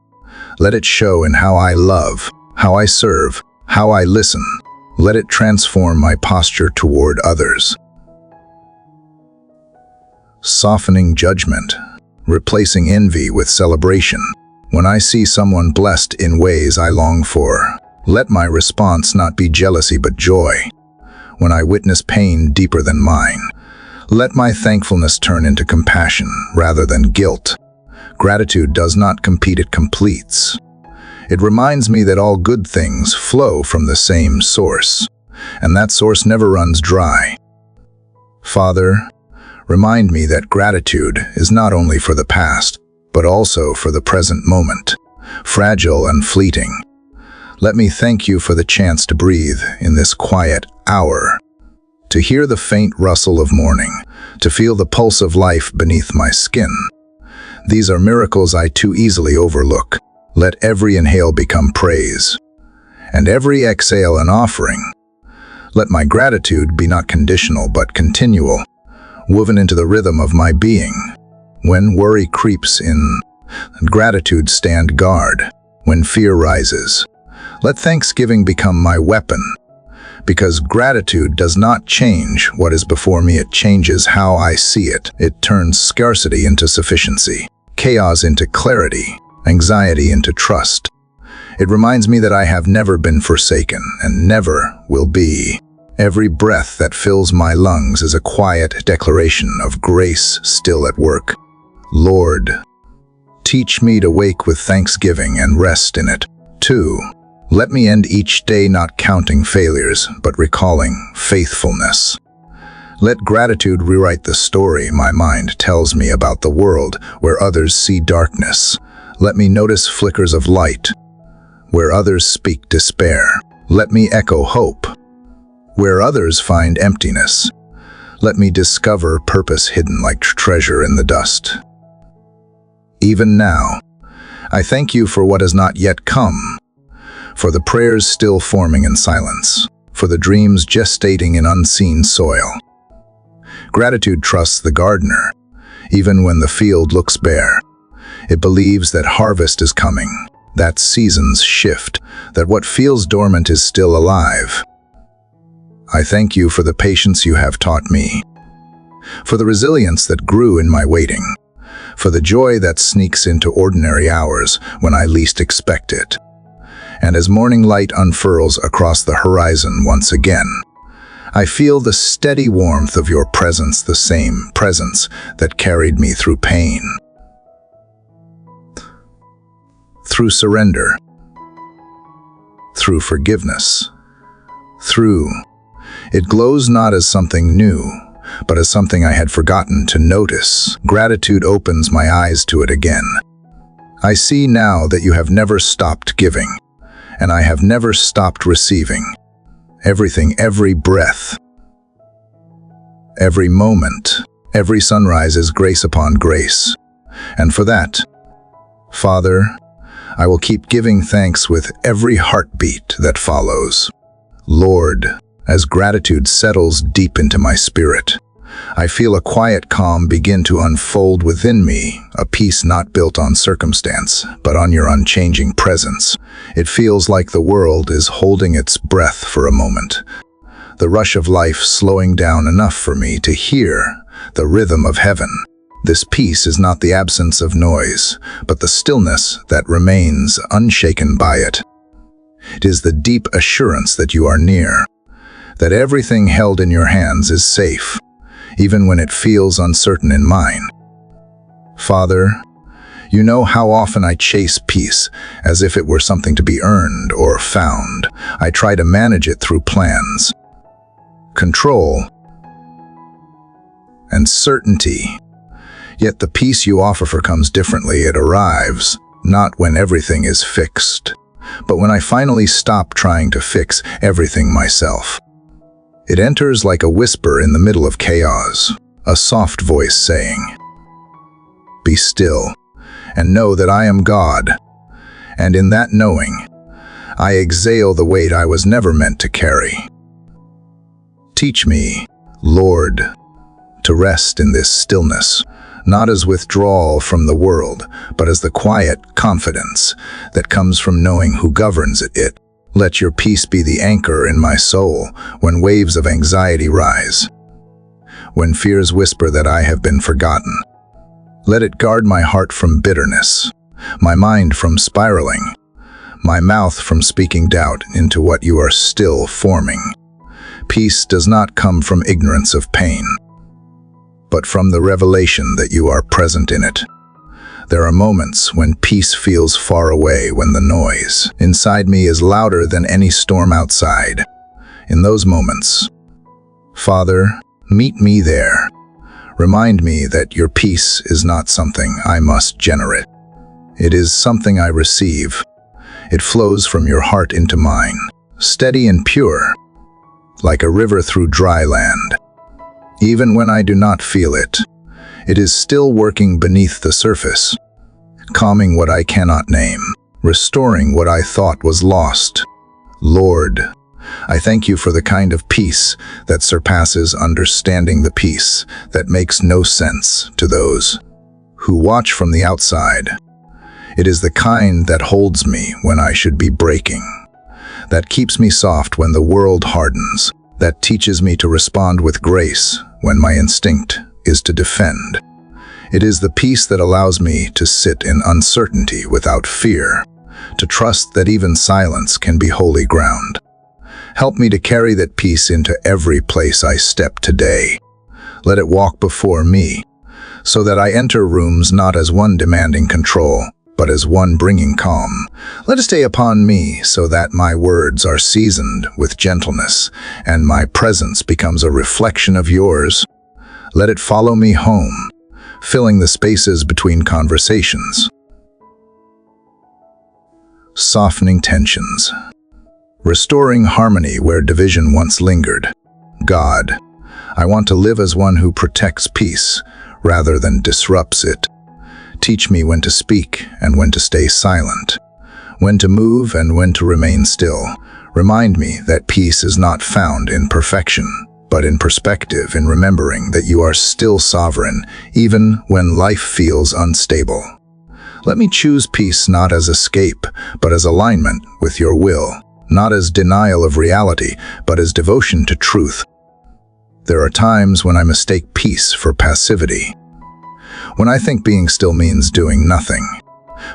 Let it show in how I love, how I serve, how I listen. Let it transform my posture toward others. Softening judgment, replacing envy with celebration. When I see someone blessed in ways I long for, let my response not be jealousy but joy. When I witness pain deeper than mine, let my thankfulness turn into compassion rather than guilt. Gratitude does not compete, it completes. It reminds me that all good things flow from the same source, and that source never runs dry. Father, remind me that gratitude is not only for the past, but also for the present moment, fragile and fleeting. Let me thank you for the chance to breathe in this quiet hour, to hear the faint rustle of morning, to feel the pulse of life beneath my skin. These are miracles I too easily overlook. Let every inhale become praise, and every exhale an offering. Let my gratitude be not conditional but continual, woven into the rhythm of my being. When worry creeps in, gratitude stand guard. When fear rises, let thanksgiving become my weapon. Because gratitude does not change what is before me, it changes how I see it. It turns scarcity into sufficiency, chaos into clarity, anxiety into trust. It reminds me that I have never been forsaken and never will be. Every breath that fills my lungs is a quiet declaration of grace still at work. Lord, teach me to wake with thanksgiving and rest in it. 2. Let me end each day not counting failures, but recalling faithfulness. Let gratitude rewrite the story my mind tells me about the world where others see darkness. Let me notice flickers of light where others speak despair. Let me echo hope where others find emptiness. Let me discover purpose hidden like treasure in the dust. Even now, I thank you for what has not yet come, for the prayers still forming in silence, for the dreams gestating in unseen soil. Gratitude trusts the gardener, even when the field looks bare. It believes that harvest is coming, that seasons shift, that what feels dormant is still alive. I thank you for the patience you have taught me, for the resilience that grew in my waiting, for the joy that sneaks into ordinary hours when I least expect it. And as morning light unfurls across the horizon once again, I feel the steady warmth of your presence, the same presence that carried me through pain, through surrender, through forgiveness, It glows not as something new, but as something I had forgotten to notice. Gratitude opens my eyes to it again. I see now that you have never stopped giving, and I have never stopped receiving. Everything, every breath, every moment, every sunrise is grace upon grace. And for that, Father, I will keep giving thanks with every heartbeat that follows. Lord, as gratitude settles deep into my spirit, I feel a quiet calm begin to unfold within me, a peace not built on circumstance, but on your unchanging presence. It feels like the world is holding its breath for a moment, the rush of life slowing down enough for me to hear the rhythm of heaven. This peace is not the absence of noise, but the stillness that remains unshaken by it. It is the deep assurance that you are near, that everything held in your hands is safe, even when it feels uncertain in mine. Father, you know how often I chase peace as if it were something to be earned or found. I try to manage it through plans, control, and certainty. Yet the peace you offer comes differently. It arrives, not when everything is fixed, but when I finally stop trying to fix everything myself. It enters like a whisper in the middle of chaos, a soft voice saying, "Be still, and know that I am God." And in that knowing, I exhale the weight I was never meant to carry. Teach me, Lord, to rest in this stillness, not as withdrawal from the world, but as the quiet confidence that comes from knowing who governs it. Let your peace be the anchor in my soul when waves of anxiety rise, when fears whisper that I have been forgotten. Let it guard my heart from bitterness, my mind from spiraling, my mouth from speaking doubt into what you are still forming. Peace does not come from ignorance of pain, but from the revelation that you are present in it. There are moments when peace feels far away, when the noise inside me is louder than any storm outside. In those moments, Father, meet me there. Remind me that your peace is not something I must generate. It is something I receive. It flows from your heart into mine, steady and pure, like a river through dry land. Even when I do not feel it, it is still working beneath the surface, calming what I cannot name, restoring what I thought was lost. Lord, I thank you for the kind of peace that surpasses understanding, the peace that makes no sense to those who watch from the outside. It is the kind that holds me when I should be breaking, that keeps me soft when the world hardens, that teaches me to respond with grace when my instinct is to defend. It is the peace that allows me to sit in uncertainty without fear, to trust that even silence can be holy ground. Help me to carry that peace into every place I step today. Let it walk before me, so that I enter rooms not as one demanding control, but as one bringing calm. Let it stay upon me so that my words are seasoned with gentleness, and my presence becomes a reflection of yours. Let it follow me home, filling the spaces between conversations, softening tensions, restoring harmony where division once lingered. God, I want to live as one who protects peace rather than disrupts it. Teach me when to speak and when to stay silent, when to move and when to remain still. Remind me that peace is not found in perfection, but in perspective, in remembering that you are still sovereign, even when life feels unstable. Let me choose peace not as escape, but as alignment with your will, not as denial of reality, but as devotion to truth. There are times when I mistake peace for passivity, when I think being still means doing nothing.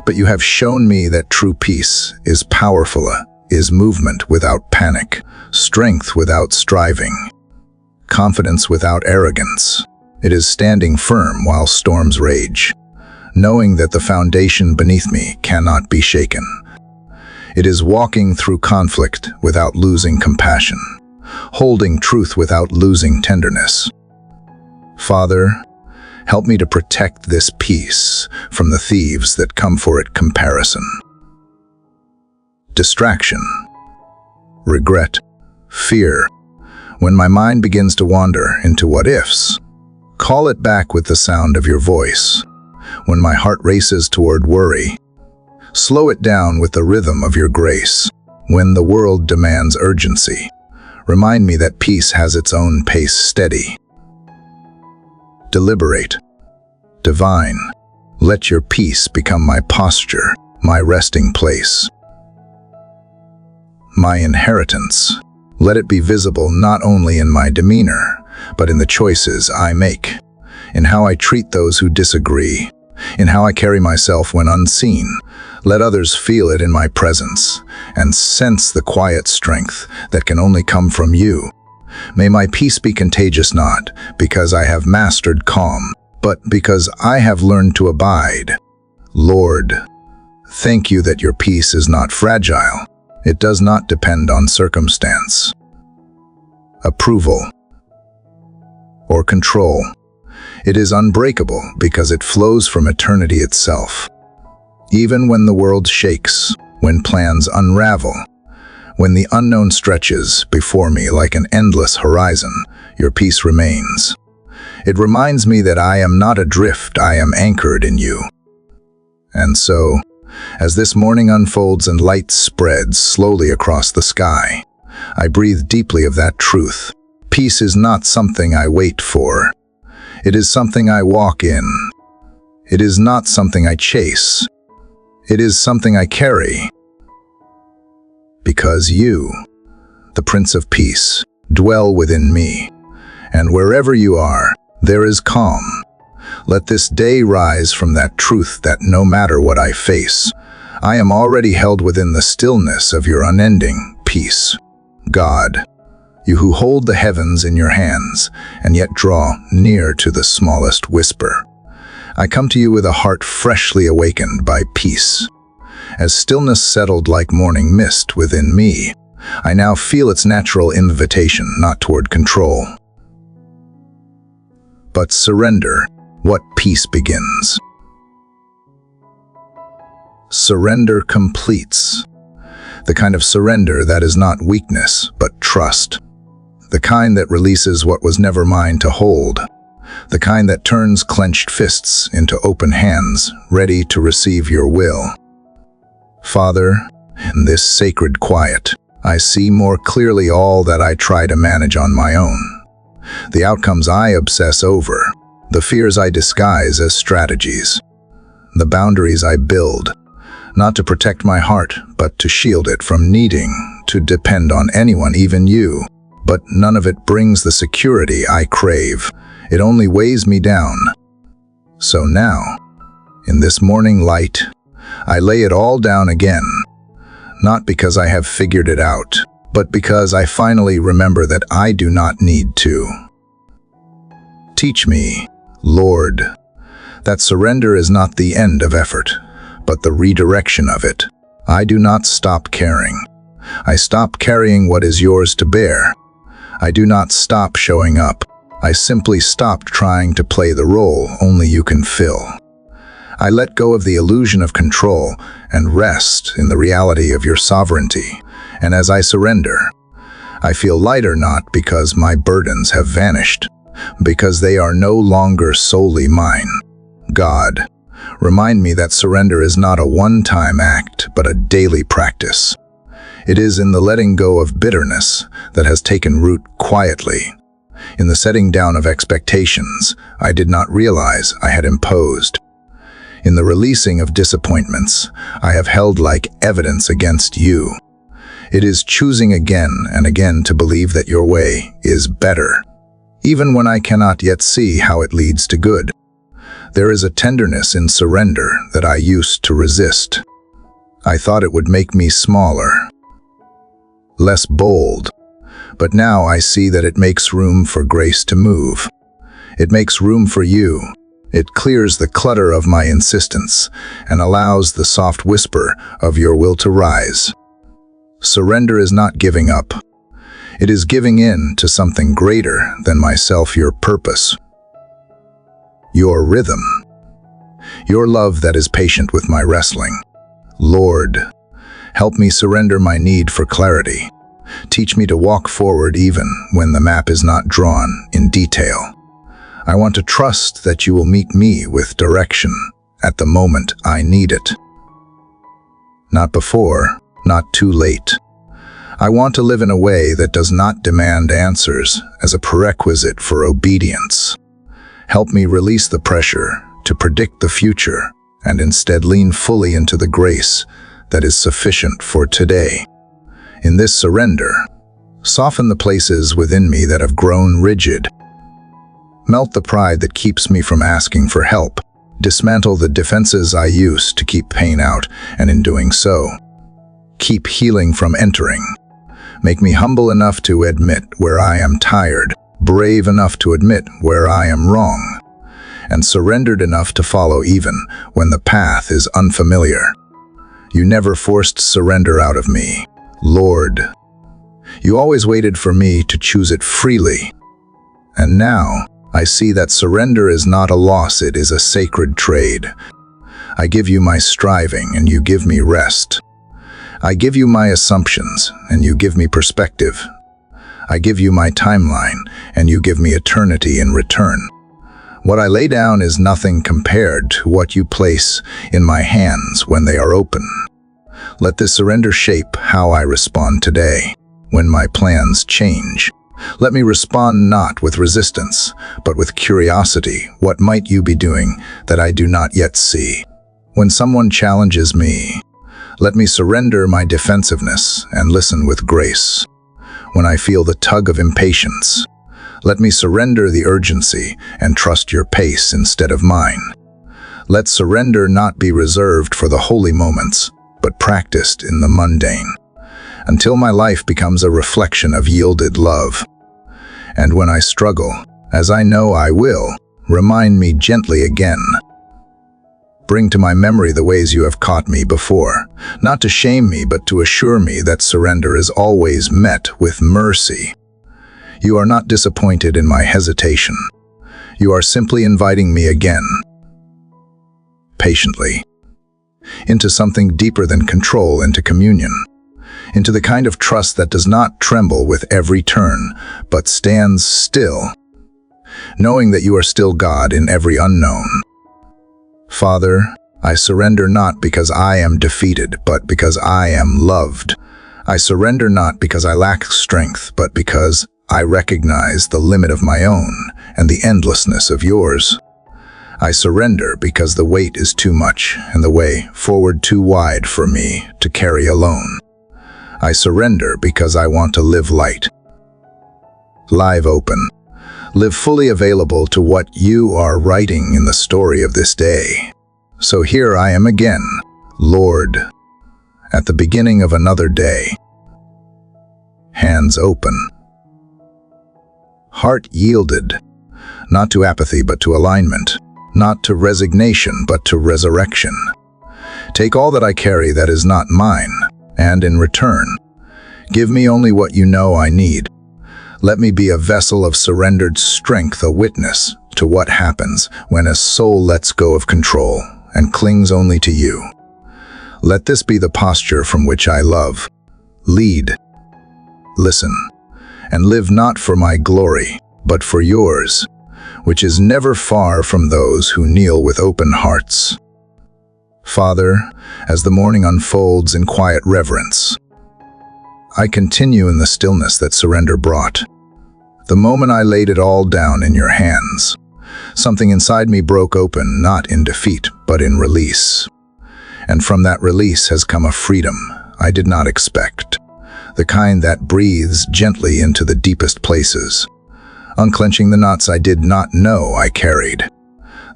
But you have shown me that true peace is powerful, is movement without panic, strength without striving, confidence without arrogance. It is standing firm while storms rage, knowing that the foundation beneath me cannot be shaken. It is walking through conflict without losing compassion, holding truth without losing tenderness. Father, help me to protect this peace from the thieves that come for it: comparison, distraction, regret, fear. When my mind begins to wander into what-ifs, call it back with the sound of your voice. When my heart races toward worry, slow it down with the rhythm of your grace. When the world demands urgency, remind me that peace has its own pace: steady, deliberate, divine. Let your peace become my posture, my resting place, my inheritance. Let it be visible not only in my demeanor, but in the choices I make, in how I treat those who disagree, in how I carry myself when unseen. Let others feel it in my presence and sense the quiet strength that can only come from you. May my peace be contagious, not because I have mastered calm, but because I have learned to abide. Lord, thank you that your peace is not fragile. It does not depend on circumstance, approval, or control. It is unbreakable because it flows from eternity itself. Even when the world shakes, when plans unravel, when the unknown stretches before me like an endless horizon, your peace remains. It reminds me that I am not adrift, I am anchored in you. And so, as this morning unfolds and light spreads slowly across the sky, I breathe deeply of that truth. Peace is not something I wait for. It is something I walk in. It is not something I chase. It is something I carry. Because you, the Prince of Peace, dwell within me. And wherever you are, there is calm. Let this day rise from that truth that no matter what I face, I am already held within the stillness of your unending peace. God, you who hold the heavens in your hands and yet draw near to the smallest whisper, I come to you with a heart freshly awakened by peace. As stillness settled like morning mist within me, I now feel its natural invitation not toward control, but surrender. What peace begins. Surrender completes. The kind of surrender that is not weakness, but trust. The kind that releases what was never mine to hold. The kind that turns clenched fists into open hands, ready to receive your will. Father, in this sacred quiet, I see more clearly all that I try to manage on my own. The outcomes I obsess over, the fears I disguise as strategies, the boundaries I build, not to protect my heart, but to shield it from needing to depend on anyone, even you. But none of it brings the security I crave. It only weighs me down. So now, in this morning light, I lay it all down again, not because I have figured it out, but because I finally remember that I do not need to. Teach me, Lord, that surrender is not the end of effort, but the redirection of it. I do not stop caring. I stop carrying what is yours to bear. I do not stop showing up. I simply stop trying to play the role only you can fill. I let go of the illusion of control and rest in the reality of your sovereignty. And as I surrender, I feel lighter, not because my burdens have vanished, because they are no longer solely mine. God, Remind me that surrender is not a one-time act, but a daily practice. It is in the letting go of bitterness that has taken root quietly, in the setting down of expectations I did not realize I had imposed, in the releasing of disappointments I have held like evidence against you. It is choosing again and again to believe that your way is better, even when I cannot yet see how it leads to good. There is a tenderness in surrender that I used to resist. I thought it would make me smaller, less bold, but now I see that it makes room for grace to move. It makes room for you. It clears the clutter of my insistence and allows the soft whisper of your will to rise. Surrender is not giving up. It is giving in to something greater than myself, your purpose, your rhythm, your love that is patient with my wrestling. Lord, help me surrender my need for clarity. Teach me to walk forward even when the map is not drawn in detail. I want to trust that you will meet me with direction at the moment I need it. Not before, not too late. I want to live in a way that does not demand answers as a prerequisite for obedience. Help me release the pressure to predict the future and instead lean fully into the grace that is sufficient for today. In this surrender, soften the places within me that have grown rigid. Melt the pride that keeps me from asking for help. Dismantle the defenses I used to keep pain out, and in doing so, keep healing from entering. Make me humble enough to admit where I am tired, brave enough to admit where I am wrong, and surrendered enough to follow even when the path is unfamiliar. You never forced surrender out of me, Lord. You always waited for me to choose it freely. And now, I see that surrender is not a loss, it is a sacred trade. I give you my striving, and you give me rest. I give you my assumptions, and you give me perspective. I give you my timeline, and you give me eternity in return. What I lay down is nothing compared to what you place in my hands when they are open. Let this surrender shape how I respond today, when my plans change. Let me respond not with resistance, but with curiosity. What might you be doing that I do not yet see? When someone challenges me, let me surrender my defensiveness and listen with grace. When I feel the tug of impatience, let me surrender the urgency and trust your pace instead of mine. Let surrender not be reserved for the holy moments, but practiced in the mundane, until my life becomes a reflection of yielded love. And when I struggle, as I know I will, remind me gently again. Bring to my memory the ways you have caught me before, not to shame me, but to assure me that surrender is always met with mercy. You are not disappointed in my hesitation. You are simply inviting me again, patiently, into something deeper than control, into communion, into the kind of trust that does not tremble with every turn, but stands still, knowing that you are still God in every unknown. Father, I surrender not because I am defeated, but because I am loved. I surrender not because I lack strength, but because I recognize the limit of my own and the endlessness of yours. I surrender because the weight is too much and the way forward too wide for me to carry alone. I surrender because I want to live light, live open, live fully available to what you are writing in the story of this day. So here I am again, Lord, at the beginning of another day. Hands open, heart yielded, not to apathy but to alignment, not to resignation but to resurrection. Take all that I carry that is not mine, and in return, give me only what you know I need. Let me be a vessel of surrendered strength, a witness to what happens when a soul lets go of control and clings only to you. Let this be the posture from which I love, lead, listen, and live not for my glory, but for yours, which is never far from those who kneel with open hearts. Father, as the morning unfolds in quiet reverence, I continue in the stillness that surrender brought. The moment I laid it all down in your hands, something inside me broke open, not in defeat, but in release. And from that release has come a freedom I did not expect, the kind that breathes gently into the deepest places, unclenching the knots I did not know I carried.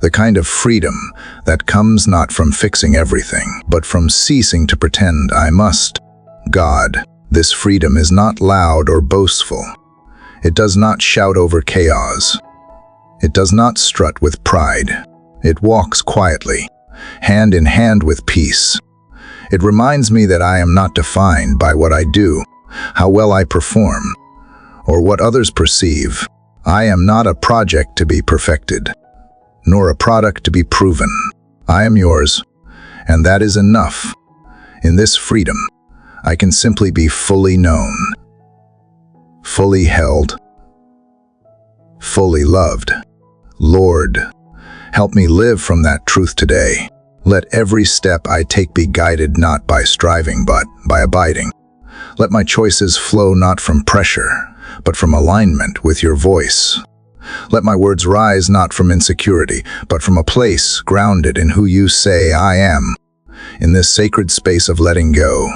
The kind of freedom that comes not from fixing everything, but from ceasing to pretend I must. God, this freedom is not loud or boastful. It does not shout over chaos. It does not strut with pride. It walks quietly, hand in hand with peace. It reminds me that I am not defined by what I do, how well I perform, or what others perceive. I am not a project to be perfected, nor a product to be proven. I am yours, and that is enough. In this freedom, I can simply be fully known, fully held, fully loved. Lord, help me live from that truth today. Let every step I take be guided not by striving, but by abiding. Let my choices flow not from pressure, but from alignment with your voice. Let my words rise not from insecurity, but from a place grounded in who you say I am. In this sacred space of letting go,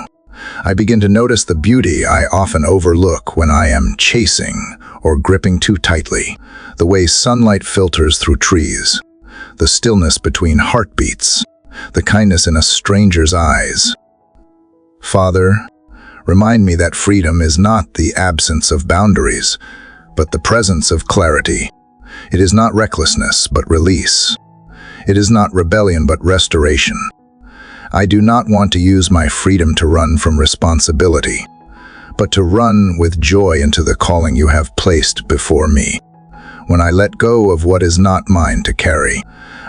I begin to notice the beauty I often overlook when I am chasing or gripping too tightly. The way sunlight filters through trees, the stillness between heartbeats, the kindness in a stranger's eyes. Father, remind me that freedom is not the absence of boundaries, but the presence of clarity. It is not recklessness, but release. It is not rebellion, but restoration. I do not want to use my freedom to run from responsibility, but to run with joy into the calling you have placed before me. When I let go of what is not mine to carry,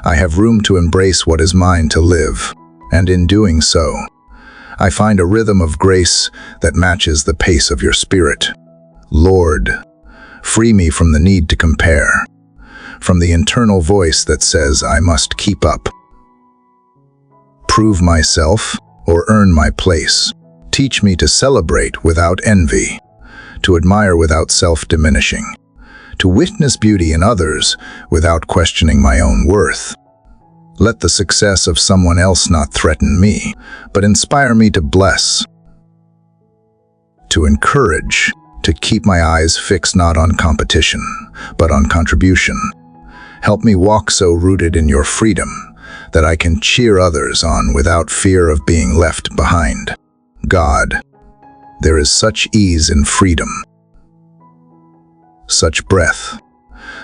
I have room to embrace what is mine to live, and in doing so, I find a rhythm of grace that matches the pace of your spirit. Lord, free me from the need to compare, from the internal voice that says I must keep up, prove myself, or earn my place. Teach me to celebrate without envy, to admire without self-diminishing, to witness beauty in others without questioning my own worth. Let the success of someone else not threaten me, but inspire me to bless, to encourage, to keep my eyes fixed not on competition, but on contribution. Help me walk so rooted in your freedom that I can cheer others on without fear of being left behind. God, there is such ease in freedom, such breath,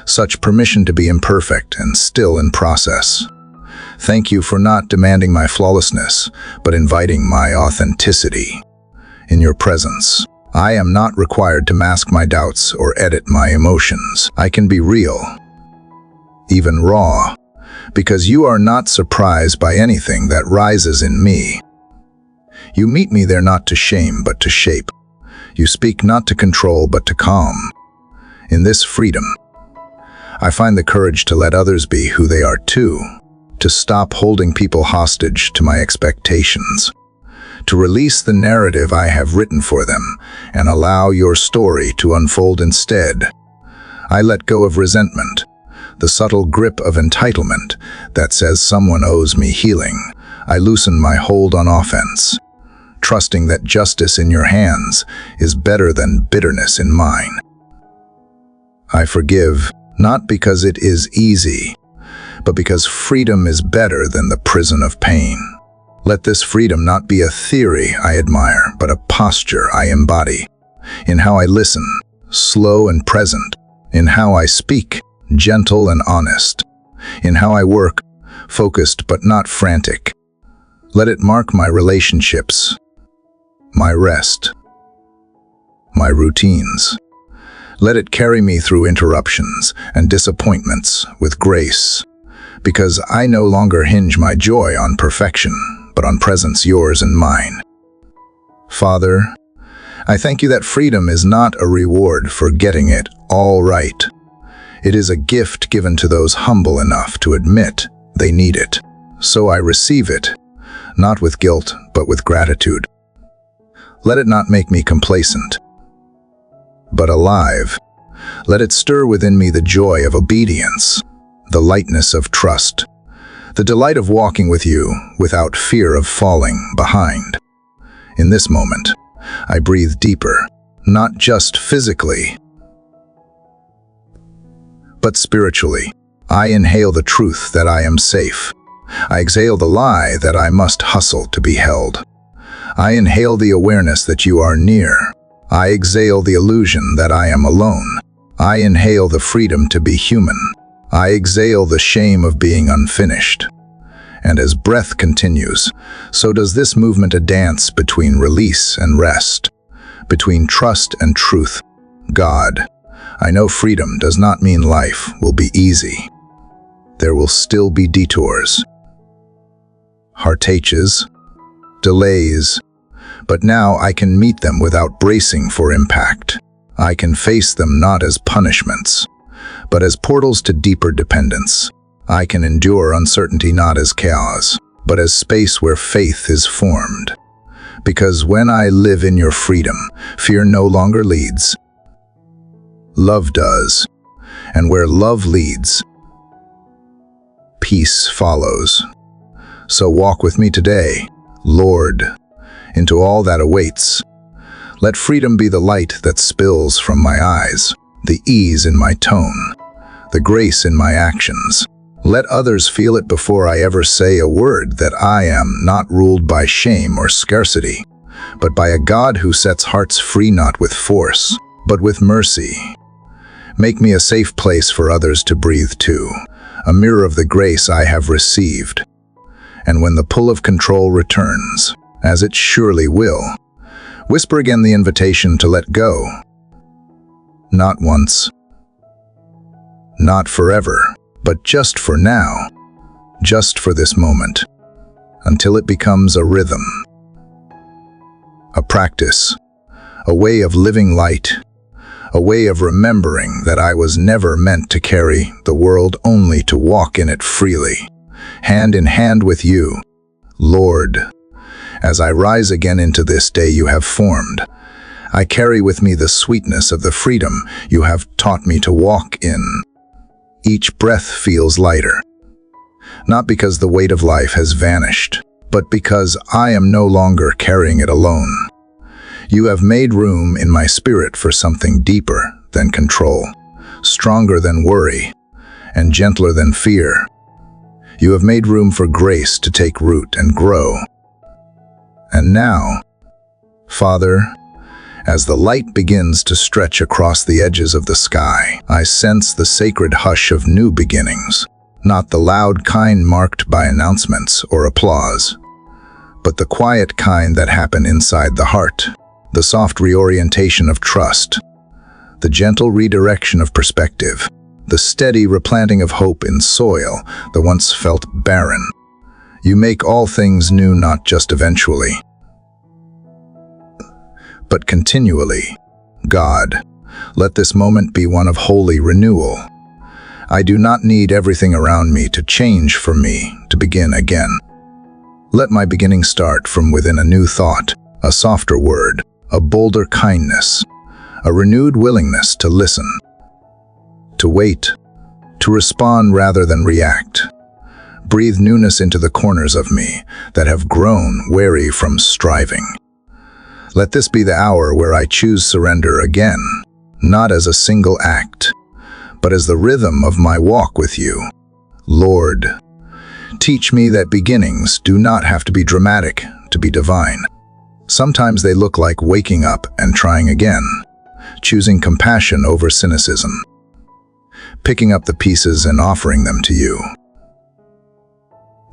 such permission to be imperfect and still in process. Thank you for not demanding my flawlessness, but inviting my authenticity. In your presence, I am not required to mask my doubts or edit my emotions. I can be real, even raw, because you are not surprised by anything that rises in me. You meet me there not to shame, but to shape. You speak not to control, but to calm. In this freedom, I find the courage to let others be who they are too, to stop holding people hostage to my expectations, to release the narrative I have written for them and allow your story to unfold instead. I let go of resentment, the subtle grip of entitlement that says someone owes me healing. I loosen my hold on offense, trusting that justice in your hands is better than bitterness in mine. I forgive, not because it is easy, but because freedom is better than the prison of pain. Let this freedom not be a theory I admire, but a posture I embody. In how I listen, slow and present. In how I speak, gentle and honest. In how I work, focused but not frantic. Let it mark my relationships, my rest, my routines. Let it carry me through interruptions and disappointments with grace, because I no longer hinge my joy on perfection, but on presence yours and mine. Father, I thank you that freedom is not a reward for getting it all right. It is a gift given to those humble enough to admit they need it. So I receive it, not with guilt, but with gratitude. Let it not make me complacent, but alive. Let it stir within me the joy of obedience, the lightness of trust, the delight of walking with you without fear of falling behind. In this moment, I breathe deeper, not just physically, but spiritually. I inhale the truth that I am safe. I exhale the lie that I must hustle to be held. I inhale the awareness that you are near. I exhale the illusion that I am alone. I inhale the freedom to be human. I exhale the shame of being unfinished. And as breath continues, so does this movement, a dance between release and rest, between trust and truth. God, I know freedom does not mean life will be easy. There will still be detours, heartaches, delays, but now I can meet them without bracing for impact. I can face them not as punishments, but as portals to deeper dependence. I can endure uncertainty not as chaos, but as space where faith is formed. Because when I live in your freedom, fear no longer leads. Love does. And where love leads, peace follows. So walk with me today, Lord, into all that awaits. Let freedom be the light that spills from my eyes, the ease in my tone, the grace in my actions. Let others feel it before I ever say a word, that I am not ruled by shame or scarcity, but by a God who sets hearts free not with force, but with mercy. Make me a safe place for others to breathe to, a mirror of the grace I have received. And when the pull of control returns, as it surely will, whisper again the invitation to let go. Not once, not forever, but just for now, just for this moment, until it becomes a rhythm, a practice, a way of living light, a way of remembering that I was never meant to carry the world, only to walk in it freely, hand in hand with you, Lord. As I rise again into this day you have formed, I carry with me the sweetness of the freedom you have taught me to walk in. Each breath feels lighter, not because the weight of life has vanished, but because I am no longer carrying it alone. You have made room in my spirit for something deeper than control, stronger than worry, and gentler than fear. You have made room for grace to take root and grow. And now, Father, as the light begins to stretch across the edges of the sky, I sense the sacred hush of new beginnings, not the loud kind marked by announcements or applause, but the quiet kind that happen inside the heart, the soft reorientation of trust, the gentle redirection of perspective, the steady replanting of hope in soil that once felt barren. You make all things new, not just eventually, but continually. God, let this moment be one of holy renewal. I do not need everything around me to change for me to begin again. Let my beginning start from within, a new thought, a softer word, a bolder kindness, a renewed willingness to listen, to wait, to respond rather than react. Breathe newness into the corners of me that have grown weary from striving. Let this be the hour where I choose surrender again, not as a single act, but as the rhythm of my walk with you. Lord, teach me that beginnings do not have to be dramatic to be divine. Sometimes they look like waking up and trying again, choosing compassion over cynicism, picking up the pieces and offering them to you.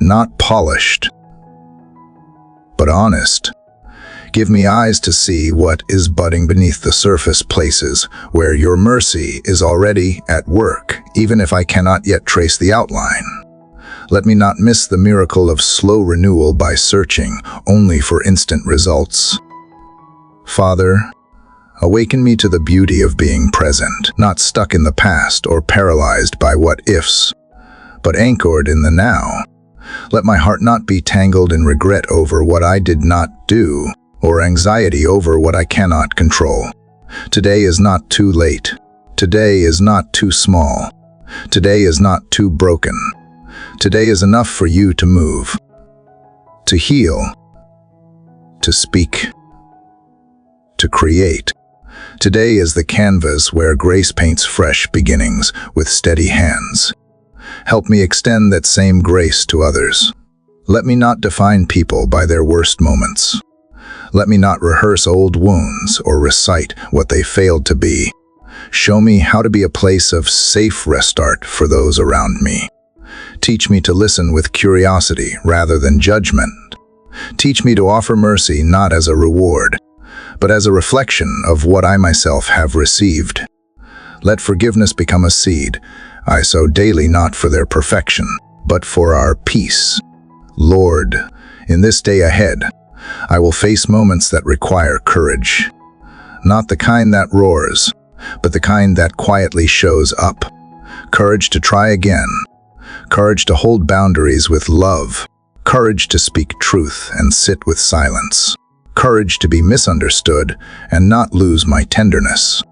Not polished, but honest. Give me eyes to see what is budding beneath the surface, places where your mercy is already at work, even if I cannot yet trace the outline. Let me not miss the miracle of slow renewal by searching only for instant results. Father, awaken me to the beauty of being present, not stuck in the past or paralyzed by what-ifs, but anchored in the now. Let my heart not be tangled in regret over what I did not do, or anxiety over what I cannot control. Today is not too late. Today is not too small. Today is not too broken. Today is enough for you to move, to heal, to speak, to create. Today is the canvas where grace paints fresh beginnings with steady hands. Help me extend that same grace to others. Let me not define people by their worst moments. Let me not rehearse old wounds or recite what they failed to be. Show me how to be a place of safe restart for those around me. Teach me to listen with curiosity rather than judgment. Teach me to offer mercy not as a reward, but as a reflection of what I myself have received. Let forgiveness become a seed I sow daily, not for their perfection, but for our peace. Lord, in this day ahead, I will face moments that require courage. Not the kind that roars, but the kind that quietly shows up. Courage to try again. Courage to hold boundaries with love. Courage to speak truth and sit with silence. Courage to be misunderstood and not lose my tenderness.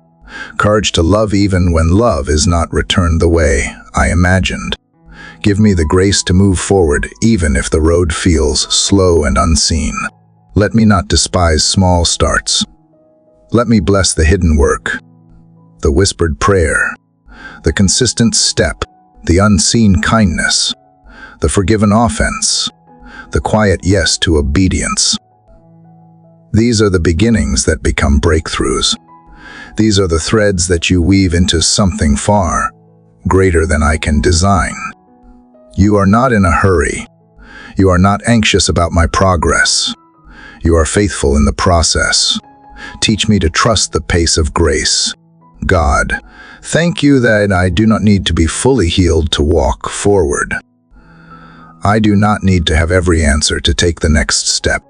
Courage to love even when love is not returned the way I imagined. Give me the grace to move forward even if the road feels slow and unseen. Let me not despise small starts. Let me bless the hidden work, the whispered prayer, the consistent step, the unseen kindness, the forgiven offense, the quiet yes to obedience. These are the beginnings that become breakthroughs. These are the threads that you weave into something far greater than I can design. You are not in a hurry. You are not anxious about my progress. You are faithful in the process. Teach me to trust the pace of grace. God, thank you that I do not need to be fully healed to walk forward. I do not need to have every answer to take the next step.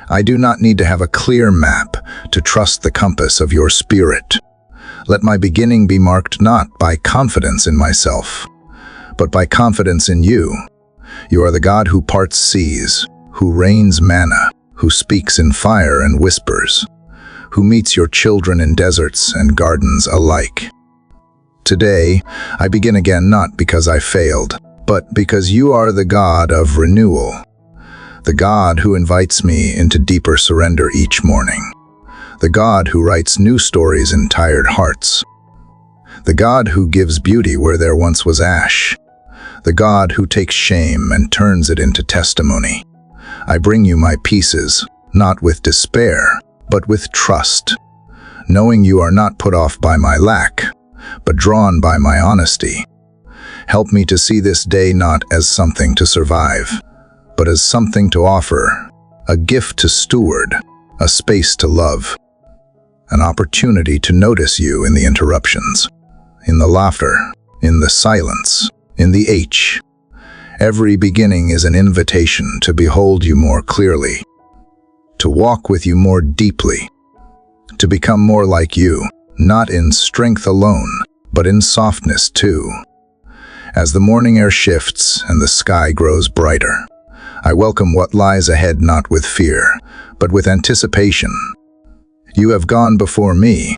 I do not need to have a clear map to trust the compass of your Spirit. Let my beginning be marked not by confidence in myself, but by confidence in you. You are the God who parts seas, who rains manna, who speaks in fire and whispers, who meets your children in deserts and gardens alike. Today, I begin again not because I failed, but because you are the God of renewal, the God who invites me into deeper surrender each morning, the God who writes new stories in tired hearts, the God who gives beauty where there once was ash, the God who takes shame and turns it into testimony. I bring you my pieces, not with despair, but with trust, knowing you are not put off by my lack, but drawn by my honesty. Help me to see this day not as something to survive, but as something to offer, a gift to steward, a space to love, an opportunity to notice you in the interruptions, in the laughter, in the silence, in the H. Every beginning is an invitation to behold you more clearly, to walk with you more deeply, to become more like you, not in strength alone, but in softness too. As the morning air shifts and the sky grows brighter, I welcome what lies ahead not with fear, but with anticipation. You have gone before me.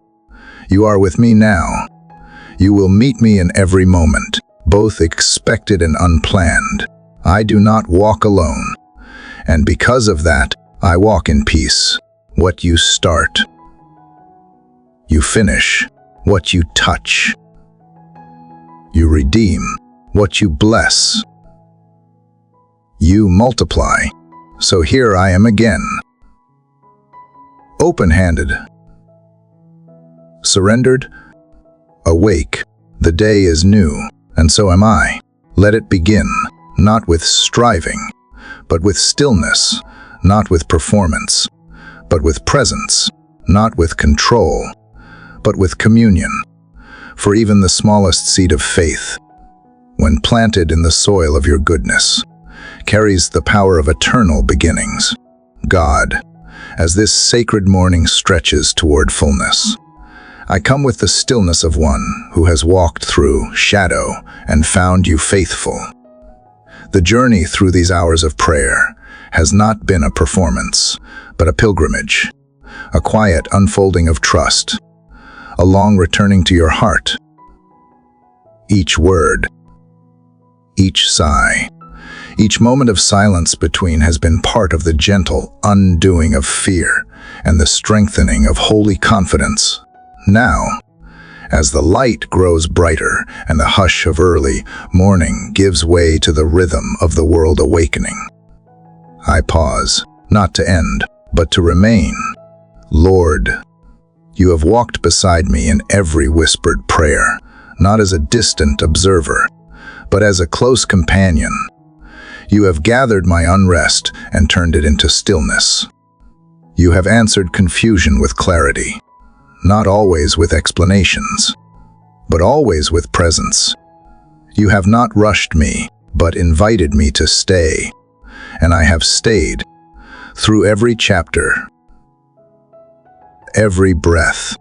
You are with me now. You will meet me in every moment, both expected and unplanned. I do not walk alone, and because of that, I walk in peace. What you start, you finish. What you touch, you redeem. What you bless, you multiply. So here I am again, open-handed, surrendered, awake. The day is new, and so am I. Let it begin, not with striving, but with stillness, not with performance, but with presence, not with control, but with communion. For even the smallest seed of faith, when planted in the soil of your goodness, carries the power of eternal beginnings. God, as this sacred morning stretches toward fullness, I come with the stillness of one who has walked through shadow and found you faithful. The journey through these hours of prayer has not been a performance, but a pilgrimage, a quiet unfolding of trust, a long returning to your heart. Each word, each sigh, each moment of silence between has been part of the gentle undoing of fear and the strengthening of holy confidence. Now, as the light grows brighter and the hush of early morning gives way to the rhythm of the world awakening, I pause, not to end, but to remain. Lord, you have walked beside me in every whispered prayer, not as a distant observer, but as a close companion. You have gathered my unrest and turned it into stillness. You have answered confusion with clarity, not always with explanations, but always with presence. You have not rushed me, but invited me to stay, and I have stayed through every chapter, every breath,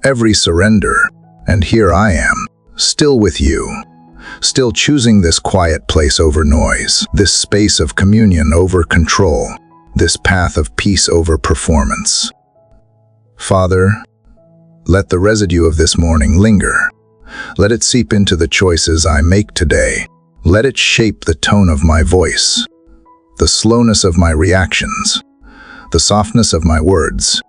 every surrender, and here I am, still with you, still choosing this quiet place over noise, this space of communion over control, this path of peace over performance. Father, let the residue of this morning linger. Let it seep into the choices I make today. Let it shape the tone of my voice, the slowness of my reactions, the softness of my words.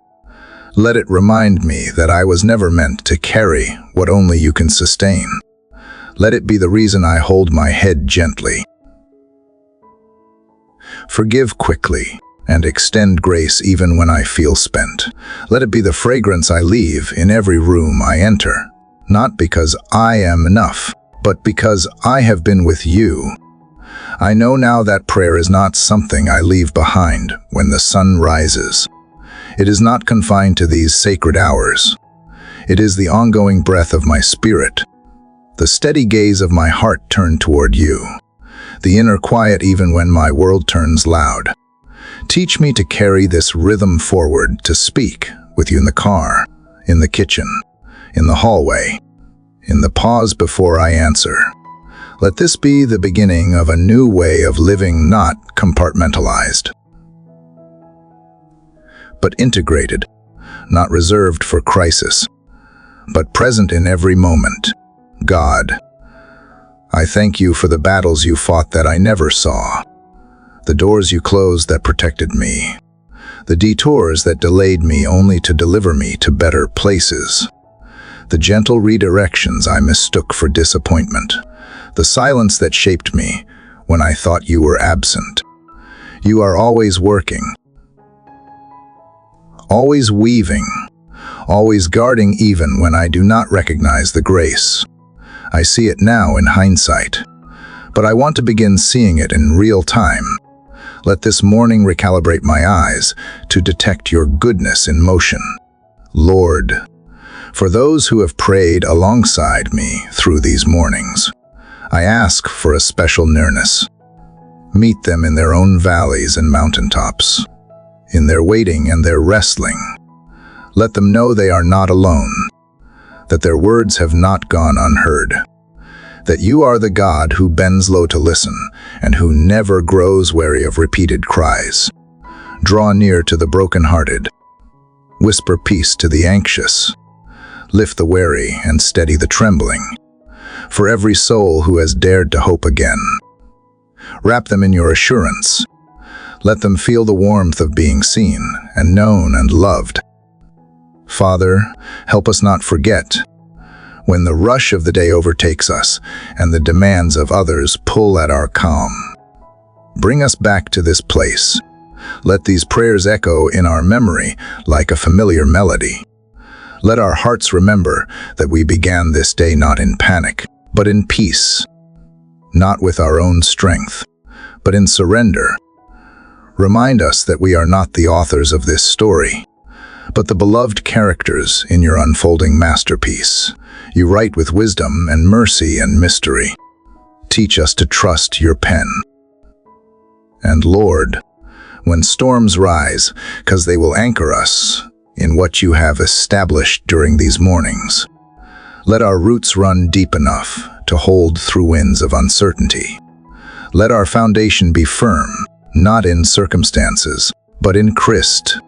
Let it remind me that I was never meant to carry what only you can sustain. Let it be the reason I hold my head gently, forgive quickly, and extend grace even when I feel spent. Let it be the fragrance I leave in every room I enter, not because I am enough, but because I have been with you. I know now that prayer is not something I leave behind when the sun rises. It is not confined to these sacred hours. It is the ongoing breath of my spirit, the steady gaze of my heart turned toward you, the inner quiet even when my world turns loud. Teach me to carry this rhythm forward, to speak with you in the car, in the kitchen, in the hallway, in the pause before I answer. Let this be the beginning of a new way of living, not compartmentalized, but integrated, not reserved for crisis, but present in every moment. God, I thank you for the battles you fought that I never saw, the doors you closed that protected me, the detours that delayed me only to deliver me to better places, the gentle redirections I mistook for disappointment, the silence that shaped me when I thought you were absent. You are always working, always weaving, always guarding even when I do not recognize the grace. I see it now in hindsight, but I want to begin seeing it in real time. Let this morning recalibrate my eyes to detect your goodness in motion. Lord, for those who have prayed alongside me through these mornings, I ask for a special nearness. Meet them in their own valleys and mountaintops, in their waiting and their wrestling. Let them know they are not alone, that their words have not gone unheard, that you are the God who bends low to listen and who never grows weary of repeated cries. Draw near to the brokenhearted, whisper peace to the anxious, lift the weary and steady the trembling. For every soul who has dared to hope again, wrap them in your assurance. Let them feel the warmth of being seen and known and loved. Father, help us not forget, when the rush of the day overtakes us and the demands of others pull at our calm. Bring us back to this place. Let these prayers echo in our memory like a familiar melody. Let our hearts remember that we began this day not in panic, but in peace, not with our own strength, but in surrender. Remind us that we are not the authors of this story, but the beloved characters in your unfolding masterpiece. You write with wisdom and mercy and mystery. Teach us to trust your pen. And Lord, when storms rise, 'cause they will anchor us in what you have established during these mornings, Let our roots run deep enough to hold through winds of uncertainty. Let our foundation be firm, not in circumstances, but in Christ.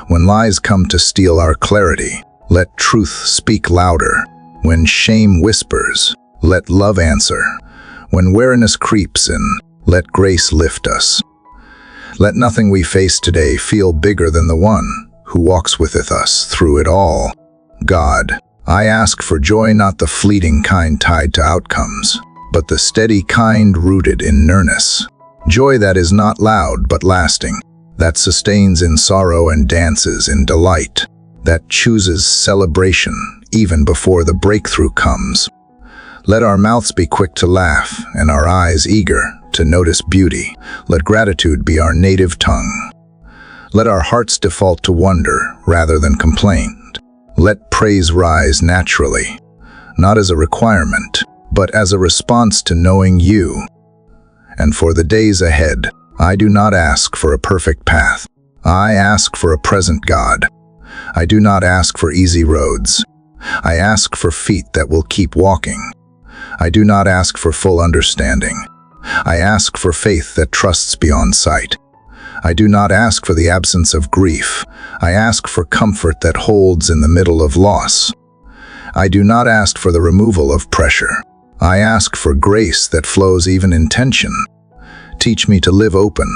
When lies come to steal our clarity, let truth speak louder. When shame whispers, let love answer. When weariness creeps in, let grace lift us. Let nothing we face today feel bigger than the one who walks with us through it all. God, I ask for joy, not the fleeting kind tied to outcomes, but the steady kind rooted in nearness. Joy that is not loud but lasting, that sustains in sorrow and dances in delight, that chooses celebration even before the breakthrough comes. Let our mouths be quick to laugh and our eyes eager to notice beauty. Let gratitude be our native tongue. Let our hearts default to wonder rather than complaint. Let praise rise naturally, not as a requirement, but as a response to knowing you. And for the days ahead, I do not ask for a perfect path. I ask for a present God. I do not ask for easy roads. I ask for feet that will keep walking. I do not ask for full understanding. I ask for faith that trusts beyond sight. I do not ask for the absence of grief. I ask for comfort that holds in the middle of loss. I do not ask for the removal of pressure. I ask for grace that flows even in tension. Teach me to live open,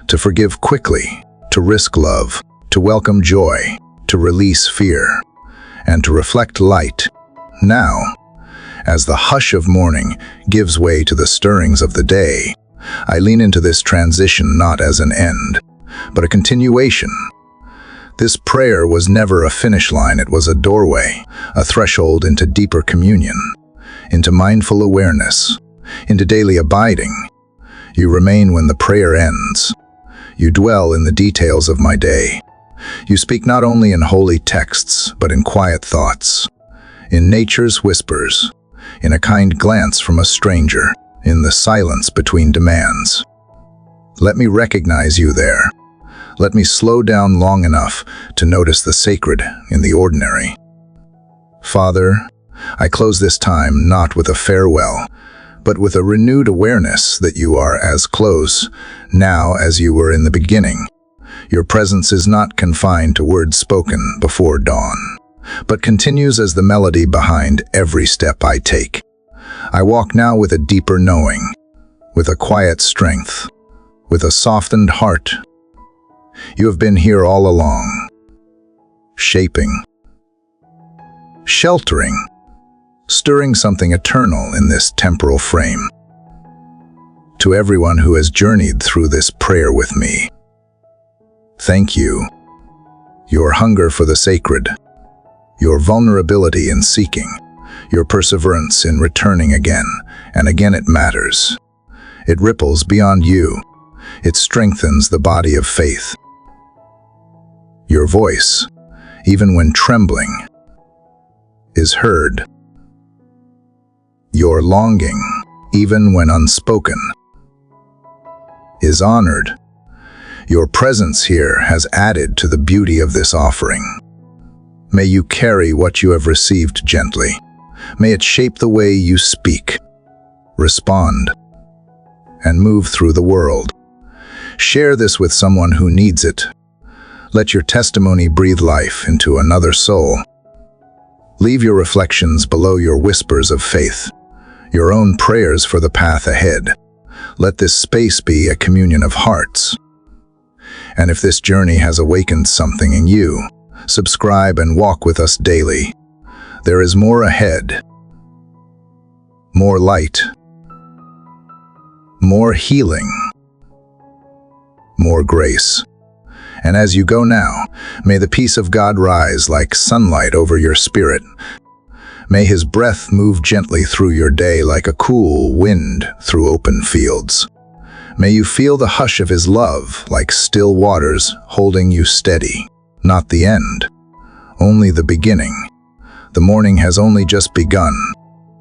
to forgive quickly, to risk love, to welcome joy, to release fear, and to reflect light. Now, as the hush of morning gives way to the stirrings of the day, I lean into this transition not as an end, but a continuation. This prayer was never a finish line, it was a doorway, a threshold into deeper communion, into mindful awareness, into daily abiding. You remain when the prayer ends. You dwell in the details of my day. You speak not only in holy texts, but in quiet thoughts, in nature's whispers, in a kind glance from a stranger, in the silence between demands. Let me recognize you there. Let me slow down long enough to notice the sacred in the ordinary. Father, I close this time not with a farewell, but with a renewed awareness that you are as close now as you were in the beginning. Your presence is not confined to words spoken before dawn, but continues as the melody behind every step I take. I walk now with a deeper knowing, with a quiet strength, with a softened heart. You have been here all along, shaping, sheltering, stirring something eternal in this temporal frame. To everyone who has journeyed through this prayer with me, thank you. Your hunger for the sacred, your vulnerability in seeking, your perseverance in returning again and again, it matters. It ripples beyond you. It strengthens the body of faith. Your voice, even when trembling, is heard. Your longing, even when unspoken, is honored. Your presence here has added to the beauty of this offering. May you carry what you have received gently. May it shape the way you speak, respond, and move through the world. Share this with someone who needs it. Let your testimony breathe life into another soul. Leave your reflections below your whispers of faith, your own prayers for the path ahead. Let this space be a communion of hearts. And if this journey has awakened something in you, subscribe and walk with us daily. There is more ahead. More light. More healing. More grace. And as you go now, may the peace of God rise like sunlight over your spirit. May His breath move gently through your day like a cool wind through open fields. May you feel the hush of His love like still waters holding you steady. Not the end, only the beginning. The morning has only just begun.